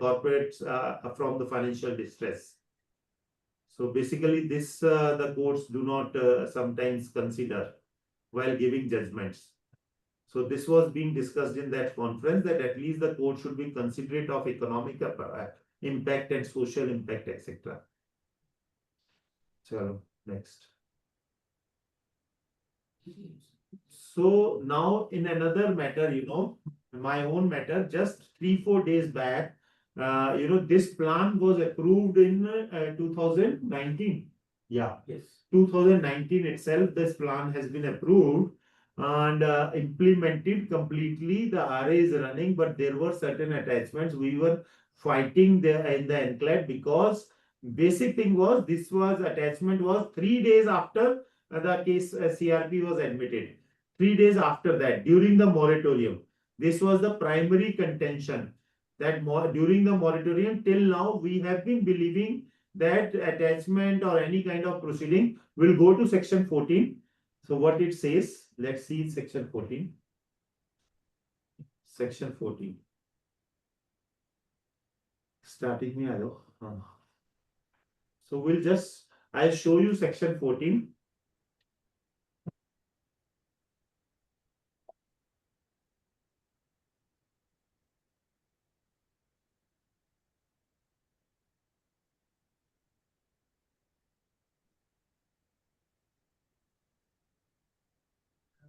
S1: corporates from the financial distress. So basically this the courts do not sometimes consider while giving judgments. So this was being discussed in that conference that at least the court should be considerate of economic impact and social impact, etc. Chalo, next. So now in another matter, my own matter, just 3-4 days back, this plan was approved in 2019. Yeah,
S6: Yes.
S1: 2019 itself, this plan has been approved and implemented completely. The RA is running, but there were certain attachments. We were fighting there in the enclave because basic thing was this was attachment was 3 days after the case CRP was admitted. 3 days after that, during the moratorium. This was the primary contention that during the moratorium till now we have been believing that attachment or any kind of proceeding will go to section 14. So what it says, let's see section 14. Section 14. Starting me, so I'll show you section 14.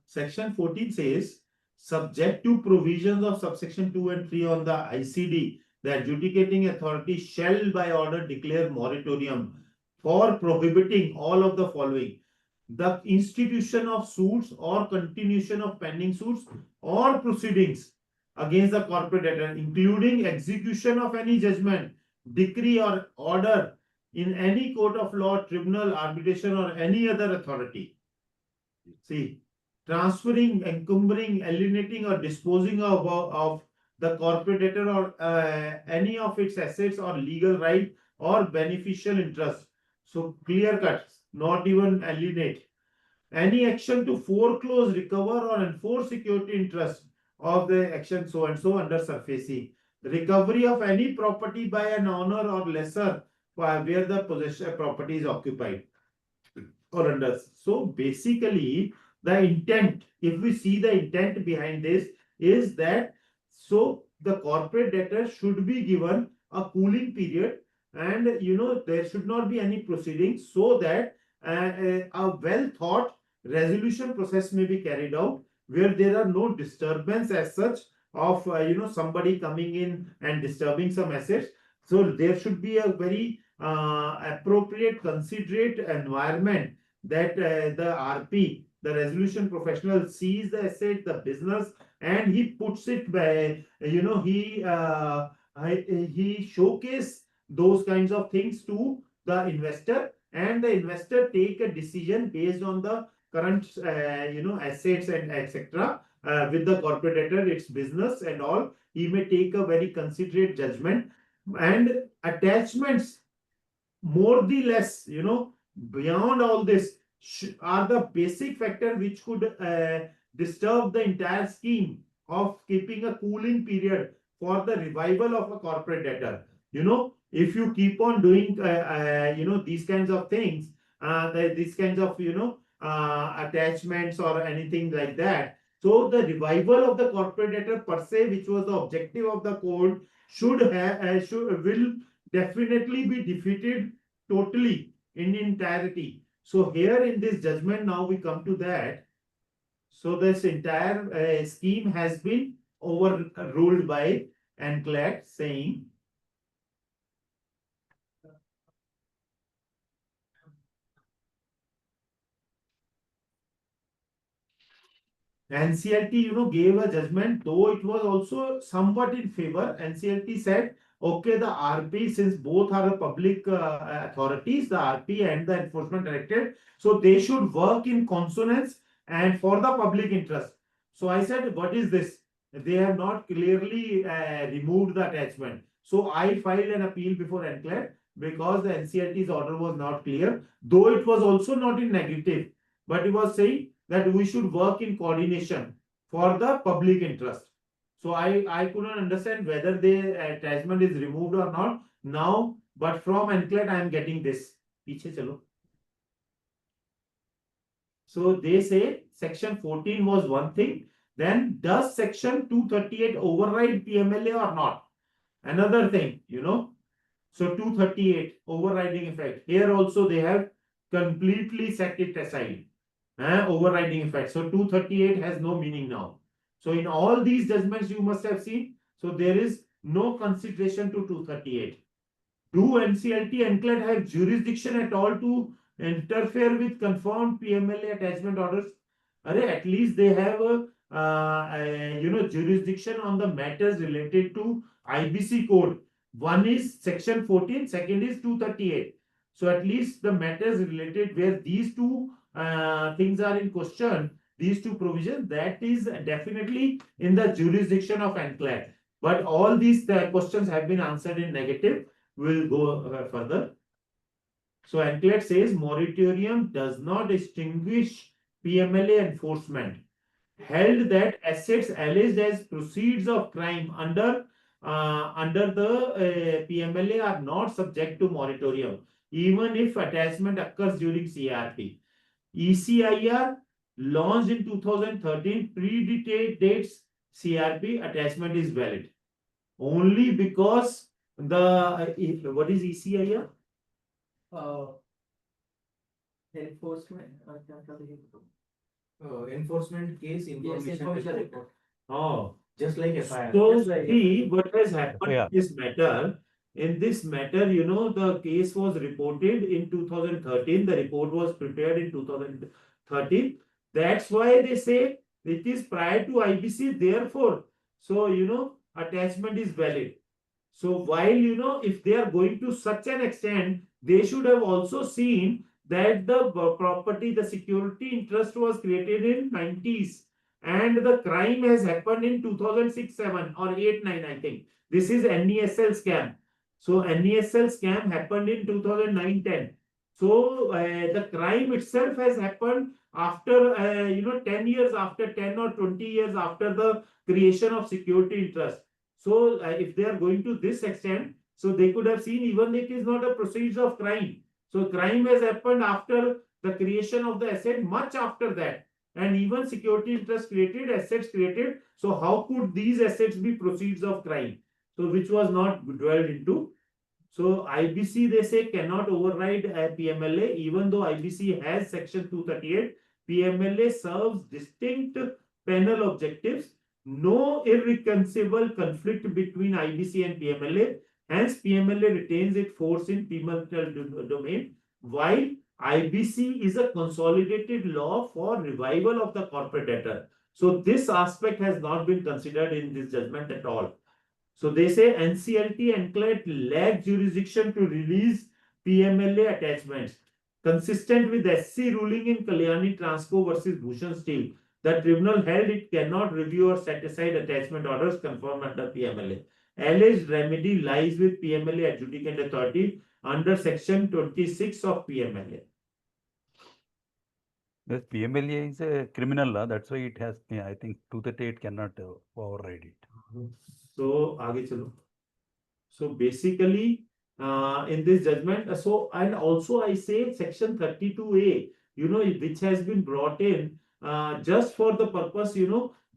S1: Section 14 says, subject to provisions of subsection 2 and 3 on the ICD, the adjudicating authority shall by order declare moratorium for prohibiting all of the following: the institution of suits or continuation of pending suits or proceedings against the corporate debtor, including execution of any judgment, decree or order in any court of law, tribunal, arbitration or any other authority. See, transferring, encumbering, alienating or disposing of the corporate debtor or any of its assets or legal right or beneficial interest. So clear cut, not even alienate. Any action to foreclose, recover or enforce security interest of the action so and so under surfacing. Recovery of any property by an owner or lessor where the possession property is occupied or under. So basically the intent, if we see the intent behind this, is that so the corporate debtor should be given a cooling period and there should not be any proceedings so that a well thought resolution process may be carried out where there are no disturbance as such of somebody coming in and disturbing some assets. So there should be a very appropriate considerate environment that the RP, the resolution professional, sees the asset, the business, and he puts it by, he showcase those kinds of things to the investor, and the investor take a decision based on the current, assets and etc. With the corporate debtor, its business and all, he may take a very considerate judgment, and attachments more the less, beyond all this are the basic factor which could disturb the entire scheme of keeping a cooling period for the revival of a corporate debtor. If you keep on doing, these kinds of things, these kinds of, attachments or anything like that. So the revival of the corporate debtor per se, which was the objective of the code, will definitely be defeated totally in entirety. So here in this judgment, now we come to that. So this entire scheme has been overruled by NCLAT, saying NCLT, gave a judgment, though it was also somewhat in favor. NCLT said, okay, the RP, since both are public authorities, the RP and the Enforcement Directorate, so they should work in consonance and for the public interest. So I said, what is this? They have not clearly removed the attachment. So I filed an appeal before NCLAT because the NCLT's order was not clear, though it was also not in negative, but it was saying that we should work in coordination for the public interest. So I couldn't understand whether the attachment is removed or not now, but from NCLAT I am getting this. Piche chalo. So they say section 14 was one thing. Then does section 238 override PMLA or not? Another thing, So 238 overriding effect. Here also they have completely set it aside. Overriding effect. So 238 has no meaning now. So in all these judgments you must have seen, so there is no consideration to 238. Do NCLT and CLAT have jurisdiction at all to interfere with confirmed PMLA attachment orders? At least they have jurisdiction on the matters related to IBC code. One is section 14, second is 238. So at least the matters related where these two things are in question, these two provisions, that is definitely in the jurisdiction of NCLAT. But all these questions have been answered in negative. We'll go further. So NCLAT says moratorium does not extinguish PMLA enforcement. Held that assets alleged as proceeds of crime under the PMLA are not subject to moratorium, even if attachment occurs during CRP. ECIR launched in 2013 predates CRP, attachment is valid. Only because what is ECIR?
S6: Enforcement.
S5: Enforcement case information
S6: information
S5: report.
S1: Oh,
S5: Just like FIR.
S1: so
S6: Just like
S1: see what has happened
S2: Yeah.
S1: in this matter. In this matter, the case was reported in 2013. The report was prepared in 2013. That's why they say it is prior to IBC. Therefore, so attachment is valid. So while if they are going to such an extent, they should have also seen that the property, the security interest was created in 90s and the crime has happened in 2006-7 or 8-9, I think. This is NESL scam. So NESL scam happened in 2009-10. So the crime itself has happened after 10 years after 10 or 20 years after the creation of security interest. So if they are going to this extent, so they could have seen even it is not a proceeds of crime. So crime has happened after the creation of the asset, much after that. And even security interest created, assets created. So how could these assets be proceeds of crime? So which was not dwelled into. So IBC, they say, cannot override PMLA, even though IBC has section 238. PMLA serves distinct penal objectives. No irreconcilable conflict between IBC and PMLA. Hence, PMLA retains its force in penal domain, while IBC is a consolidated law for revival of the corporate debtor. So this aspect has not been considered in this judgment at all. So they say NCLT and CLAT lack jurisdiction to release PMLA attachments. Consistent with SC ruling in Kalyani Transco versus Bhushan Steel, the tribunal held it cannot review or set aside attachment orders confirmed under PMLA. Alleged remedy lies with PMLA adjudicant authority under section 26 of PMLA.
S2: This PMLA is a criminal law, that's why it has, I think 238 cannot override it.
S1: So, आगे चलो. So basically, in this judgment, and also I say section 32A, which has been brought in just for the purpose,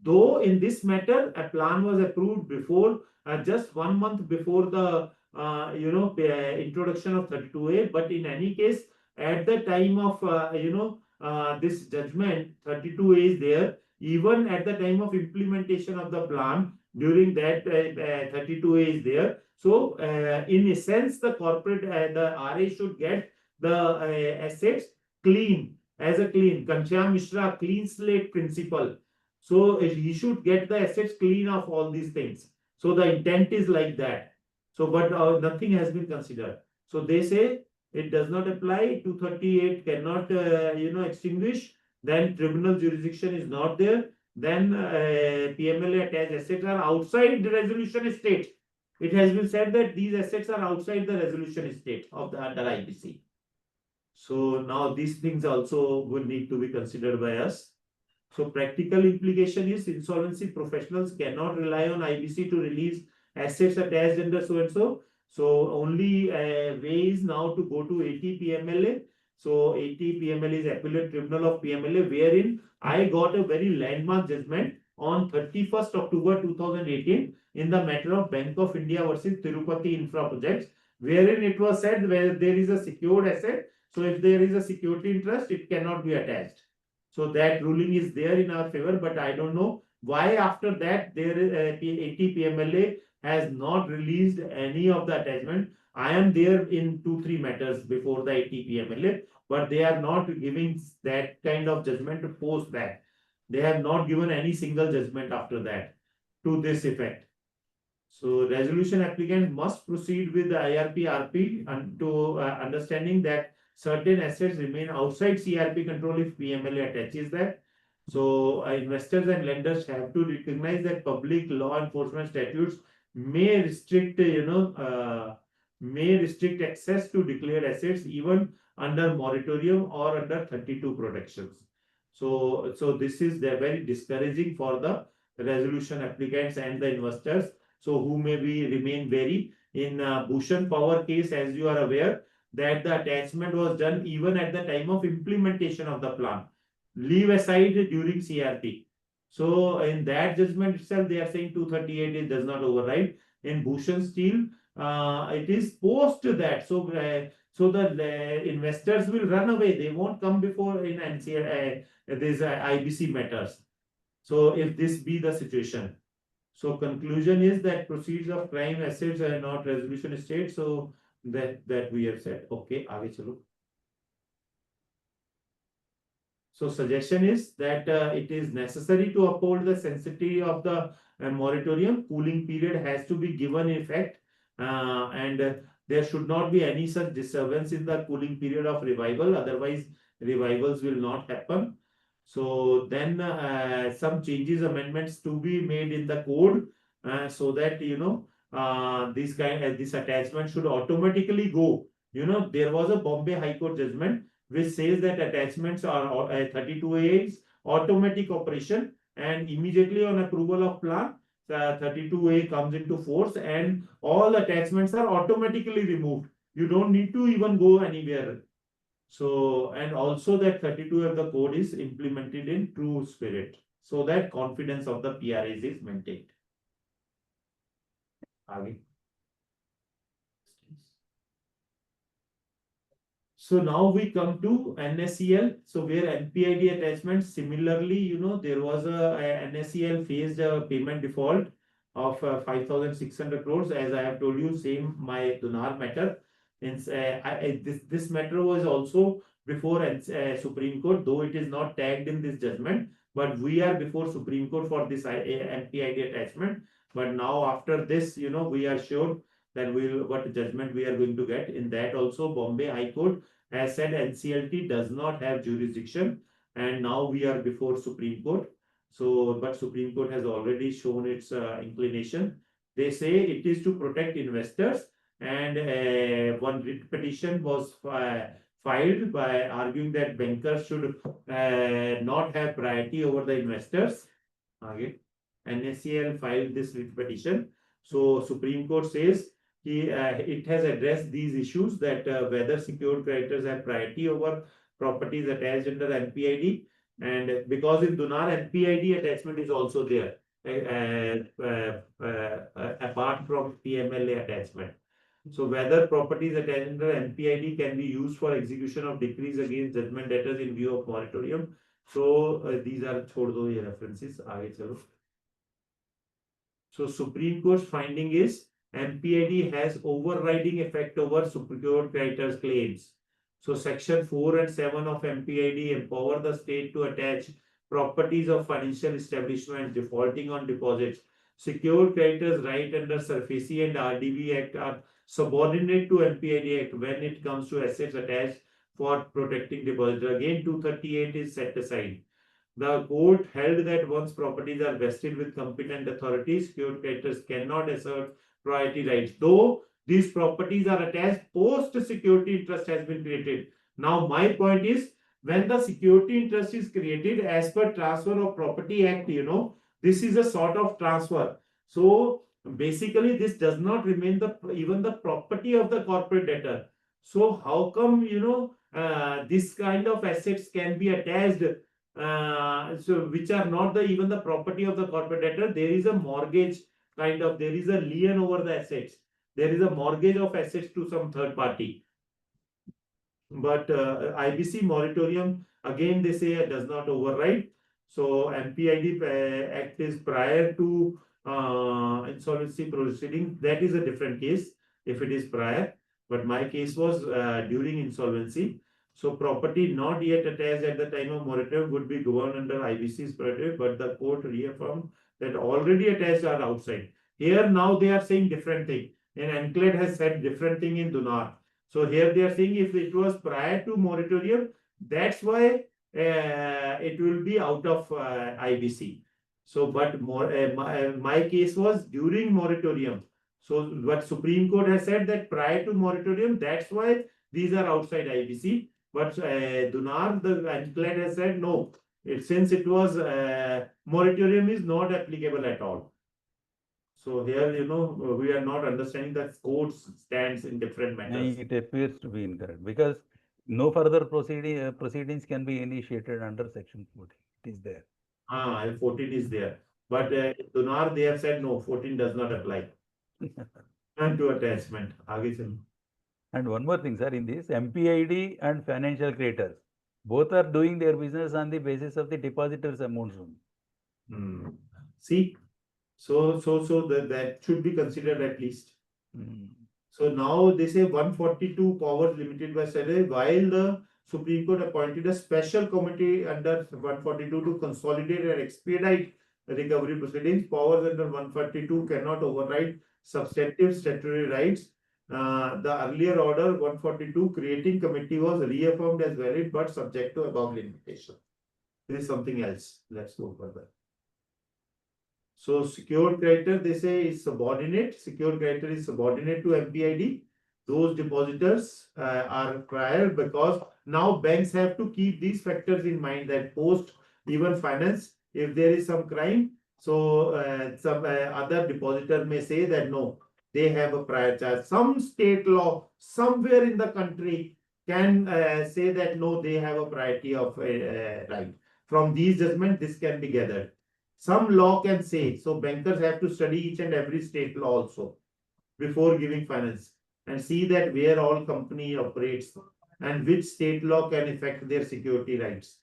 S1: though in this matter, a plan was approved before, just 1 month before the, introduction of 32A, but in any case, at the time of, this judgment, 32A is there, even at the time of implementation of the plan, during that 32A is there. So, in a sense, the corporate, the RA should get the assets clean, as a clean, Ghanshyam Mishra, clean slate principle. So, he should get the assets clean of all these things. So, the intent is like that. So, but nothing has been considered. So, they say it does not apply, 238 cannot, extinguish, then tribunal jurisdiction is not there, then PMLA attached assets are outside the resolution state. It has been said that these assets are outside the resolution state of the under IBC. So now these things also will need to be considered by us. So practical implication is insolvency professionals cannot rely on IBC to release assets attached under so and so. So only way is now to go to 80 PMLA. So 80 PMLA is Appellate Tribunal of PMLA, wherein I got a very landmark judgment on 31st October 2018 in the matter of Bank of India versus Tirupati Infra Projects, wherein it was said where there is a secured asset So if there is a security interest, it cannot be attached. So that ruling is there in our favor, but I don't know why after that there is 80 PMLA has not released any of the attachment. I am there in 2-3 matters before the 80 PMLA, but they are not giving that kind of judgment to post that. They have not given any single judgment after that to this effect. So resolution applicant must proceed with the IRP RP and to understanding that certain assets remain outside CRP control if PMLA attaches that. So investors and lenders have to recognize that public law enforcement statutes may restrict, may restrict access to declared assets even under moratorium or under 32 protections. So this is very discouraging for the resolution applicants and the investors. So who may be remain wary in Bhushan Power case, as you are aware, that the attachment was done even at the time of implementation of the plan. Leave aside during CRP. So in that judgment itself, they are saying 238 it does not override. In Bhushan Steel, it is post that. So the investors will run away. They won't come before in NCR, these IBC matters. So if this be the situation. So conclusion is that proceeds of crime assets are not resolution state. So that we have said. Okay, आगे चलो. So suggestion is that it is necessary to uphold the sanctity of the moratorium. Cooling period has to be given effect, and there should not be any such disturbance in the cooling period of revival. Otherwise, revivals will not happen. So then some changes, amendments to be made in the code, so that this attachment should automatically go. There was a Bombay High Court judgment which says that attachments are 32A is automatic operation, and immediately on approval of plan, 32A comes into force and all attachments are automatically removed. You don't need to even go anywhere. So, and also that 32 of the code is implemented in true spirit, so that confidence of the PRAs is maintained. So now we come to NSEL. So where NPID attachment, similarly, there was a NSEL faced a payment default of 5,600 crores. As I have told you, same my Dunar matter. This matter was also before Supreme Court, though it is not tagged in this judgment, but we are before Supreme Court for this NPID attachment. But now after this, we are sure that what judgment we are going to get. In that also, Bombay High Court has said NCLT does not have jurisdiction, and now we are before Supreme Court. So, but Supreme Court has already shown its inclination. They say it is to protect investors, and one writ petition was filed by arguing that bankers should not have priority over the investors. Okay. NSEL filed this writ petition. So Supreme Court says it has addressed these issues, that whether secured creditors have priority over properties attached under NPID, and because in Dunar NPID attachment is also there apart from PMLA attachment. So whether properties attached under NPID can be used for execution of decrees against judgment debtors in view of moratorium. So these are छोड़ दो ये references, आगे चलो. So Supreme Court's finding is NPID has overriding effect over secured creditors' claims. So Section 4 and 7 of NPID empower the state to attach properties of financial establishments defaulting on deposits. Secured creditors' right under SARFAESI and RDB Act are subordinate to NPID Act when it comes to assets attached for protecting deposits. Again, 238 is set aside. The court held that once properties are vested with competent authorities, secured creditors cannot assert priority rights, though these properties are attached post security interest has been created. Now, my point is, when the security interest is created as per Transfer of Property Act, this is a sort of transfer. So basically, this does not remain even the property of the corporate debtor. So how come this kind of assets can be attached? So which are not even the property of the corporate debtor? There is a mortgage there is a lien over the assets. There is a mortgage of assets to some third party. But IBC moratorium, again, they say it does not override. So MPID Act is prior to insolvency proceeding. That is a different case if it is prior. But my case was during insolvency. So property not yet attached at the time of moratorium would be governed under IBC's moratorium, but the court reaffirmed that already attached are outside. Here now they are saying different thing. And Anclet has said different thing in Dunar. So here they are saying if it was prior to moratorium, that's why it will be out of IBC. So, but my case was during moratorium. So, what Supreme Court has said that prior to moratorium, that's why these are outside IBC. But Dunar, the Anclet has said no. Since it was moratorium is not applicable at all. So here, we are not understanding that courts stands in different matters.
S2: It appears to be incorrect because no further proceedings can be initiated under section 14. It is there.
S1: And 14 is there. But Dunar, they have said no, 14 does not apply. And to attachment. आगे चलो.
S2: And one more thing, sir, in this MPID and financial creditors, both are doing their business on the basis of the depositors' amounts only.
S1: See, so that should be considered at least. So now they say 142 powers limited by statute, while the Supreme Court appointed a special committee under 142 to consolidate and expedite recovery proceedings. Powers under 142 cannot override substantive statutory rights. The earlier order 142 creating committee was reaffirmed as valid but subject to above limitation. This is something else. Let's go further. So secured creditor, they say is subordinate. Secured creditor is subordinate to MPID. Those depositors are prior because now banks have to keep these factors in mind that post even finance, if there is some crime, so some other depositor may say that no, they have a prior charge. Some state law somewhere in the country can say that no, they have a priority of right. From these judgments, this can be gathered. Some law can say, so bankers have to study each and every state law also before giving finance and see that where all company operates and which state law can affect their security rights.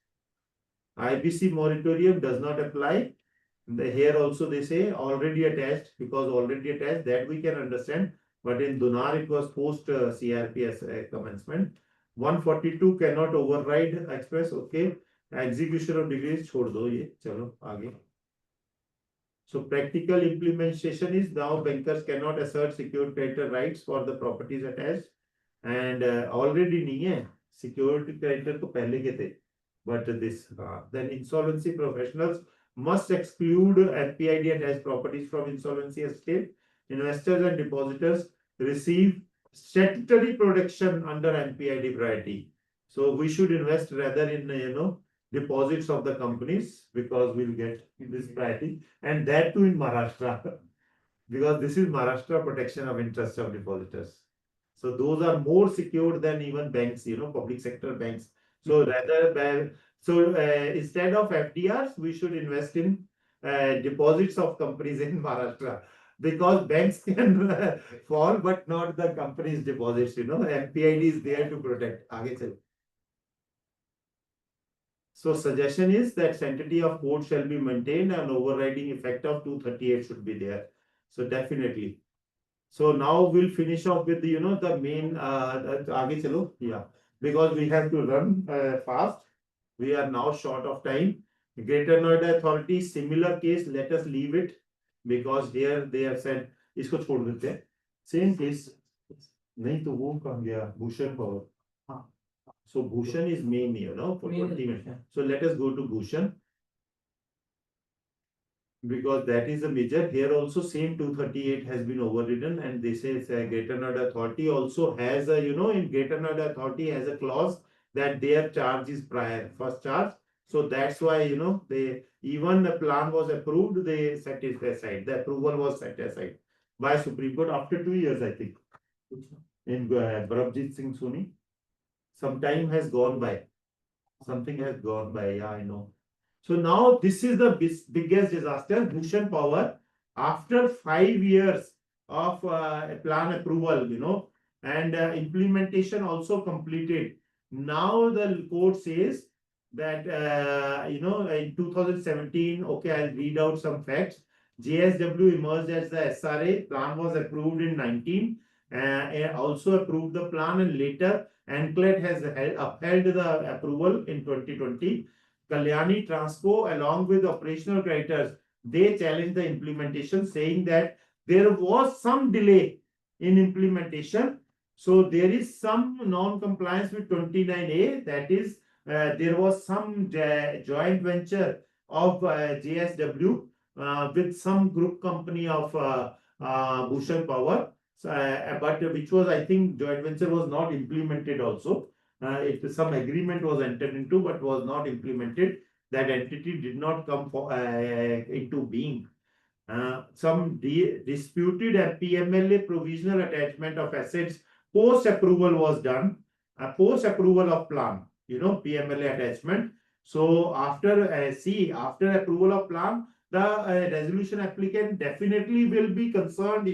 S1: IBC moratorium does not apply. Here also they say already attached because already attached that we can understand. But in Dunar it was post CRPS commencement. 142 cannot override express. Okay. Execution of degrees छोड़ दो ये चलो आगे. So practical implementation is now bankers cannot assert secured creditor rights for the properties attached and already नहीं है secured creditor तो पहले के थे but this then insolvency professionals must exclude MPID attached properties from insolvency estate. Investors and depositors receive statutory protection under MPID priority. So we should invest rather in deposits of the companies because we'll get this priority and that too in Maharashtra because this is Maharashtra protection of interest of depositors. So those are more secured than even banks, public sector banks. So rather, instead of FDRs, we should invest in deposits of companies in Maharashtra because banks can fall, but not the companies' deposits. MPID is there to protect. आगे चलो. So suggestion is that sanctity of court shall be maintained and overriding effect of 238 should be there. So definitely. So now we'll finish off with the main आगे चलो, yeah, because we have to run fast. We are now short of time. Greater Noida Authority, similar case, let us leave it because here they have said इसको छोड़ देते हैं. Same case. नहीं तो वो कहाँ गया Bhushan power. So Bhushan is main, for 20 minutes. So let us go to Bhushan. Because that is a major. Here also same 238 has been overridden and they say Greater Noida Authority also has a, in Greater Noida Authority has a clause that their charge is prior, first charge. So that's why, they even the plan was approved, they set it aside. The approval was set aside by Supreme Court after 2 years, I think. In Brabjit Singh Soni. Some time has gone by. Something has gone by. Yeah, I know. So now this is the biggest disaster. Bhushan Power, after 5 years of plan approval, and implementation also completed. Now the court says that, in 2017, okay, I'll read out some facts. JSW emerged as the SRA, plan was approved in 19, also approved the plan, and later Anclet has upheld the approval in 2020. Kalyani Transco, along with operational creditors, they challenged the implementation, saying that there was some delay in implementation. So there is some non-compliance with 29A, that is, there was some joint venture of JSW with some group company of Bhushan Power, but which was, I think, joint venture was not implemented also. Some agreement was entered into but was not implemented. That entity did not come into being. Some disputed PMLA provisional attachment of assets post approval was done. Post approval of plan, PMLA attachment. So after after approval of plan, the resolution applicant definitely will be concerned.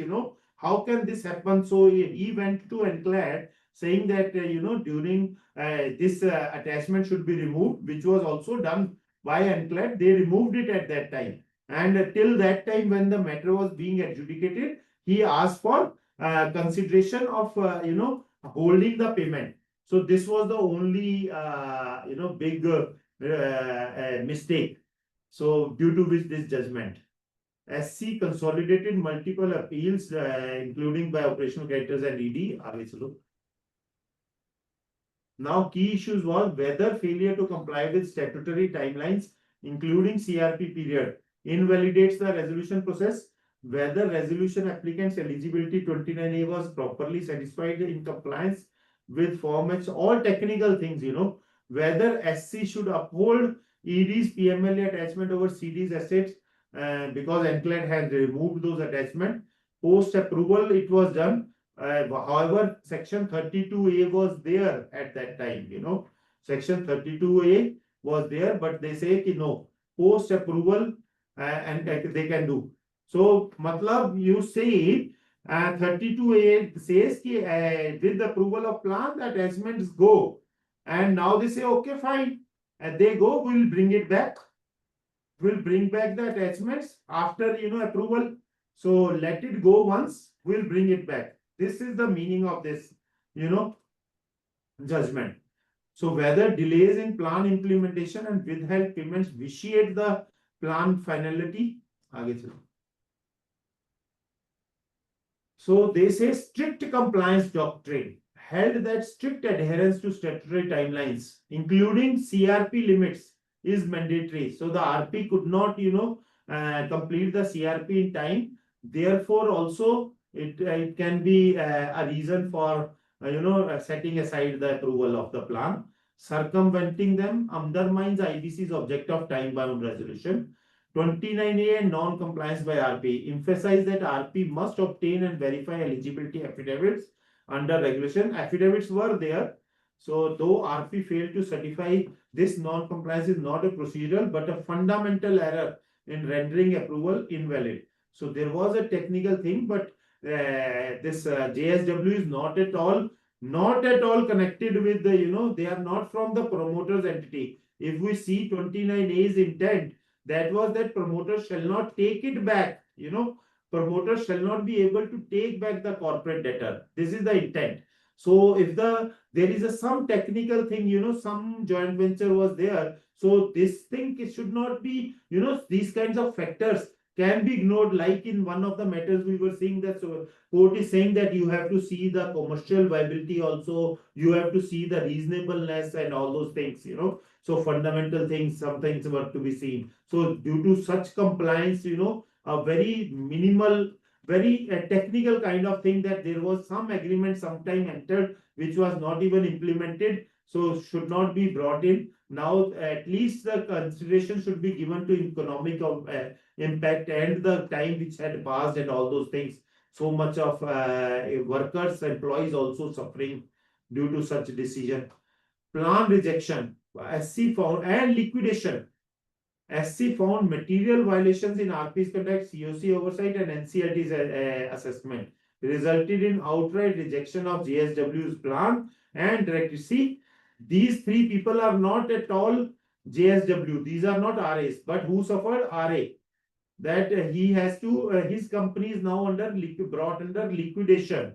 S1: How can this happen? So he went to Anclet saying that during this attachment should be removed, which was also done by Anclet. They removed it at that time. And till that time, when the matter was being adjudicated, he asked for consideration of holding the payment. So this was the only big mistake. So due to which this judgment. SC consolidated multiple appeals, including by operational creditors and ED. Now, key issues was whether failure to comply with statutory timelines, including CRP period, invalidates the resolution process, whether resolution applicant's eligibility 29A was properly satisfied in compliance with formats, all technical things, whether SC should uphold ED's PMLA attachment over CD's assets, because Anclet has removed those attachments. Post approval, it was done. However, section 32A was there at that time, section 32A was there, but they say no, post approval and they can do. So, matlab, you say 32A says ki, with the approval of plan, the attachments go. And now they say, okay, fine. And they go, we'll bring it back. We'll bring back the attachments after, approval. So let it go once, we'll bring it back. This is the meaning of this, judgment. So whether delays in plan implementation and withheld payments vitiate the plan finality. So they say strict compliance doctrine held that strict adherence to statutory timelines, including CRP limits, is mandatory. So the RP could not, complete the CRP in time. Therefore, also it can be a reason for setting aside the approval of the plan. Circumventing them undermines IBC's objective of time-bound resolution. 29A and non-compliance by RP emphasize that RP must obtain and verify eligibility affidavits under regulation. Affidavits were there. So though RP failed to certify, this non-compliance is not a procedural but a fundamental error in rendering approval invalid. So there was a technical thing, but this JSW is not at all connected with the, they are not from the promoter's entity. If we see 29A's intent, that was that promoter shall not take it back, promoter shall not be able to take back the corporate debtor. This is the intent. So if there is some technical thing, some joint venture was there. So this thing, it should not be, these kinds of factors can be ignored. Like in one of the matters we were seeing that, so court is saying that you have to see the commercial viability also, you have to see the reasonableness and all those things, So fundamental things, some things were to be seen. So due to such compliance, a very minimal, very technical kind of thing, that there was some agreement sometime entered which was not even implemented, so should not be brought in. Now at least the consideration should be given to economic impact and the time which had passed and all those things. So much of workers, employees also suffering due to such decision. Plan rejection, SC found, and liquidation. SC found material violations in RP's conduct, COC oversight, and NCLT's assessment, resulted in outright rejection of JSW's plan and direct. See, These three people are not at all JSW. These are not RAs, but who suffered RA? That he has to, his company is now brought under liquidation.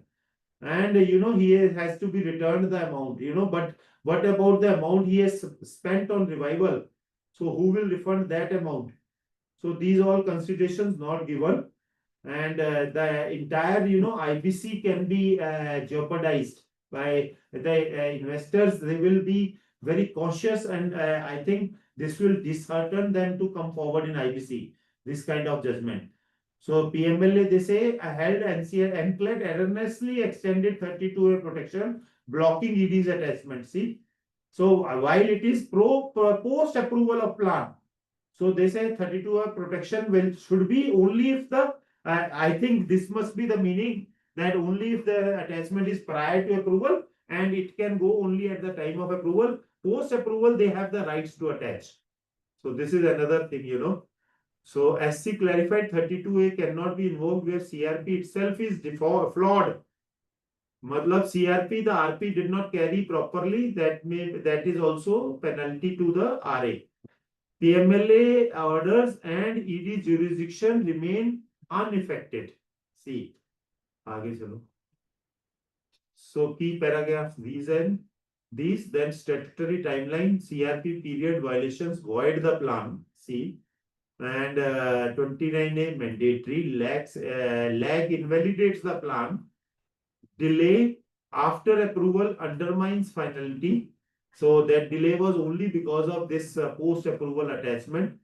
S1: And he has to be returned the amount, but what about the amount he has spent on revival? So who will refund that amount? So these all considerations not given, and the entire IBC can be jeopardized by the investors. They will be very cautious, and I think this will dishearten them to come forward in IBC, this kind of judgment. So PMLA, they say, held NCLAT erroneously extended 32A protection, blocking ED's attachment. See, so while it is post approval of plan, so they say 32A protection should be only if the I think this must be the meaning, that only if the attachment is prior to approval, and it can go only at the time of approval. Post approval, they have the rights to attach. So this is another thing. So SC clarified 32A cannot be invoked where CRP itself is flawed. Matlab CRP, the RP did not carry properly. That is also penalty to the RA. PMLA orders and ED jurisdiction remain unaffected. See, आगे चलो. So key paragraphs, these, then statutory timeline, CRP period violations void the plan. See, and 29A mandatory lag invalidates the plan. Delay after approval undermines finality. So that delay was only because of this post-approval attachment.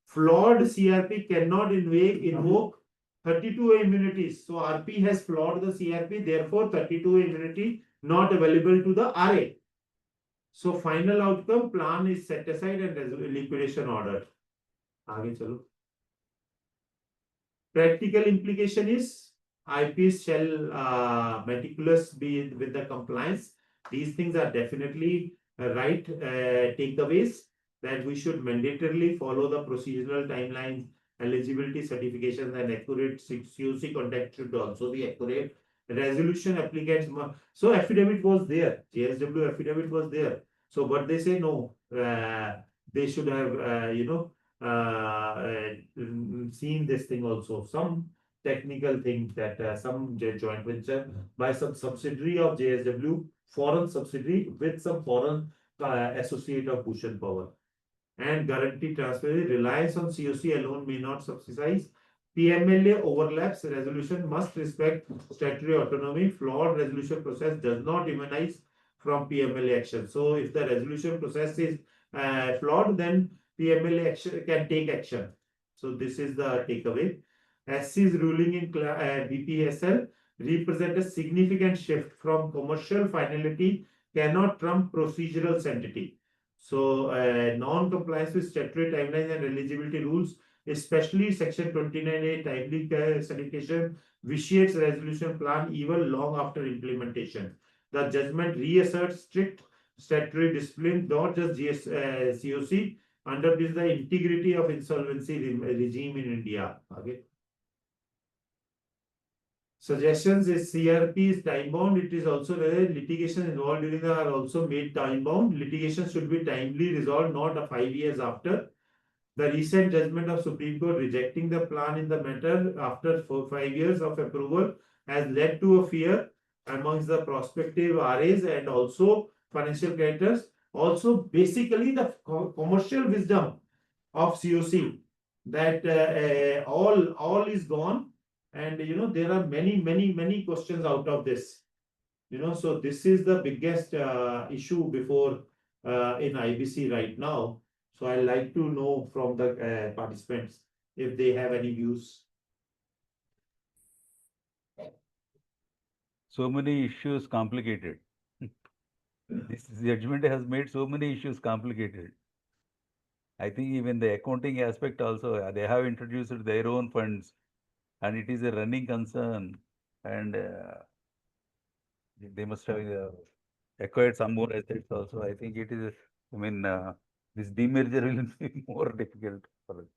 S1: Flawed CRP cannot invoke 32A immunities. So RP has flawed the CRP, therefore 32A immunity not available to the RA. So final outcome, plan is set aside and liquidation ordered. आगे चलो. Practical implication is IPs shall meticulous be with the compliance. These things are definitely right takeaways, that we should mandatorily follow the procedural timelines, eligibility certifications, and accurate COC conduct should also be accurate. Resolution applicants, so affidavit was there, JSW affidavit was there. So, but they say no, they should have, seen this thing also. Some technical thing that some joint venture by some subsidiary of JSW, foreign subsidiary with some foreign associate of Bhushan Power, and guarantee transparency. Reliance on COC alone may not subsidize. PMLA overlaps. Resolution must respect statutory autonomy. Flawed resolution process does not immunize from PMLA action. So if the resolution process is flawed, then PMLA action can take action. So this is the takeaway. SC's ruling in BPSL represent a significant shift from commercial finality cannot trump procedural sanctity. So non-compliance with statutory timelines and eligibility rules, especially section 29A timely certification, vitiates resolution plan even long after implementation. The judgment reasserts strict statutory discipline, not just COC, underpins the integrity of insolvency regime in India. Okay. Suggestions is CRP is time bound. It is also litigation involved during the are also made time bound. Litigation should be timely resolved, not 5 years after. The recent judgment of Supreme Court rejecting the plan in the matter after 5 years of approval has led to a fear amongst the prospective RAs and also financial creditors. Also, basically the commercial wisdom of COC, that all is gone. And there are many questions out of this. So this is the biggest issue before in IBC right now. So I like to know from the participants if they have any views.
S2: So many issues complicated. This judgment has made so many issues complicated. I think even the accounting aspect also, they have introduced their own funds, and it is a running concern, and they must have acquired some more assets also. I think it is, this demerger will be more difficult for it.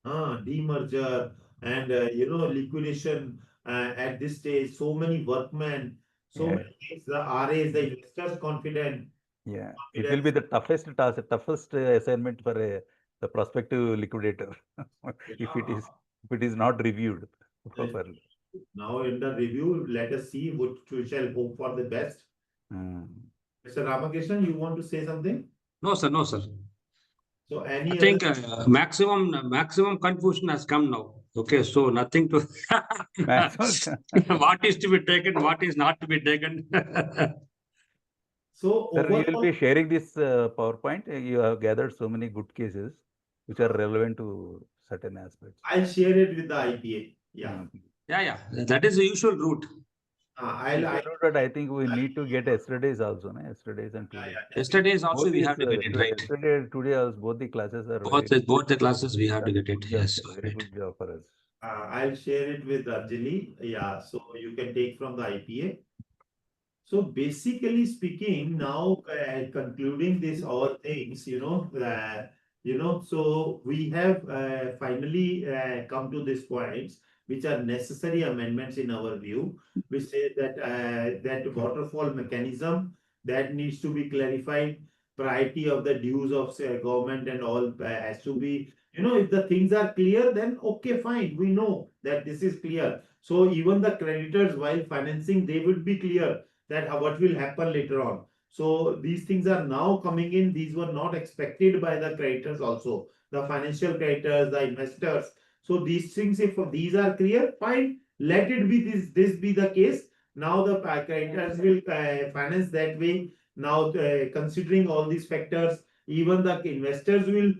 S1: Demerger and liquidation at this stage, so many workmen, so
S2: Yeah.
S1: many things, the RAs, the investors confident.
S2: Yeah, it will be the toughest task, toughest assignment for the prospective liquidator if it is not reviewed properly.
S1: Now in the review, let us see which we shall hope for the best. Mr. Ramakrishnan, you want to say something?
S3: No, sir. No, sir.
S1: So
S3: I
S1: any
S3: think
S1: other?
S3: maximum confusion has come now. Okay, so nothing to
S2: Maximum.
S3: what is to be taken, what is not to be taken.
S1: So
S2: Sir, you will
S1: overall,
S2: be sharing this PowerPoint. You have gathered so many good cases which are relevant to certain aspects.
S1: I'll share it with the IPA. Yeah.
S3: Yeah, that is the usual route.
S1: I'll
S2: But I think we need to get yesterday's also, no? Yesterday's and today.
S3: Yesterday is also
S2: Both
S3: we
S2: these,
S3: have to get it right.
S2: yesterday and today also, both the classes are
S3: Both the classes we have to get it.
S2: good job,
S3: Yes,
S2: sir. Very
S3: right.
S2: good job for us.
S1: I'll share it with Anjali. Yeah, so you can take from the IPA. So basically speaking, now concluding this all things, so we have finally come to these points, which are necessary amendments in our view. We say that that waterfall mechanism that needs to be clarified, priority of the dues of say, government and all has to be, if the things are clear, then okay, fine, we know that this is clear. So even the creditors, while financing, they would be clear that what will happen later on. So these things are now coming in. These were not expected by the creditors also, the financial creditors, the investors. So these things, if these are clear, fine, let it be this be the case. Now the creditors will finance that way. Now considering all these factors, even the investors will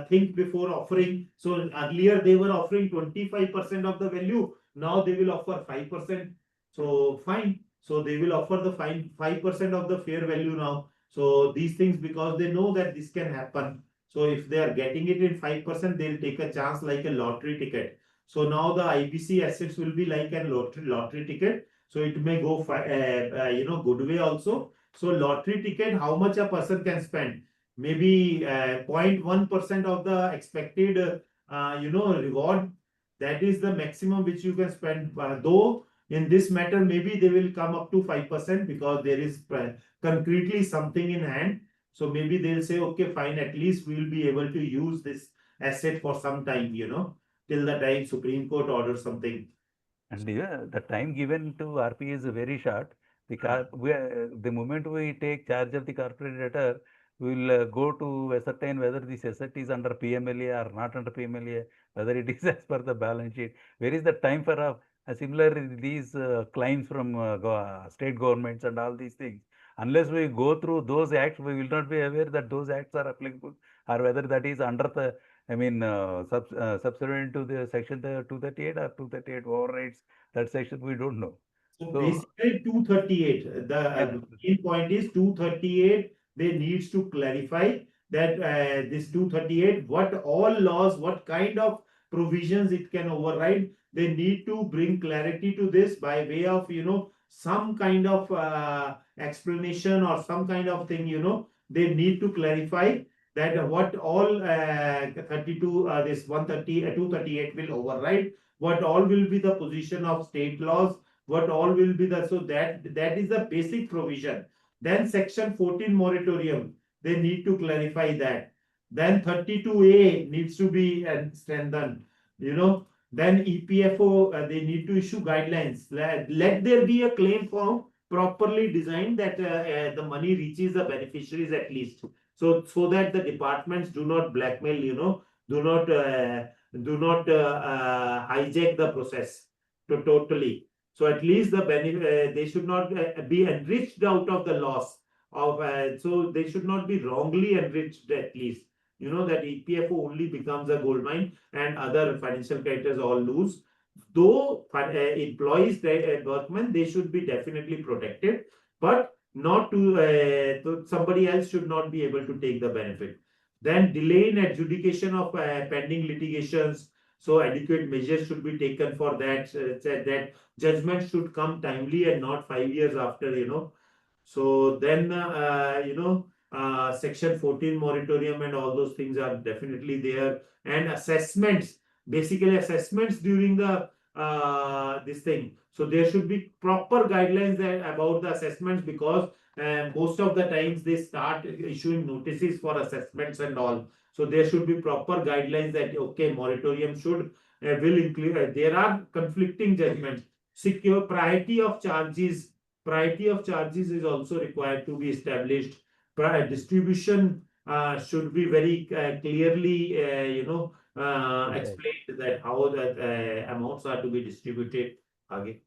S1: think before offering. So earlier they were offering 25% of the value. Now they will offer 5%. So fine. So they will offer the 5% of the fair value now. So these things, because they know that this can happen. So if they are getting it in 5%, they'll take a chance like a lottery ticket. So now the IBC assets will be like a lottery ticket. So it may go good way also. So lottery ticket, how much a person can spend? Maybe 0.1% of the expected reward. That is the maximum which you can spend. Though in this matter, maybe they will come up to 5% because there is concretely something in hand. So maybe they'll say, okay, fine, at least we'll be able to use this asset for some time, till the time Supreme Court orders something.
S2: And the time given to RP is very short. The moment we take charge of the corporate debtor, we will go to ascertain whether this asset is under PMLA or not under PMLA, whether it is as per the balance sheet. Where is the time for similar these claims from state governments and all these things? Unless we go through those acts, we will not be aware that those acts are applicable or whether that is under the subservient to the section 238 or 238 overrides that section, we don't know.
S1: So basically 238, the main point is 238, they needs to clarify that this 238, what all laws, what kind of provisions it can override. They need to bring clarity to this by way of, some kind of explanation or some kind of thing, they need to clarify that what all 32, this 130, 238 will override, what all will be the position of state laws, what all will be the, so that is the basic provision. Then section 14 moratorium, they need to clarify that. Then 32A needs to be strengthened, then EPFO, they need to issue guidelines. Let there be a claim form properly designed that the money reaches the beneficiaries at least. So that the departments do not blackmail, do not hijack the process totally. So at least the benefit, they should not be enriched out of the loss of, so they should not be wrongly enriched at least. That EPFO only becomes a gold mine and other financial creditors all lose. Though employees, workmen, they should be definitely protected, but not to somebody else should not be able to take the benefit. Then delay in adjudication of pending litigations. So adequate measures should be taken for that. Said that judgment should come timely and not 5 years after, So then, section 14 moratorium and all those things are definitely there. And assessments, basically assessments during the this thing. So there should be proper guidelines about the assessments, because most of the times they start issuing notices for assessments and all. So there should be proper guidelines that okay, moratorium should will include. There are conflicting judgments. Secure priority of charges is also required to be established. Distribution should be very clearly,
S2: Right.
S1: explained that how that amounts are to be distributed. Again.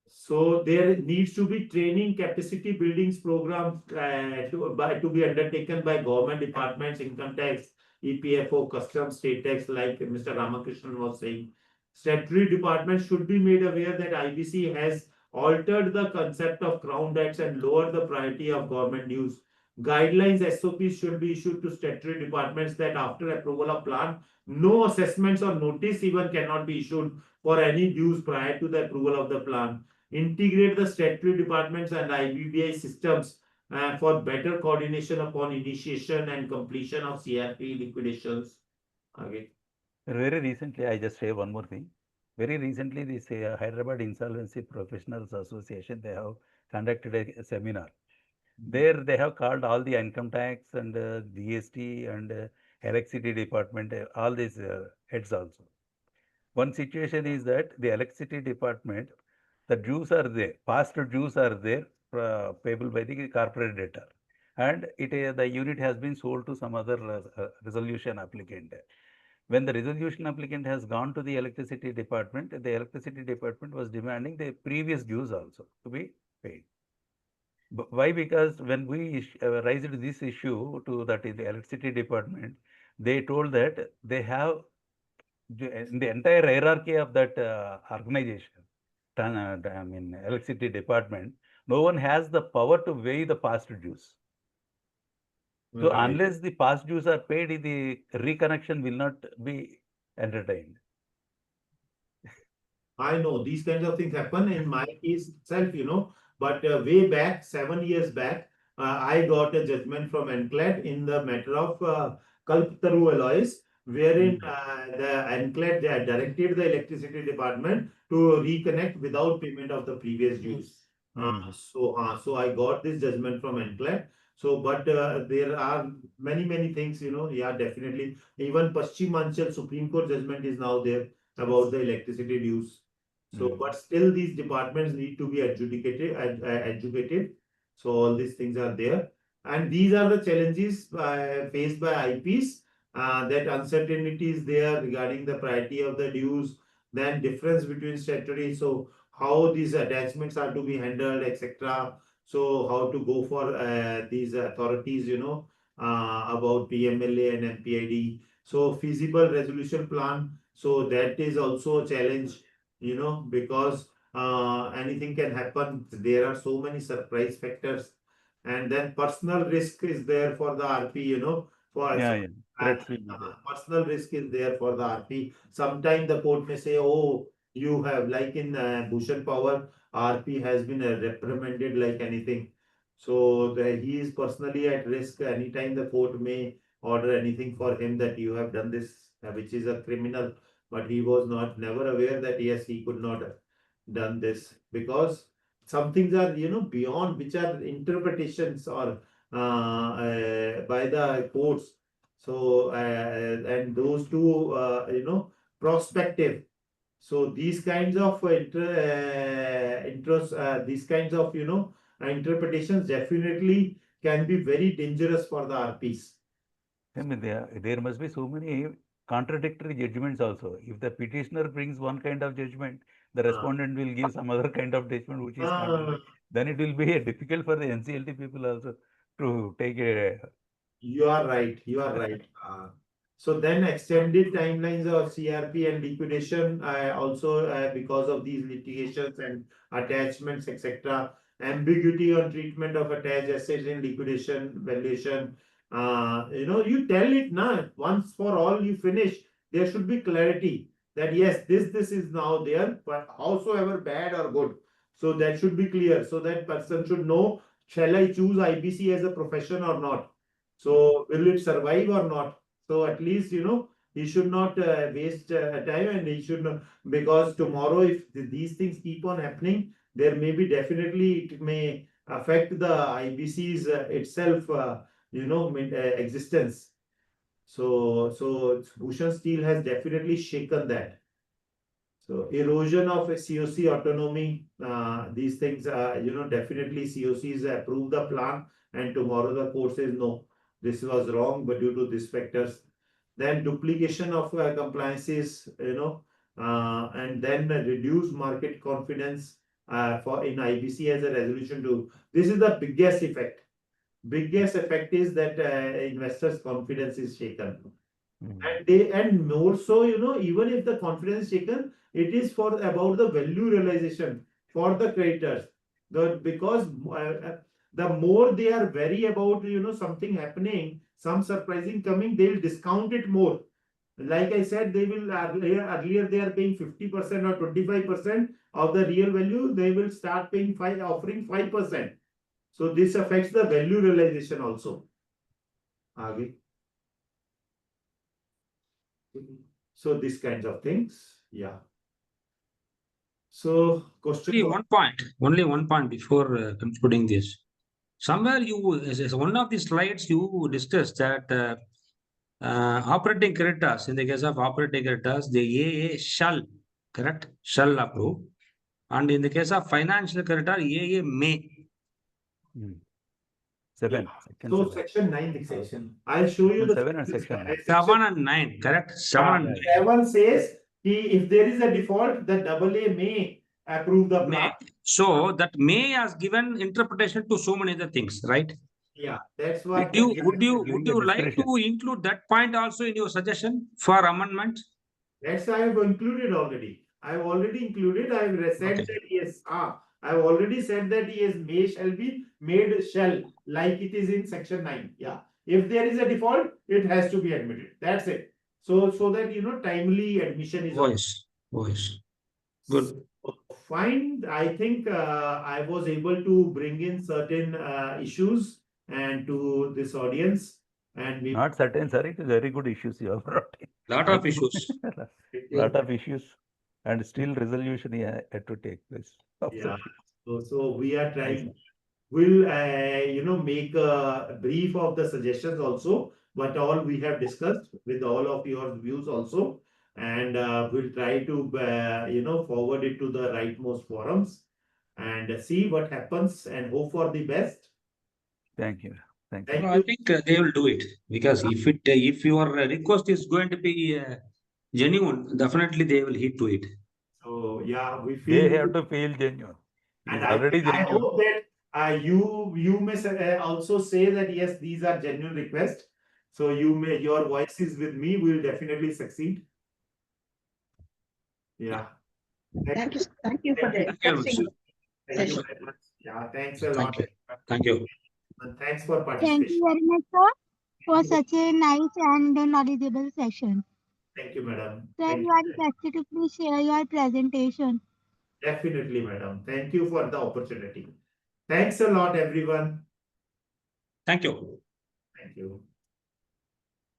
S1: So there needs to be training capacity buildings programs to be undertaken by government departments, income tax, EPFO, customs, state tax, like Mr. Ramakrishnan was saying. Statutory departments should be made aware that IBC has altered the concept of crown debts and lowered the priority of government dues. Guidelines, SOPs should be issued to statutory departments that after approval of plan, no assessments or notice even cannot be issued for any dues prior to the approval of the plan. Integrate the statutory departments and IBBI systems for better coordination upon initiation and completion of CRP liquidations. Okay.
S2: Very recently, I just say one more thing. Very recently, this Hyderabad Insolvency Professionals Association, they have conducted a seminar. There they have called all the income tax and GST and electricity department, all these heads also. One situation is that the electricity department, the dues are there, past dues are there, payable by the corporate debtor, and the unit has been sold to some other resolution applicant. When the resolution applicant has gone to the electricity department was demanding the previous dues also to be paid. Why? Because when we raised this issue to that in the electricity department, they told that they have in the entire hierarchy of that organization, I mean electricity department, no one has the power to weigh the past dues. So
S1: Right.
S2: unless the past dues are paid, the reconnection will not be entertained.
S1: I know these kinds of things happen in my case itself, but way back, 7 years back, I got a judgment from NCLAT in the matter of Kalpataru alloys, wherein the NCLAT directed the electricity department to reconnect without payment of the previous dues. So I got this judgment from NCLAT. So, but there are many things, yeah, definitely. Even Paschim Anchal Supreme Court judgment is now there about the electricity dues. So, but still these departments need to be educated. So all these things are there. And these are the challenges faced by IPs, that uncertainty is there regarding the priority of the dues, then difference between statutory. So how these attachments are to be handled, etc. So how to go for these authorities, about PMLA and MPID. So feasible resolution plan. So that is also a challenge, because anything can happen. There are so many surprise factors. And then personal risk is there for the RP, for
S2: Threats will be there.
S1: personal risk is there for the RP. Sometimes the court may say, oh, you have, like in Bhushan Power, RP has been reprimanded like anything. So he is personally at risk. Anytime the court may order anything for him that you have done this, which is a criminal, but he was never aware that yes, he could not have done this, because some things are, beyond, which are interpretations or by the courts. So and those two, prospective. So these kinds of these kinds of, interpretations definitely can be very dangerous for the RPs.
S2: I mean, there must be so many contradictory judgments also. If the petitioner brings one kind of judgment, the respondent will give some other kind of judgment which is contrary. Then it will be difficult for the NCLT people also to take a.
S1: You are right. You are right. So then extended timelines of CRP and liquidation, also because of these litigations and attachments, etc. Ambiguity on treatment of attached assets in liquidation valuation. You tell it now, once for all you finish. There should be clarity that yes, this is now there, but howsoever bad or good. So that should be clear. So that person should know, shall I choose IBC as a profession or not? So will it survive or not? So at least, he should not waste time, and he should not, because tomorrow if these things keep on happening, there may be definitely it may affect the IBC's itself, existence. So Bhushan Steel has definitely shaken that. So erosion of a COC autonomy, these things, definitely COCs approve the plan, and tomorrow the court says no, this was wrong, but due to these factors. Then duplication of compliances, and then reduce market confidence for in IBC as a resolution to. This is the biggest effect. Biggest effect is that investors' confidence is shaken. And more so, even if the confidence is shaken, it is for about the value realization for the creditors. Because the more they are wary about something happening, some surprising coming, they'll discount it more. Like I said, they will earlier they are paying 50% or 25% of the real value. They will start paying offering 5%. So this affects the value realization also. Aage. So these kinds of things, yeah. So question.
S3: Only one point before concluding this. Somewhere as one of the slides you discussed that operating creditors, in the case of operating creditors, the AA shall, correct? Shall approve. And in the case of financial creditor, AA may.
S2: 7.
S1: So section 9 section. I'll show you the
S2: 7 and section 9.
S3: 7 and 9, correct? 7 and 9.
S1: 7 says if there is a default, the AA may approve the plan.
S3: So that may has given interpretation to so many other things, right?
S1: Yeah, that's what.
S3: Would you like to include that point also in your suggestion for amendment?
S1: That's I have included already. I have already included. I have said that yes. I have already said that yes, may shall be made shall, like it is in section 9. Yeah. If there is a default, it has to be admitted. That's it. So that timely admission is.
S3: Voice. Good.
S1: Fine. I think I was able to bring in certain issues and to this audience, and we
S2: Not certain, sir. It is very good issues you have brought in.
S3: Lot of issues.
S2: Lot of issues, and still resolution had to take place.
S1: Yeah. So we are trying. We'll make a brief of the suggestions also, what all we have discussed with all of your views also, and we'll try to forward it to the rightmost forums and see what happens and hope for the best.
S2: Thank you. Thank you.
S1: Thank
S3: I
S1: you.
S3: think they will do it, because if your request is going to be genuine, definitely they will hit to it.
S1: So yeah, we
S2: They
S1: feel.
S2: have to feel genuine. It
S1: And
S2: is already
S1: I
S2: genuine.
S1: hope that you may also say that yes, these are genuine requests. So your voice is with me. We will definitely succeed. Yeah.
S4: Thank you for the interesting session.
S1: Very much. Yeah, thanks a
S3: Thank
S1: lot.
S3: you. Thank you.
S1: And thanks for
S7: Thank
S1: participation.
S7: you very much, sir, for such a nice and knowledgeable session.
S1: Thank you, madam.
S7: Sir,
S1: Thank
S7: you
S1: you.
S7: are requested to please share your presentation.
S1: Definitely, madam. Thank you for the opportunity. Thanks a lot, everyone.
S3: Thank you.
S1: Thank you.